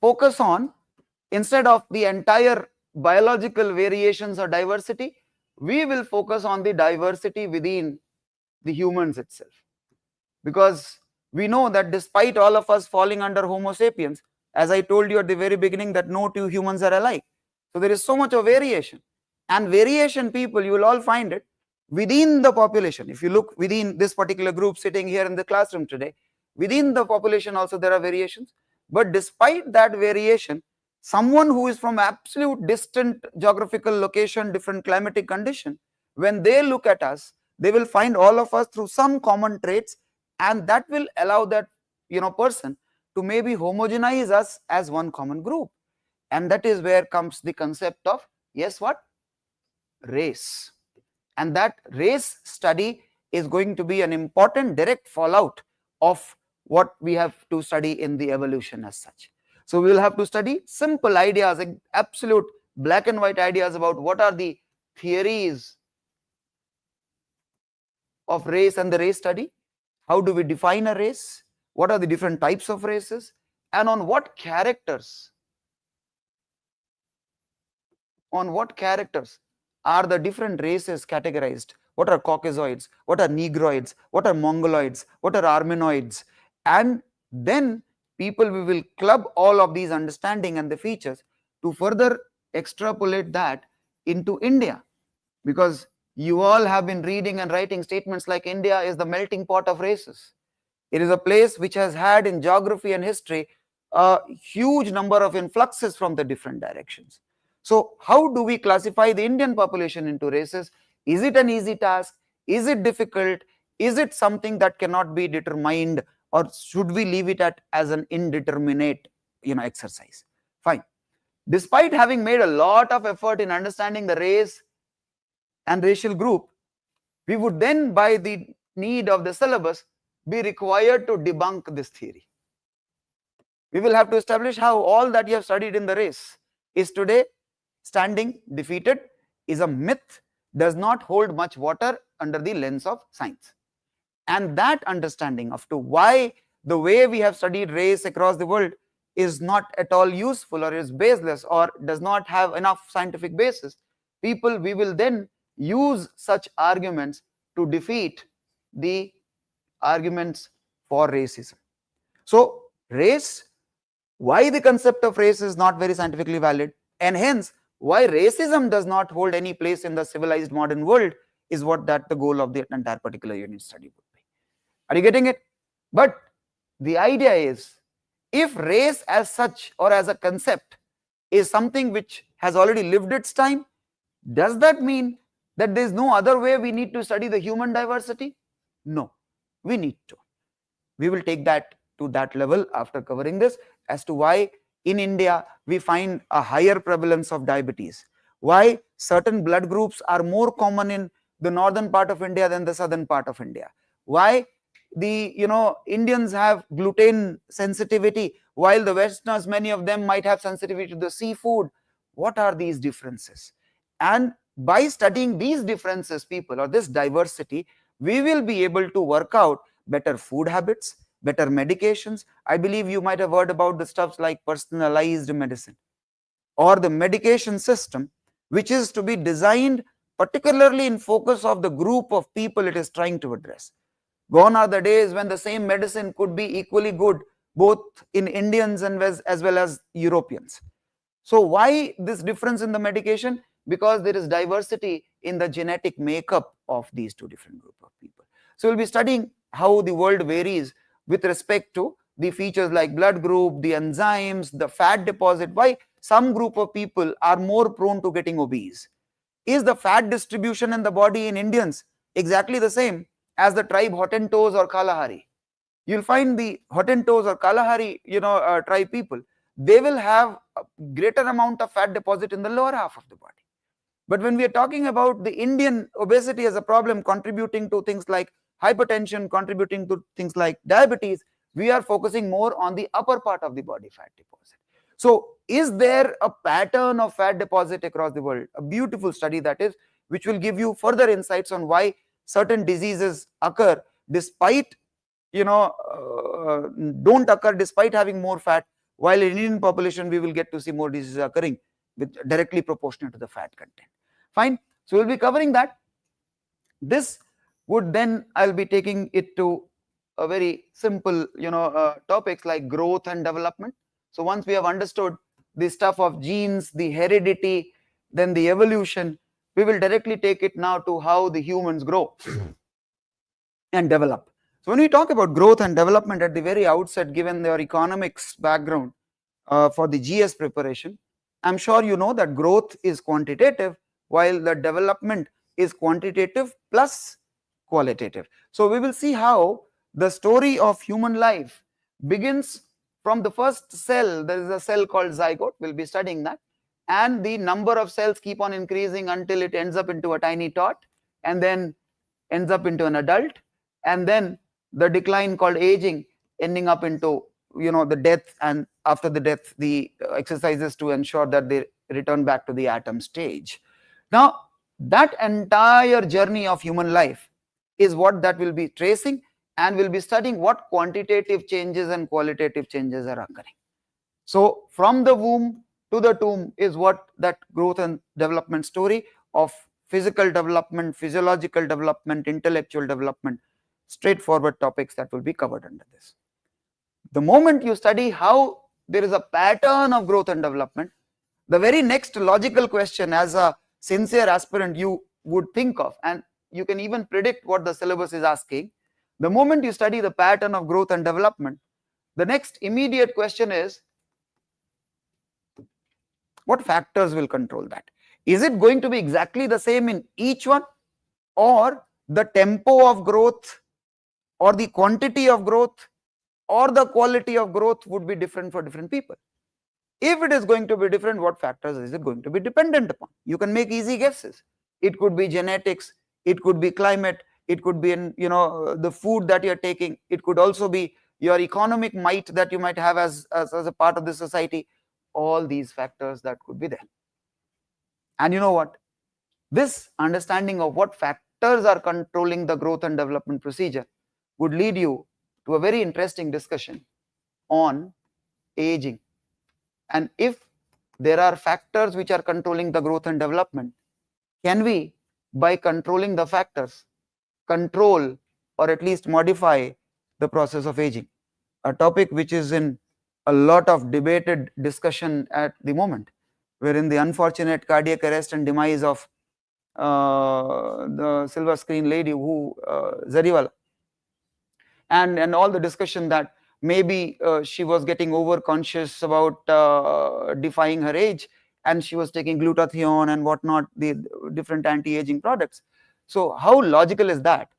focus on, instead of the entire biological variations or diversity, we will focus on the diversity within the humans itself. because we know that despite all of us falling under Homo sapiens, as I told you at the very beginning, that no two humans are alike. So there is so much of variation, and variation, people, you will all find it within the population. If you look within this particular group sitting here in the classroom today, within the population also there are variations. But despite that variation, someone who is from absolute distant geographical location, different climatic condition, when they look at us, they will find all of us through some common traits, and that will allow that person to maybe homogenize us as one common group. And that is where comes the concept of, yes, what? Race. And that race study is going to be an important direct fallout of what we have to study in the evolution as such. So we will have to study simple ideas, absolute black and white ideas about what are the theories of race and the race study. How do we define a race? What are the different types of races? And on what characters are the different races categorized? What are Caucasoids? What are Negroids? What are Mongoloids? What are Armenoids? And then, people, we will club all of these understanding and the features to further extrapolate that into India, because you all have been reading and writing statements like India is the melting pot of races. It is a place which has had in geography and history a huge number of influxes from the different directions. So how do we classify the Indian population into races? Is it an easy task? Is it difficult? Is it something that cannot be determined, or should we leave it as an indeterminate exercise? Fine. Despite having made a lot of effort in understanding the race and racial group, we would then, by the need of the syllabus, be required to debunk this theory. We will have to establish how all that you have studied in the race is today standing defeated, is a myth, does not hold much water under the lens of science. And that understanding of to why the way we have studied race across the world is not at all useful, or is baseless, or does not have enough scientific basis, people, we will then use such arguments to defeat the arguments for racism. So race, why the concept of race is not very scientifically valid, and hence why racism does not hold any place in the civilized modern world, is what the goal of the entire particular unit study would be. Are you getting it? But the idea is, if race as such or as a concept is something which has already lived its time, does that mean that there is no other way we need to study the human diversity? No, we need to. We will take that to that level after covering this, as to why in India we find a higher prevalence of diabetes, why certain blood groups are more common in the northern part of India than the southern part of India, why the Indians have gluten sensitivity while the Westerners, many of them, might have sensitivity to the seafood. What are these differences? And by studying these differences, people, or this diversity, we will be able to work out better food habits, better medications. I believe you might have heard about the stuffs like personalized medicine, or the medication system, which is to be designed particularly in focus of the group of people it is trying to address. Gone are the days when the same medicine could be equally good both in Indians and as well as Europeans. So why this difference in the medication? Because there is diversity in the genetic makeup of these two different groups of people. So we'll be studying how the world varies with respect to the features like blood group, the enzymes, the fat deposit, why some group of people are more prone to getting obese. Is the fat distribution in the body in Indians exactly the same as the tribe Hottentots or Kalahari? You'll find the Hottentots or Kalahari, tribe people, they will have a greater amount of fat deposit in the lower half of the body. But when we are talking about the Indian obesity as a problem contributing to things like hypertension, contributing to things like diabetes, we are focusing more on the upper part of the body fat deposit. So is there a pattern of fat deposit across the world? A beautiful study that is, which will give you further insights on why certain diseases occur despite, don't occur despite having more fat, while in Indian population we will get to see more diseases occurring with directly proportionate to the fat content. Fine. So we'll be covering that. This would then, I'll be taking it to very simple, topics like growth and development. So once we have understood the stuff of genes, the heredity, then the evolution, we will directly take it now to how the humans grow and develop. So when we talk about growth and development at the very outset, given your economics background for the GS preparation, I'm sure you know that growth is quantitative while the development is quantitative plus qualitative. So we will see how the story of human life begins from the first cell. There is a cell called zygote, we'll be studying that, and the number of cells keep on increasing until it ends up into a tiny tot, and then ends up into an adult, and then the decline called aging, ending up into the death, and after the death the exercises to ensure that they return back to the atom stage. Now that entire journey of human life is what that will be tracing, and we'll be studying what quantitative changes and qualitative changes are occurring. So from the womb to the tomb is what that growth and development story of physical development, physiological development, intellectual development, straightforward topics that will be covered under this. The moment you study how there is a pattern of growth and development, the very next logical question as a sincere aspirant you would think of, and you can even predict what the syllabus is asking, the moment you study the pattern of growth and development, the next immediate question is, what factors will control that? Is it going to be exactly the same in each one, or the tempo of growth or the quantity of growth or the quality of growth would be different for different people? If it is going to be different, what factors is it going to be dependent upon? You can make easy guesses. It could be genetics, it could be climate, it could be in the food that you're taking, it could also be your economic might that you might have as a part of the society. All these factors that could be there. And you know what? This understanding of what factors are controlling the growth and development procedure would lead you to a very interesting discussion on aging. And if there are factors which are controlling the growth and development, can we, by controlling the factors, control or at least modify the process of aging? A topic which is in a lot of debated discussion at the moment, wherein the unfortunate cardiac arrest and demise of the silver screen lady who Zariwala, and all the discussion that maybe she was getting over conscious about defying her age, and she was taking glutathione and whatnot, the different anti-aging products. So how logical is that?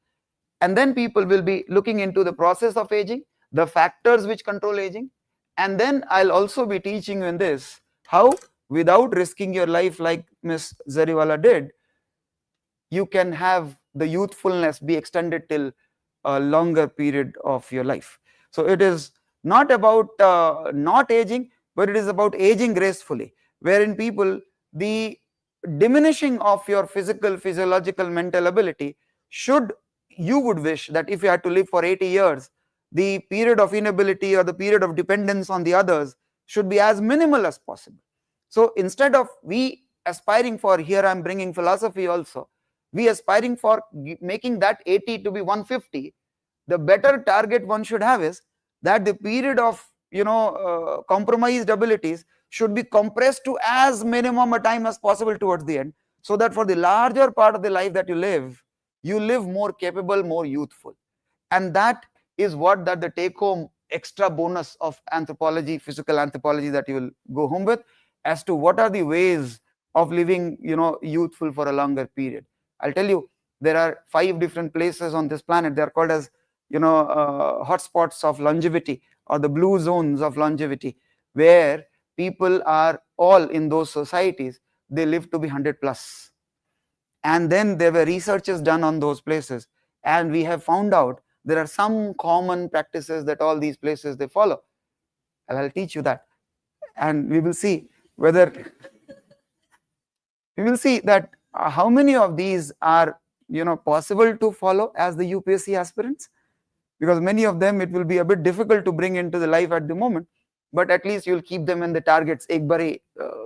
And then people will be looking into the process of aging, the factors which control aging, and then I'll also be teaching you in this how, without risking your life like Miss Zariwala did, you can have the youthfulness be extended till a longer period of your life. So it is not about not aging, but it is about aging gracefully, wherein people, the diminishing of your physical, physiological, mental ability should, you would wish that if you had to live for 80 years, the period of inability or the period of dependence on the others should be as minimal as possible. So instead of we aspiring for, here I'm bringing philosophy also, we aspiring for making that 80 to be 150, the better target one should have is that the period of compromised abilities should be compressed to as minimum a time as possible towards the end, so that for the larger part of the life that you live more capable, more youthful. And that is what that the take home extra bonus of anthropology, physical anthropology, that you will go home with, as to what are the ways of living youthful for a longer period. I'll tell you, there are 5 different places on this planet. They are called as hotspots of longevity, or the blue zones of longevity, where people are all in those societies, they live to be 100 plus. And then there were researches done on those places, and we have found out there are some common practices that all these places they follow, and I'll teach you that, and we will see whether we will see that how many of these are possible to follow as the UPSC aspirants, because many of them it will be a bit difficult to bring into the life at the moment, but at least you'll keep them in the targets. Ek bari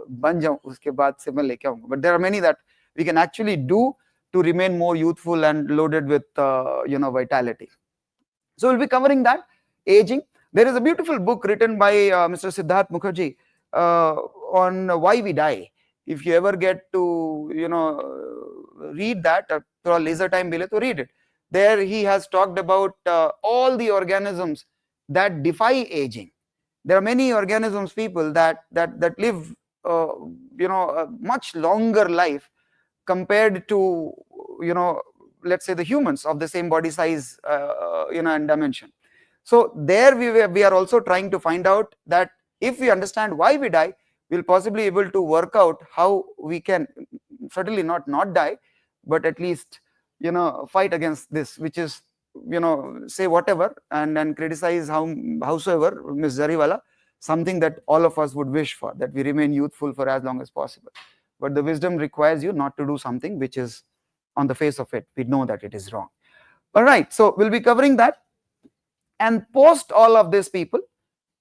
ban jaun, uske baad se main leke aaunga. But there are many that we can actually do to remain more youthful and loaded with vitality. So we'll be covering that, aging. There is a beautiful book written by Mr. Siddharth Mukherjee on why we die. If you ever get to read that through leisure time, mile to read it. There he has talked about all the organisms that defy aging. There are many organisms, people that live a much longer life compared to let's say the humans of the same body size and dimension. So there we are also trying to find out that if we understand why we die, we'll possibly able to work out how we can certainly not die, but at least fight against this, which is say whatever and criticize howsoever Ms. Jariwala, something that all of us would wish for, that we remain youthful for as long as possible. But the wisdom requires you not to do something which is on the face of it, we know that it is wrong. All right, so we'll be covering that. And post all of this, people,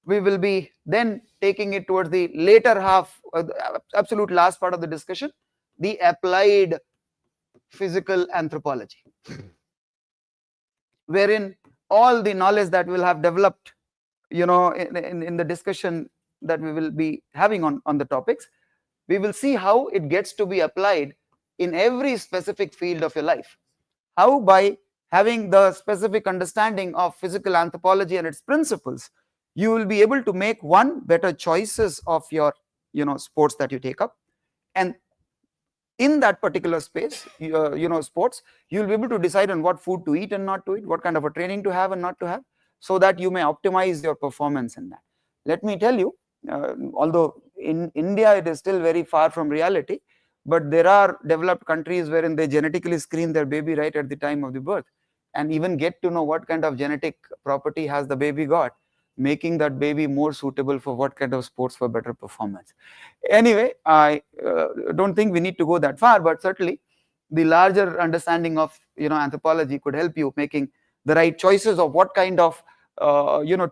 we will be then taking it towards the later half, the absolute last part of the discussion, the applied physical anthropology, wherein all the knowledge that we'll have developed in the discussion that we will be having on the topics, we will see how it gets to be applied in every specific field of your life. How? By having the specific understanding of physical anthropology and its principles, you will be able to make better choices of your sports that you take up, and in that particular space, sports, you will be able to decide on what food to eat and not to eat, what kind of a training to have and not to have, so that you may optimize your performance in that. Let me tell you, although in India it is still very far from reality, but there are developed countries wherein they genetically screen their baby right at the time of the birth, and even get to know what kind of genetic property has the baby got, making that baby more suitable for what kind of sports for better performance. Anyway, I don't think we need to go that far, but certainly the larger understanding of anthropology could help you making the right choices of what kind of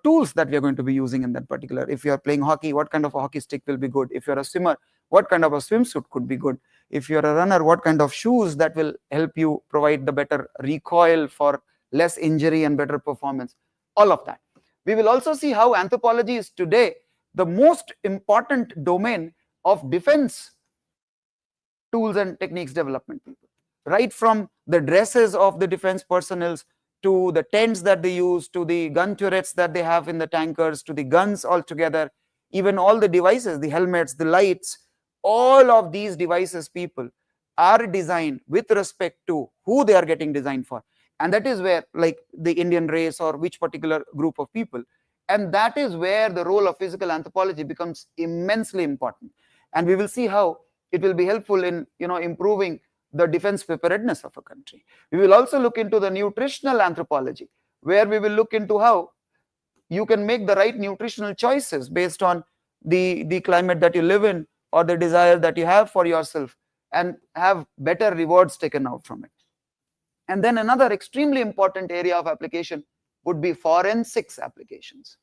tools that we are going to be using in that particular. If you are playing hockey, what kind of a hockey stick will be good? If you're a swimmer, what kind of a swimsuit could be good? If you're a runner, what kind of shoes that will help you provide the better recoil for less injury and better performance? All of that. We will also see how anthropology is today the most important domain of defense tools and techniques development, people. Right from the dresses of the defense personnel, to the tents that they use, to the gun turrets that they have in the tankers, to the guns altogether, even all the devices, the helmets, the lights, all of these devices, people, are designed with respect to who they are getting designed for. And that is where, like the Indian race or which particular group of people, and that is where the role of physical anthropology becomes immensely important. And we will see how it will be helpful in improving the defense preparedness of a country. We will also look into the nutritional anthropology, where we will look into how you can make the right nutritional choices based on the climate that you live in, or the desire that you have for yourself, and have better rewards taken out from it. And then another extremely important area of application would be forensics applications.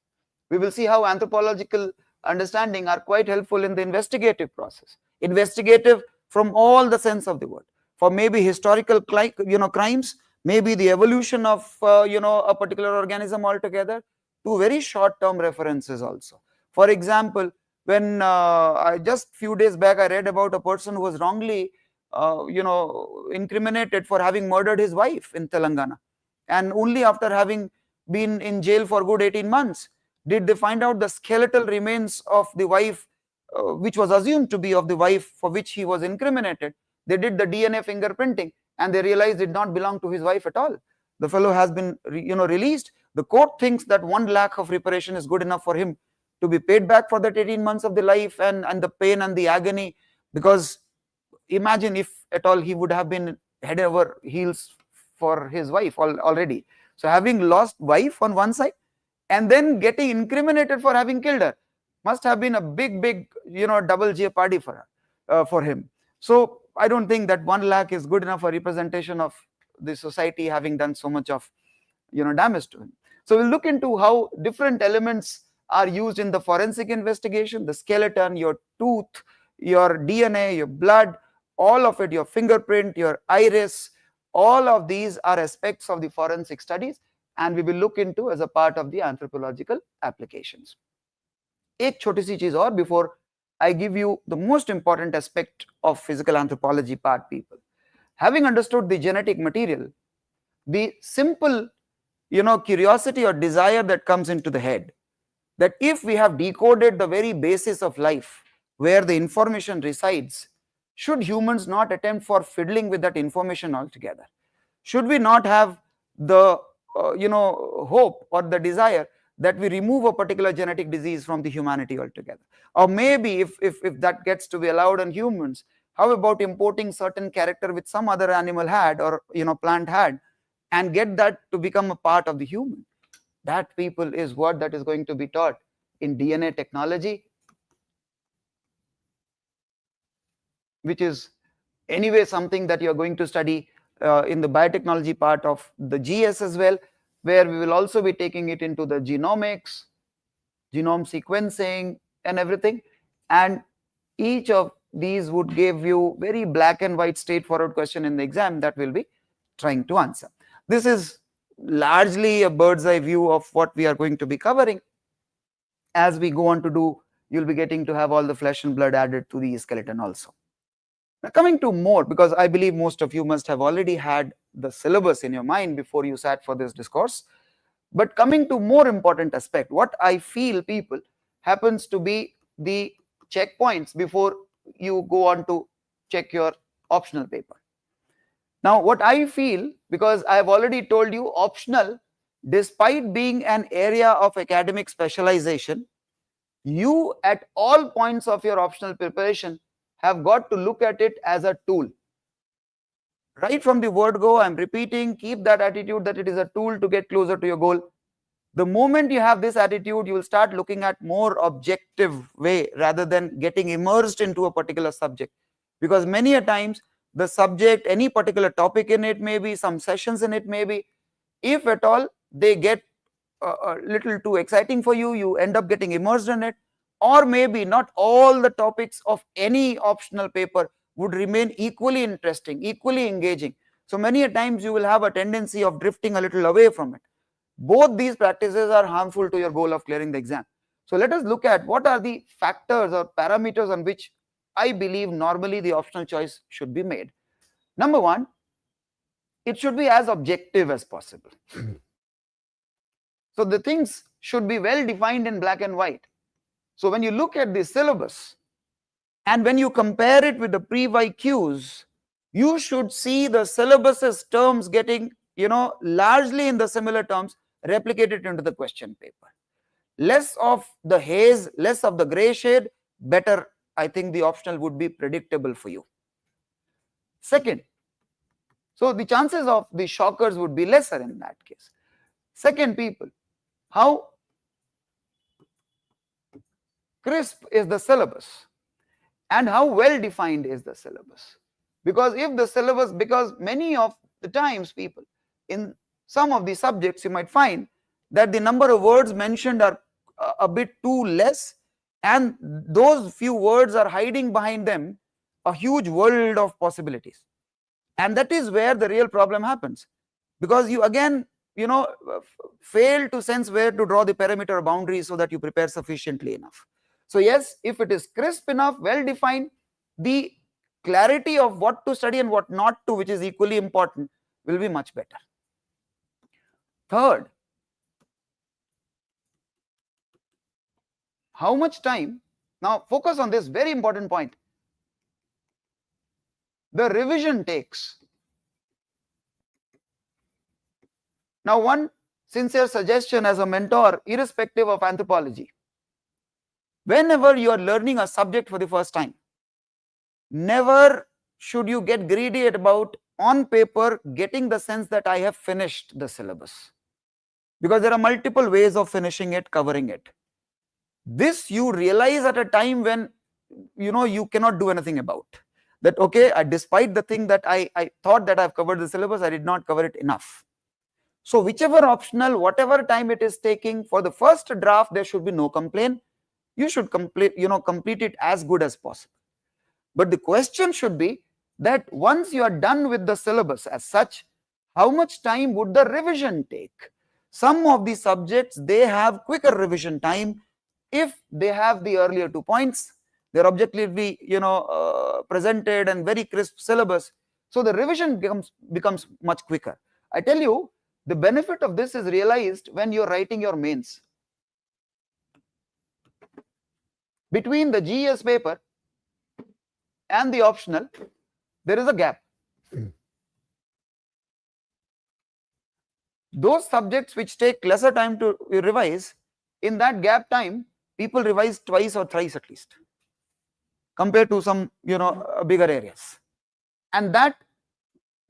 We will see how anthropological understanding are quite helpful in the investigative process. Investigative from all the sense of the word, for maybe historical crimes, maybe the evolution of a particular organism altogether, to very short-term references also. For example, when I just few days back I read about a person who was wrongly incriminated for having murdered his wife in Telangana, and only after having been in jail for good 18 months did they find out the skeletal remains of the wife, which was assumed to be of the wife for which he was incriminated. They did the DNA fingerprinting, and they realized it did not belong to his wife at all. The fellow has been released. The court thinks that 1 lakh of reparation is good enough for him to be paid back for that 18 months of the life and the pain and the agony, because imagine if at all he would have been head over heels for his wife already. So having lost wife on one side and then getting incriminated for having killed her must have been a big double jeopardy for her, for him. So I don't think that 1 lakh is good enough for representation of the society having done so much of damage to him. So we'll look into how different elements are used in the forensic investigation: the skeleton, your tooth, your DNA, your blood, all of it, your fingerprint, your iris. All of these are aspects of the forensic studies, and we will look into as a part of the anthropological applications. एक छोटी सी चीज और before I give you the most important aspect of physical anthropology part, people. Having understood the genetic material, the simple, curiosity or desire that comes into the head, that if we have decoded the very basis of life, where the information resides, should humans not attempt for fiddling with that information altogether? Should we not have the hope or the desire that we remove a particular genetic disease from the humanity altogether? Or maybe if that gets to be allowed on humans, how about importing certain character which some other animal had or plant had, and get that to become a part of the human? That, people, is what that is going to be taught in DNA technology, which is anyway something that you are going to study in the biotechnology part of the GS as well, where we will also be taking it into the genomics, genome sequencing and everything. And each of these would give you very black and white straightforward question in the exam that we'll be trying to answer. This is largely a bird's eye view of what we are going to be covering. As we go on to do, you'll be getting to have all the flesh and blood added to the skeleton also. Now, coming to more, because I believe most of you must have already had the syllabus in your mind before you sat for this discourse. But coming to more important aspect, what I feel, people, happens to be the checkpoints before you go on to check your optional paper. Now, what I feel, because I have already told you, optional, despite being an area of academic specialization, you at all points of your optional preparation have got to look at it as a tool. Right from the word go, I'm repeating, keep that attitude that it is a tool to get closer to your goal. The moment you have this attitude, you will start looking at more objective way rather than getting immersed into a particular subject. Because many a times the subject, any particular topic in it, maybe some sessions in it, maybe, if at all they get a little too exciting for you, you end up getting immersed in it. Or maybe not all the topics of any optional paper would remain equally interesting, equally engaging. So many a times you will have a tendency of drifting a little away from it. Both these practices are harmful to your goal of clearing the exam. So let us look at what are the factors or parameters on which I believe normally the optional choice should be made. Number one, it should be as objective as possible. So the things should be well defined in black and white. So when you look at the syllabus and when you compare it with the pre-YQs, you should see the syllabus's terms getting, largely in the similar terms replicated into the question paper. Less of the haze, less of the gray shade, better, I think the optional would be predictable for you. Second, so the chances of the shockers would be lesser in that case. Second, people, how crisp is the syllabus and how well defined is the syllabus? Because if the syllabus, because many of the times, people, in some of the subjects you might find that the number of words mentioned are a bit too less, and those few words are hiding behind them a huge world of possibilities. And that is where the real problem happens, because you again fail to sense where to draw the perimeter boundaries so that you prepare sufficiently enough. So yes, if it is crisp enough, well defined, the clarity of what to study and what not to, which is equally important, will be much better. Third, how much time? Now focus on this very important point. The revision takes. Now, one sincere suggestion as a mentor, irrespective of anthropology, whenever you are learning a subject for the first time, never should you get greedy about on paper getting the sense that I have finished the syllabus, because there are multiple ways of finishing it, covering it. This you realize at a time when you cannot do anything about that. Okay, despite the thing that I thought that I've covered the syllabus, I did not cover it enough. So whichever optional, whatever time it is taking, for the first draft there should be no complaint. You should complete it as good as possible. But the question should be that once you are done with the syllabus as such, how much time would the revision take? Some of the subjects, they have quicker revision time if they have the earlier 2 points. They're objectively, presented and very crisp syllabus. So the revision becomes much quicker. I tell you, the benefit of this is realized when you're writing your mains. Between the GS paper and the optional, there is a gap. Those subjects which take lesser time to revise, in that gap time, people revise twice or thrice at least, compared to some, bigger areas. And that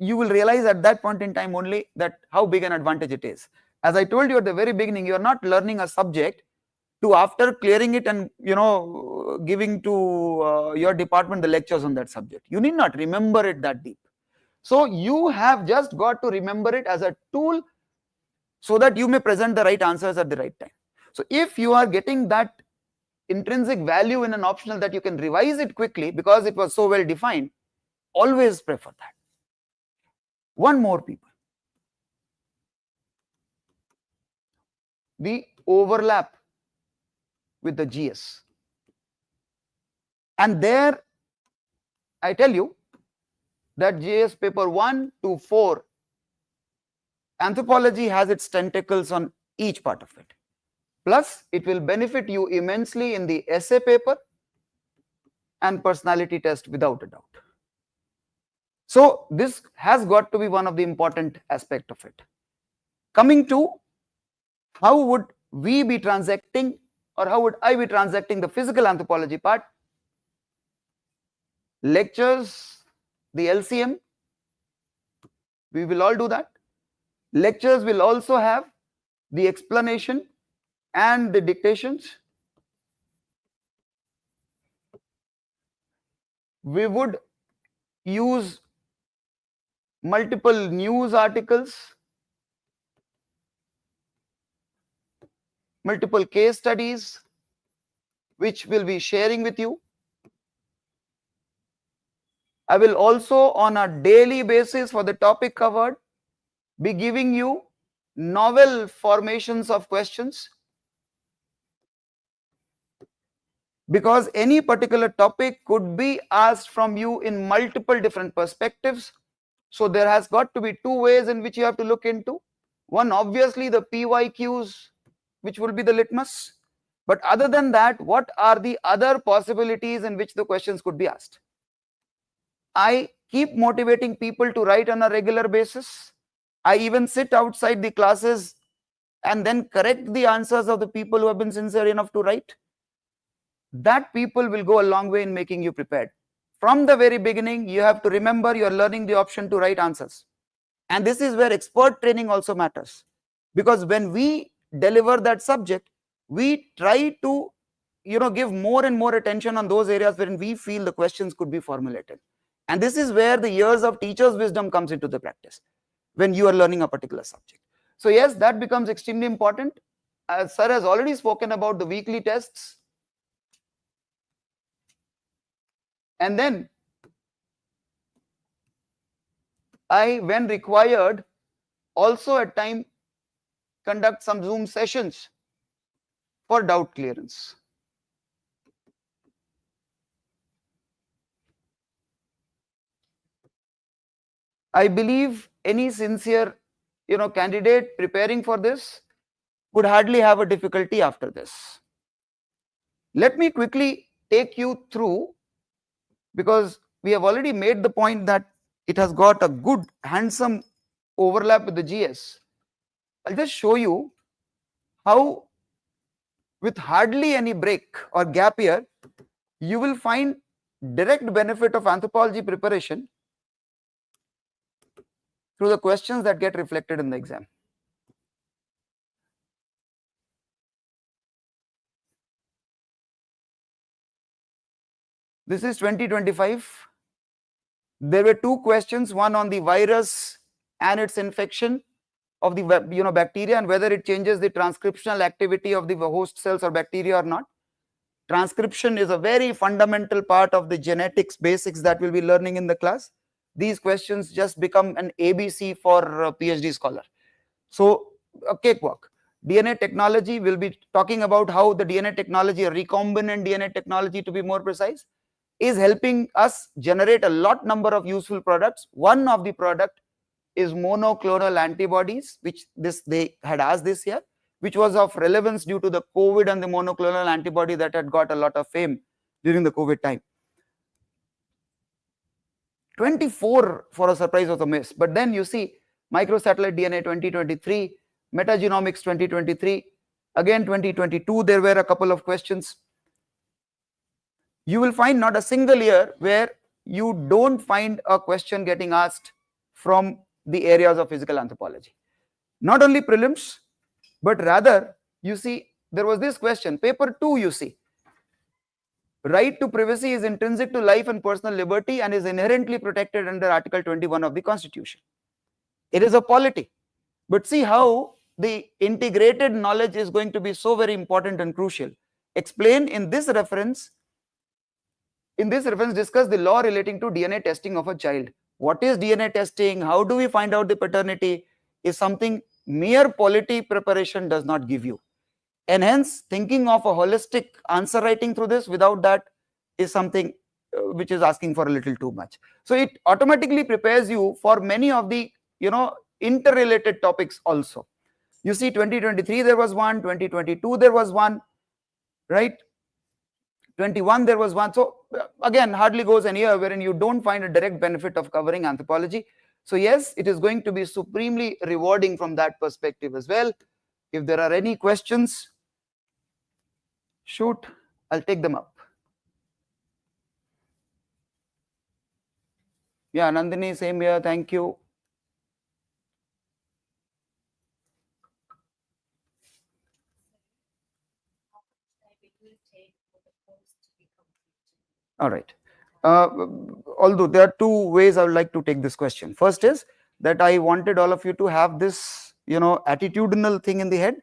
you will realize at that point in time only that how big an advantage it is. As I told you at the very beginning, you are not learning a subject to, after clearing it and giving to your department the lectures on that subject. You need not remember it that deep. So you have just got to remember it as a tool so that you may present the right answers at the right time. So if you are getting that intrinsic value in an optional that you can revise it quickly because it was so well defined, always prefer that. One more, people. The overlap with the GS. And there, I tell you that GS paper 1 to 4, anthropology has its tentacles on each part of it. Plus, it will benefit you immensely in the essay paper and personality test without a doubt. So this has got to be one of the important aspects of it. Coming to how would we be transacting, or how would I be transacting the physical anthropology part? Lectures, the LCM, we will all do that. Lectures will also have the explanation and the dictations. We would use multiple news articles, multiple case studies, which we'll be sharing with you. I will also, on a daily basis for the topic covered, be giving you novel formations of questions, because any particular topic could be asked from you in multiple different perspectives. So there has got to be two ways in which you have to look into. One, obviously the PYQs, which will be the litmus. But other than that, what are the other possibilities in which the questions could be asked? I keep motivating people to write on a regular basis. I even sit outside the classes and then correct the answers of the people who have been sincere enough to write. That people will go a long way in making you prepared. From the very beginning, you have to remember you are learning the option to write answers. And this is where expert training also matters. Because when we deliver that subject, we try to give more and more attention on those areas wherein we feel the questions could be formulated. And this is where the years of teacher's wisdom comes into the practice when you are learning a particular subject. So yes, that becomes extremely important. As sir has already spoken about the weekly tests. And then I, when required, also at time conduct some Zoom sessions for doubt clearance. I believe any sincere candidate preparing for this would hardly have a difficulty after this. Let me quickly take you through, because we have already made the point that it has got a good handsome overlap with the GS. I'll just show you how, with hardly any break or gap here, you will find direct benefit of anthropology preparation through the questions that get reflected in the exam. This is 2025. There were two questions, one on the virus and its infection of the bacteria and whether it changes the transcriptional activity of the host cells or bacteria or not. Transcription is a very fundamental part of the genetics basics that we'll be learning in the class. These questions just become an ABC for a PhD scholar. So a cakewalk. DNA technology will be talking about how the DNA technology, a recombinant DNA technology to be more precise, is helping us generate a lot number of useful products. One of the product is monoclonal antibodies, which they had asked this year, which was of relevance due to the COVID and the monoclonal antibody that had got a lot of fame during the COVID time. 24 for a surprise was a miss. But then you see microsatellite DNA 2023, metagenomics 2023, again 2022 there were a couple of questions. You will find not a single year where you don't find a question getting asked from the areas of physical anthropology. Not only prelims, but rather you see there was this question, paper 2, you see, right to privacy is intrinsic to life and personal liberty and is inherently protected under Article 21 of the Constitution. It is a polity. But see how the integrated knowledge is going to be so very important and crucial. Explain in this reference, discuss the law relating to DNA testing of a child. What is DNA testing? How do we find out the paternity? Is something mere polity preparation does not give you. And hence, thinking of a holistic answer writing through this without that is something which is asking for a little too much. So it automatically prepares you for many of the, interrelated topics also. You see, 2023 there was one, 2022 there was one, right? 21 there was one. So again, hardly goes an year wherein you don't find a direct benefit of covering anthropology. So yes, it is going to be supremely rewarding from that perspective as well. If there are any questions, shoot, I'll take them up. Yeah, Nandini, same here, thank you. All right. Although there are two ways I would like to take this question. First is that I wanted all of you to have this, attitudinal thing in the head,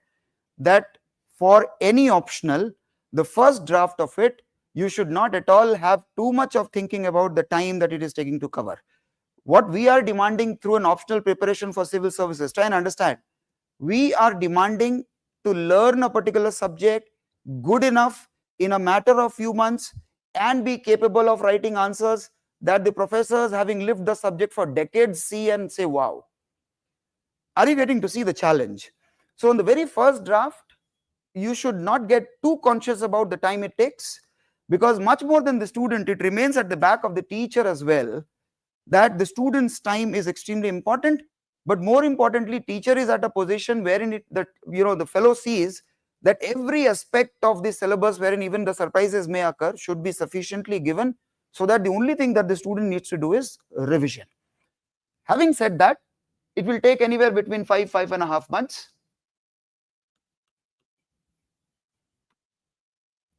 that for any optional, the first draft of it, you should not at all have too much of thinking about the time that it is taking to cover. What we are demanding through an optional preparation for civil services, try and understand, we are demanding to learn a particular subject good enough in a matter of few months and be capable of writing answers that the professors, having lived the subject for decades, see and say, wow. Are you getting to see the challenge? So in the very first draft, you should not get too conscious about the time it takes, because much more than the student, it remains at the back of the teacher as well, that the student's time is extremely important. But more importantly, teacher is at a position wherein the fellow sees that every aspect of the syllabus, wherein even the surprises may occur, should be sufficiently given, so that the only thing that the student needs to do is revision. Having said that, it will take anywhere between 5.5 months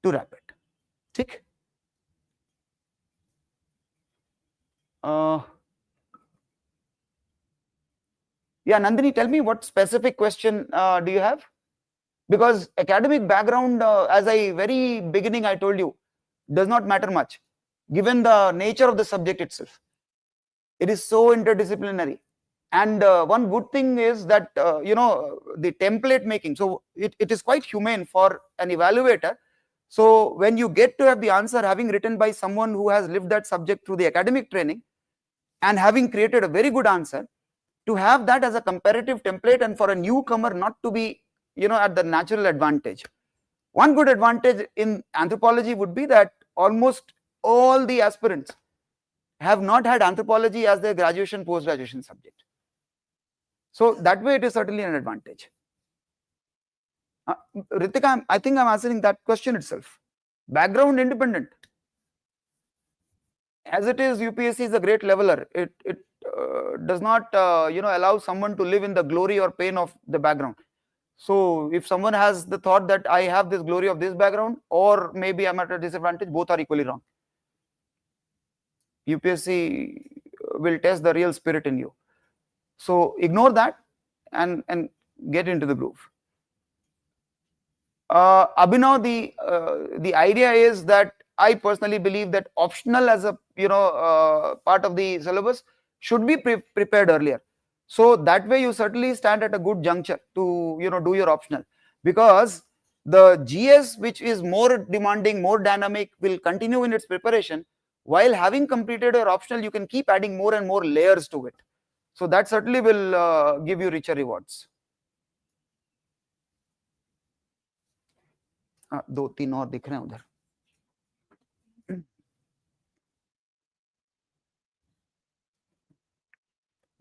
to wrap it. Tick. Yeah, Nandini, tell me what specific question do you have? Because academic background, as I very beginning I told you, does not matter much, given the nature of the subject itself. It is so interdisciplinary. And one good thing is that, the template making, so it is quite humane for an evaluator. So when you get to have the answer having written by someone who has lived that subject through the academic training and having created a very good answer, to have that as a comparative template and for a newcomer not to be, at the natural advantage. One good advantage in anthropology would be that almost all the aspirants have not had anthropology as their graduation, post-graduation subject. So that way it is certainly an advantage. Ritika, I think I'm answering that question itself. Background independent. As it is, UPSC is a great leveler. It does not, allow someone to live in the glory or pain of the background. So if someone has the thought that I have this glory of this background, or maybe I'm at a disadvantage, both are equally wrong. UPSC will test the real spirit in you. So ignore that and get into the groove. Abhinav, the idea is that I personally believe that optional as a part of the syllabus should be prepared earlier. So that way you certainly stand at a good juncture to do your optional, because the GS, which is more demanding, more dynamic, will continue in its preparation. While having completed your optional, you can keep adding more and more layers to it. So that certainly will give you richer rewards. दो तीन और दिख रहे हैं उधर.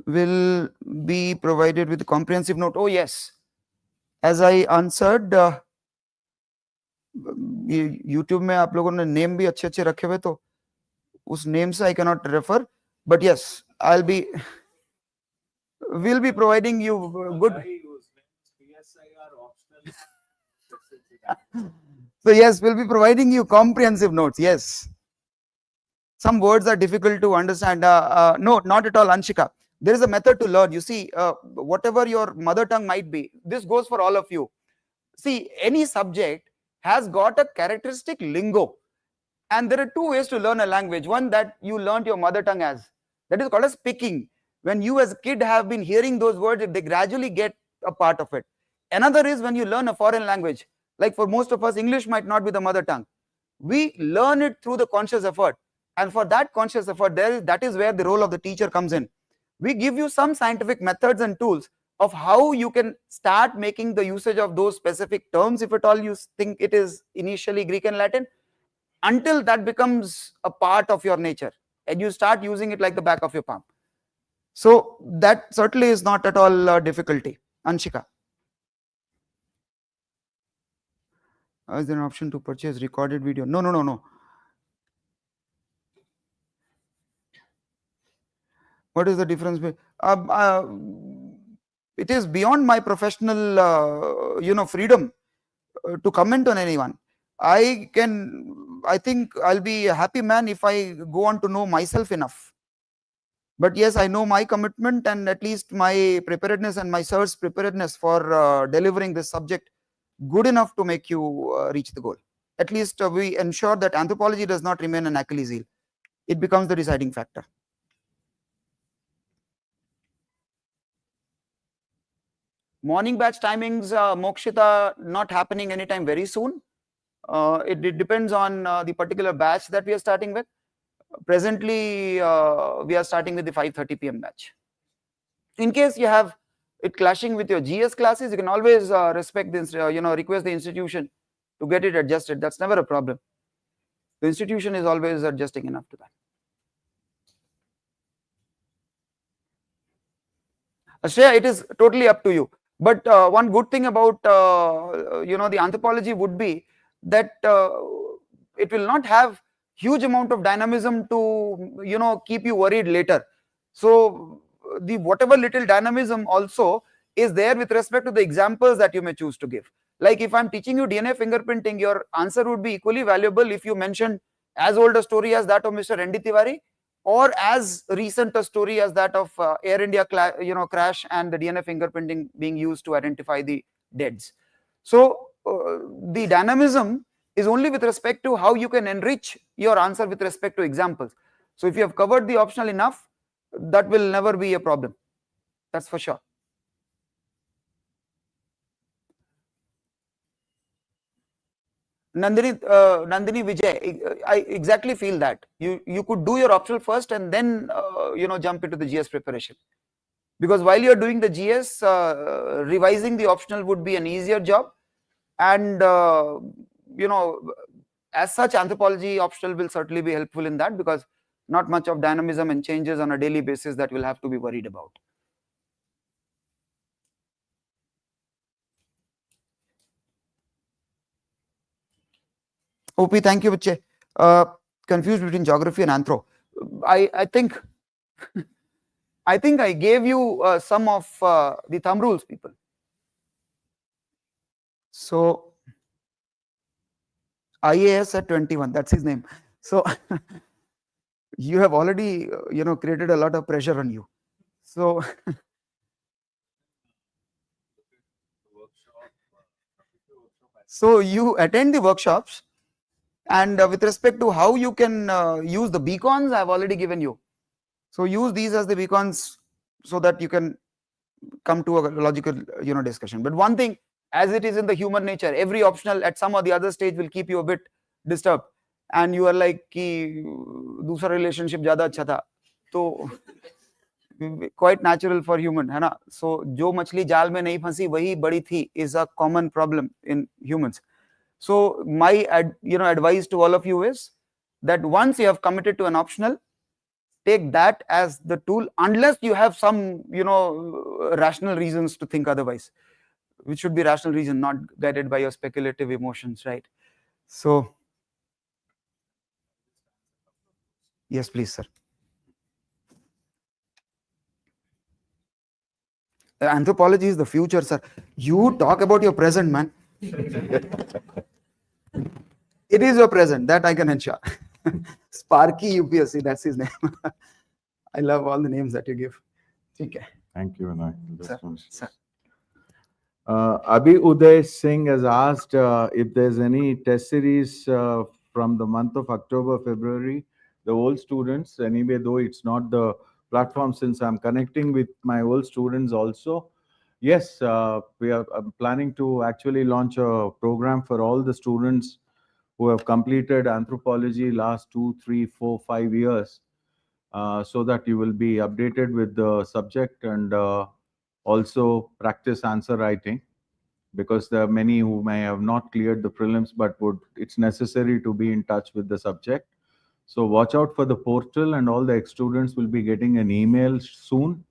Will be provided with a comprehensive note. Oh yes, as I answered, YouTube में आप लोगों ने नेम भी अच्छे अच्छे रखे हुए, तो उस नेम से I cannot refer, but yes, we'll be providing you good. So yes, we'll be providing you comprehensive notes. Yes, some words are difficult to understand. No, not at all, Anshika. There is a method to learn. You see, whatever your mother tongue might be, this goes for all of you. See, any subject has got a characteristic lingo, and there are two ways to learn a language. One that you learned your mother tongue as, that is called as speaking. When you as a kid have been hearing those words, they gradually get a part of it. Another is when you learn a foreign language. Like for most of us, English might not be the mother tongue. We learn it through the conscious effort, and for that conscious effort, that is where the role of the teacher comes in. We give you some scientific methods and tools of how you can start making the usage of those specific terms, if at all you think it is initially Greek and Latin, until that becomes a part of your nature and you start using it like the back of your palm. So that certainly is not at all a difficulty. Anshika. Is there an option to purchase recorded video? No. What is the difference? It is beyond my professional, freedom to comment on anyone. I think I'll be a happy man if I go on to know myself enough. But yes, I know my commitment and at least my preparedness and my sir's preparedness for delivering this subject good enough to make you reach the goal. At least we ensure that anthropology does not remain an Achilles heel. It becomes the deciding factor. Morning batch timings, Mokshita, not happening anytime very soon. It depends on the particular batch that we are starting with. Presently, we are starting with the 5:30 p.m. batch. In case you have it clashing with your GS classes, you can always request the institution to get it adjusted. That's never a problem. The institution is always adjusting enough to that. Ashreya, it is totally up to you. But one good thing about the anthropology would be that it will not have huge amount of dynamism to keep you worried later. So the whatever little dynamism also is there with respect to the examples that you may choose to give. Like if I'm teaching you DNA fingerprinting, your answer would be equally valuable if you mention as old a story as that of Mr. N.D. Tiwari, or as recent a story as that of Air India crash and the DNA fingerprinting being used to identify the deads. So the dynamism is only with respect to how you can enrich your answer with respect to examples. So if you have covered the optional enough, that will never be a problem. That's for sure. Nandini Vijay, I exactly feel that you could do your optional first and then jump into the GS preparation, because while you are doing the GS, revising the optional would be an easier job, and as such, anthropology optional will certainly be helpful in that, because not much of dynamism and changes on a daily basis that you'll have to be worried about. OP, thank you, Viche. Confused between geography and anthro. I think I gave you some of the thumb rules, people. So IAS at 21, that's his name. So you have already created a lot of pressure on you. So you attend the workshops, and with respect to how you can use the beacons, I have already given you. So use these as the beacons so that you can come to a logical discussion. But one thing, as it is in the human nature, every optional at some or the other stage will keep you a bit disturbed, and you are like कि दूसरा relationship ज़्यादा अच्छा था, तो quite natural for human, है ना. So जो मछली जाल में नहीं फंसी वही बड़ी थी is a common problem in humans. So my advice to all of you is that once you have committed to an optional, take that as the tool, unless you have some rational reasons to think otherwise, which should be rational reason, not guided by your speculative emotions, right? So yes, please, sir. Anthropology is the future, sir. You talk about your present, man. It is your present, that I can ensure. Sparky UPSC, that's his name. I love all the names that you give. Okay. Thank you, Vinay. Sir. Abhi Uday Singh has asked if there's any test series from the month of October, February. The old students, anyway, though it's not the platform, since I'm connecting with my old students also. Yes, we are planning to actually launch a program for all the students who have completed anthropology last 2, 3, 4, 5 years, so that you will be updated with the subject and also practice answer writing, because there are many who may have not cleared the prelims, but it's necessary to be in touch with the subject. So watch out for the portal, and all the ex-students will be getting an email soon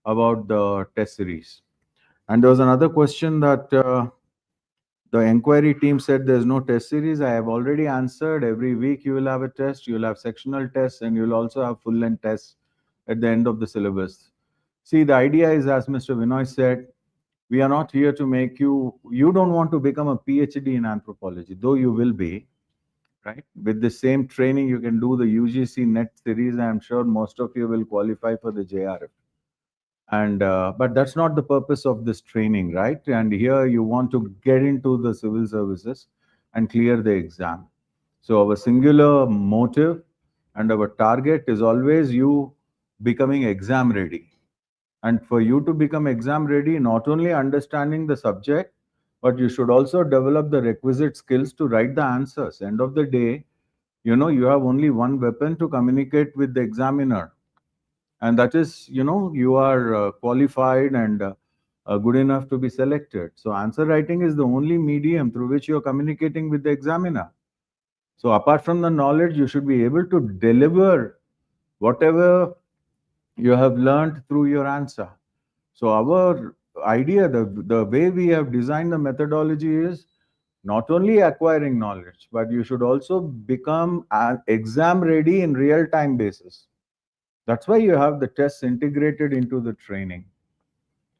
about the test series. And there was another question that the inquiry team said there's no test series. I have already answered. Every week you will have a test, you'll have sectional tests, and you'll also have full-length tests at the end of the syllabus. See, the idea is, as Mr. Vinoy said, we are not here to make you don't want to become a PhD in anthropology, though you will be, right? With the same training, you can do the UGC NET series. I'm sure most of you will qualify for the JRF. And but that's not the purpose of this training, right? And here you want to get into the civil services and clear the exam. So our singular motive and our target is always you becoming exam ready. And for you to become exam ready, not only understanding the subject, but you should also develop the requisite skills to write the answers. End of the day, you have only one weapon to communicate with the examiner, and that is, you are qualified and good enough to be selected. So answer writing is the only medium through which you are communicating with the examiner. So apart from the knowledge, you should be able to deliver whatever you have learned through your answer. So our idea, the way we have designed the methodology is not only acquiring knowledge, but you should also become an exam ready in real time basis. That's why you have the tests integrated into the training.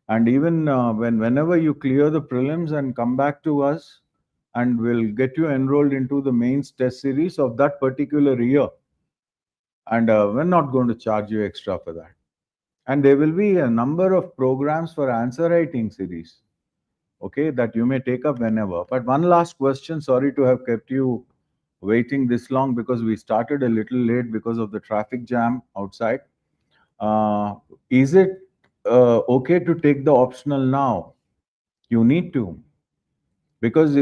And even whenever you clear the prelims and come back to us, and we'll get you enrolled into the mains test series of that particular year. And we're not going to charge you extra for that. And there will be a number of programs for answer writing series, okay, that you may take up whenever. But one last question, sorry to have kept you waiting this long, because we started a little late because of the traffic jam outside. Is it okay to take the optional now? You need to, because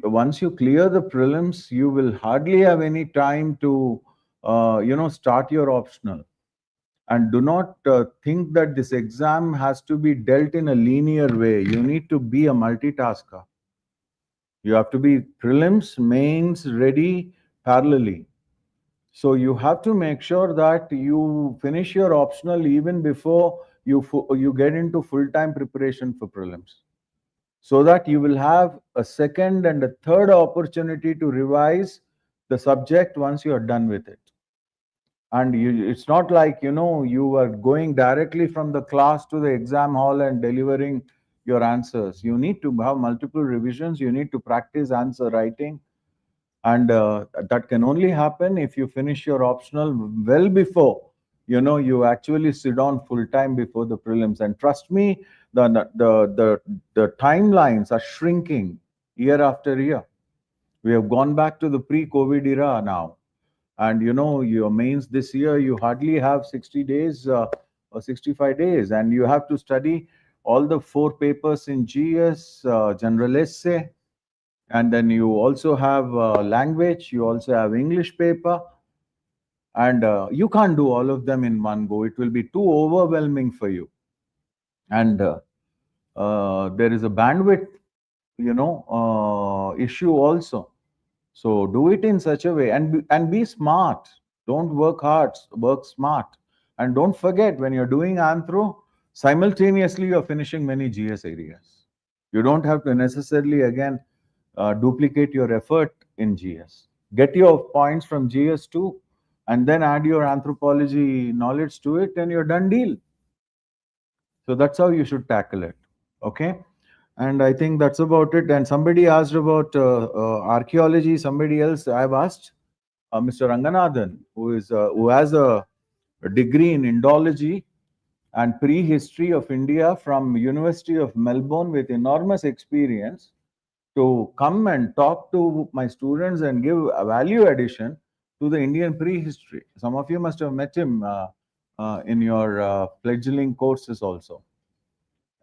once you clear the prelims, you will hardly have any time to start your optional. And do not think that this exam has to be dealt in a linear way. You need to be a multitasker. You have to be prelims, mains ready parallelly. So you have to make sure that you finish your optional even before you get into full-time preparation for prelims, so that you will have a second and a third opportunity to revise the subject once you are done with it. And it's not like, you are going directly from the class to the exam hall and delivering your answers. You need to have multiple revisions. You need to practice answer writing. And that can only happen if you finish your optional well before, you actually sit on full time before the prelims. And trust me, the timelines are shrinking year after year. We have gone back to the pre-COVID era now. And your mains this year, you hardly have 60 days or 65 days, and you have to study all the 4 papers in GS, general essay, and then you also have language, you also have English paper, and you can't do all of them in one go. It will be too overwhelming for you. And there is a bandwidth, issue also. So do it in such a way, and be smart. Don't work hard, work smart. And don't forget, when you're doing anthro, simultaneously you're finishing many GS areas. You don't have to necessarily again duplicate your effort in GS. Get your points from GS too, and then add your anthropology knowledge to it, and you're done deal. So that's how you should tackle it. Okay. And I think that's about it. And somebody asked about archaeology. Somebody else I've asked, Mr. Ranganathan, who has a degree in Indology and prehistory of India from University of Melbourne with enormous experience, to come and talk to my students and give a value addition to the Indian prehistory. Some of you must have met him in your fledgling courses also.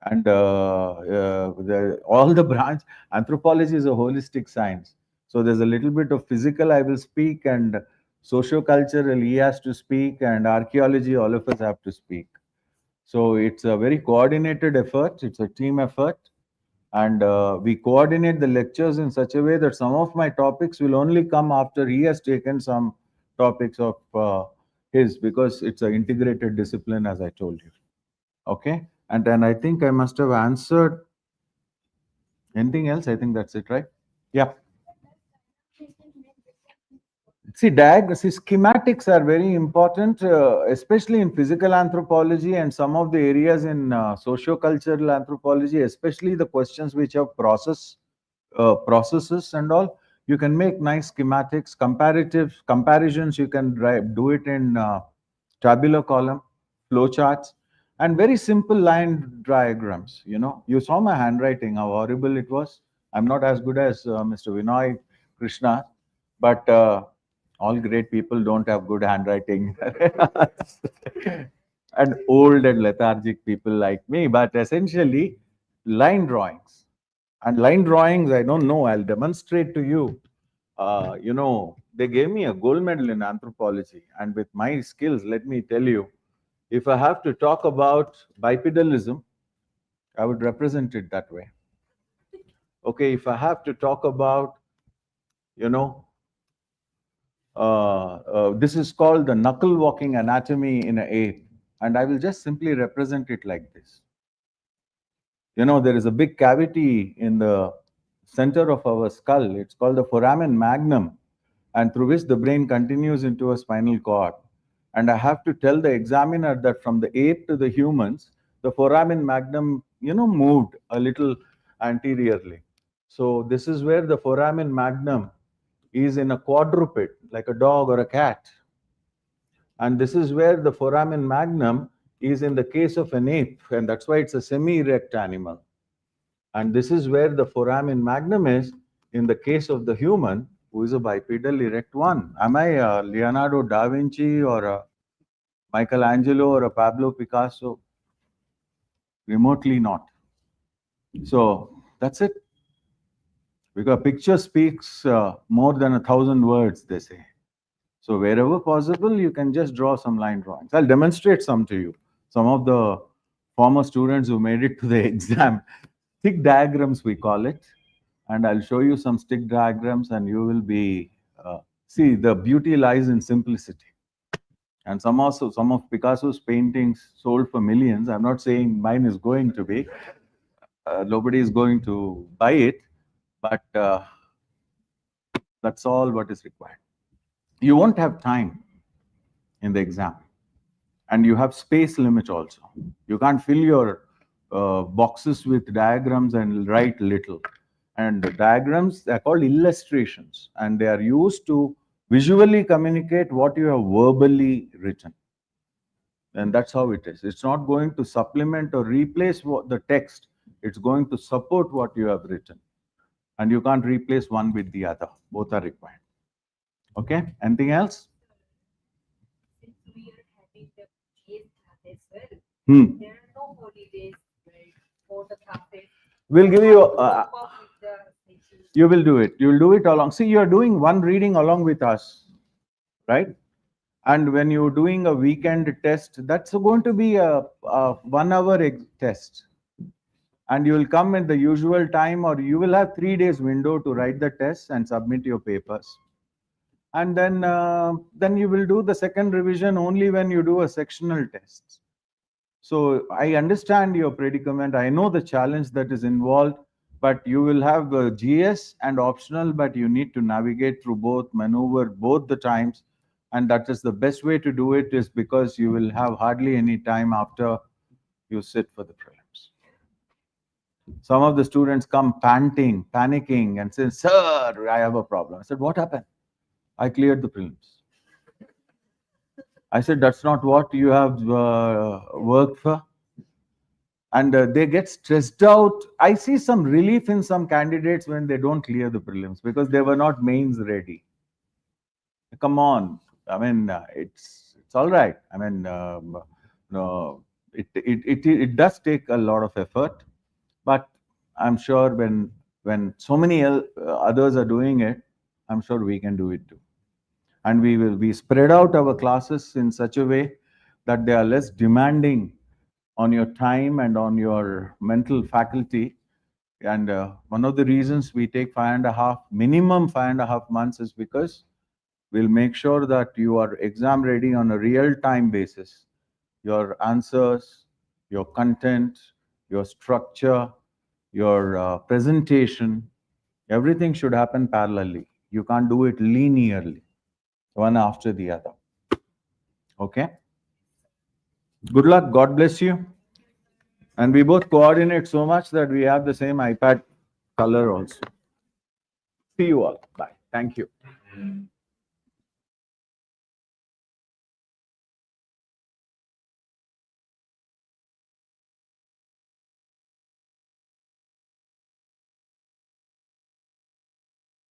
And all the branch, anthropology is a holistic science. So there's a little bit of physical I will speak, and socio-cultural he has to speak, and archaeology all of us have to speak. So it's a very coordinated effort. It's a team effort. And we coordinate the lectures in such a way that some of my topics will only come after he has taken some topics of his, because it's an integrated discipline, as I told you. Okay. And then I think I must have answered anything else. I think that's it, right? Yeah. See, schematics are very important, especially in physical anthropology and some of the areas in socio-cultural anthropology, especially the questions which have processes and all. You can make nice schematics, comparative comparisons. You can do it in tabular column, flowcharts, and very simple line diagrams. You saw my handwriting, how horrible it was. I'm not as good as Mr. Vinoy Krishna, but all great people don't have good handwriting. And old and lethargic people like me. But essentially, line drawings. And line drawings, I don't know, I'll demonstrate to you. They gave me a gold medal in anthropology. And with my skills, let me tell you, if I have to talk about bipedalism, I would represent it that way. Okay, if I have to talk about, you know, this is called the knuckle walking anatomy in an ape, and I will just simply represent it like this. There is a big cavity in the center of our skull. It's called the foramen magnum, and through which the brain continues into a spinal cord. And I have to tell the examiner that from the ape to the humans, the foramen magnum, moved a little anteriorly. So this is where the foramen magnum is in a quadruped, like a dog or a cat. And this is where the foramen magnum is in the case of an ape, and that's why it's a semi-erect animal. And this is where the foramen magnum is in the case of the human, who is a bipedal erect one. Am I a Leonardo da Vinci or a Michelangelo or a Pablo Picasso? Remotely not. So that's it. Because picture speaks more than 1,000 words, they say. So wherever possible, you can just draw some line drawings. I'll demonstrate some to you. Some of the former students who made it to the exam, stick diagrams we call it. And I'll show you some stick diagrams, and you will be, see, the beauty lies in simplicity. And some of Picasso's paintings sold for millions. I'm not saying mine is going to be. Nobody is going to buy it, but that's all what is required. You won't have time in the exam, and you have space limit also. You can't fill your boxes with diagrams and write little. And the diagrams, they're called illustrations, and they are used to visually communicate what you have verbally written. And that's how it is. It's not going to supplement or replace the text. It's going to support what you have written. And you can't replace one with the other. Both are required. Okay? Anything else? Since we are having the GS class as well, Hmm. there are no holidays, right? We'll give you. Cope up with the situation. You will do it. You'll do it along. See, you're doing one reading along with us, right? And when you're doing a weekend test, that's going to be a 1 hour test. And you will come at the usual time, or you will have 3 days window to write the test and submit your papers. And then you will do the second revision only when you do a sectional test. So I understand your predicament. I know the challenge that is involved, but you will have GS and optional, but you need to navigate through both, maneuver both the times. And that is the best way to do it, is because you will have hardly any time after you sit for the prelims. Some of the students come panting, panicking, and say, "Sir, I have a problem." I said, "What happened?" "I cleared the prelims." I said, "That's not what you have worked for." And they get stressed out. I see some relief in some candidates when they don't clear the prelims because they were not mains ready. Come on, I mean, it's all right. I mean, no, it does take a lot of effort, but I'm sure when so many others are doing it, I'm sure we can do it too. And we spread out our classes in such a way that they are less demanding on your time and on your mental faculty. And one of the reasons we take minimum 5.5 months is because we'll make sure that you are exam ready on a real time basis. Your answers, your content, your structure, your presentation, everything should happen parallelly. You can't do it linearly, one after the other. Okay? Good luck. God bless you. And we both coordinate so much that we have the same iPad color also. See you all. Bye. Thank you.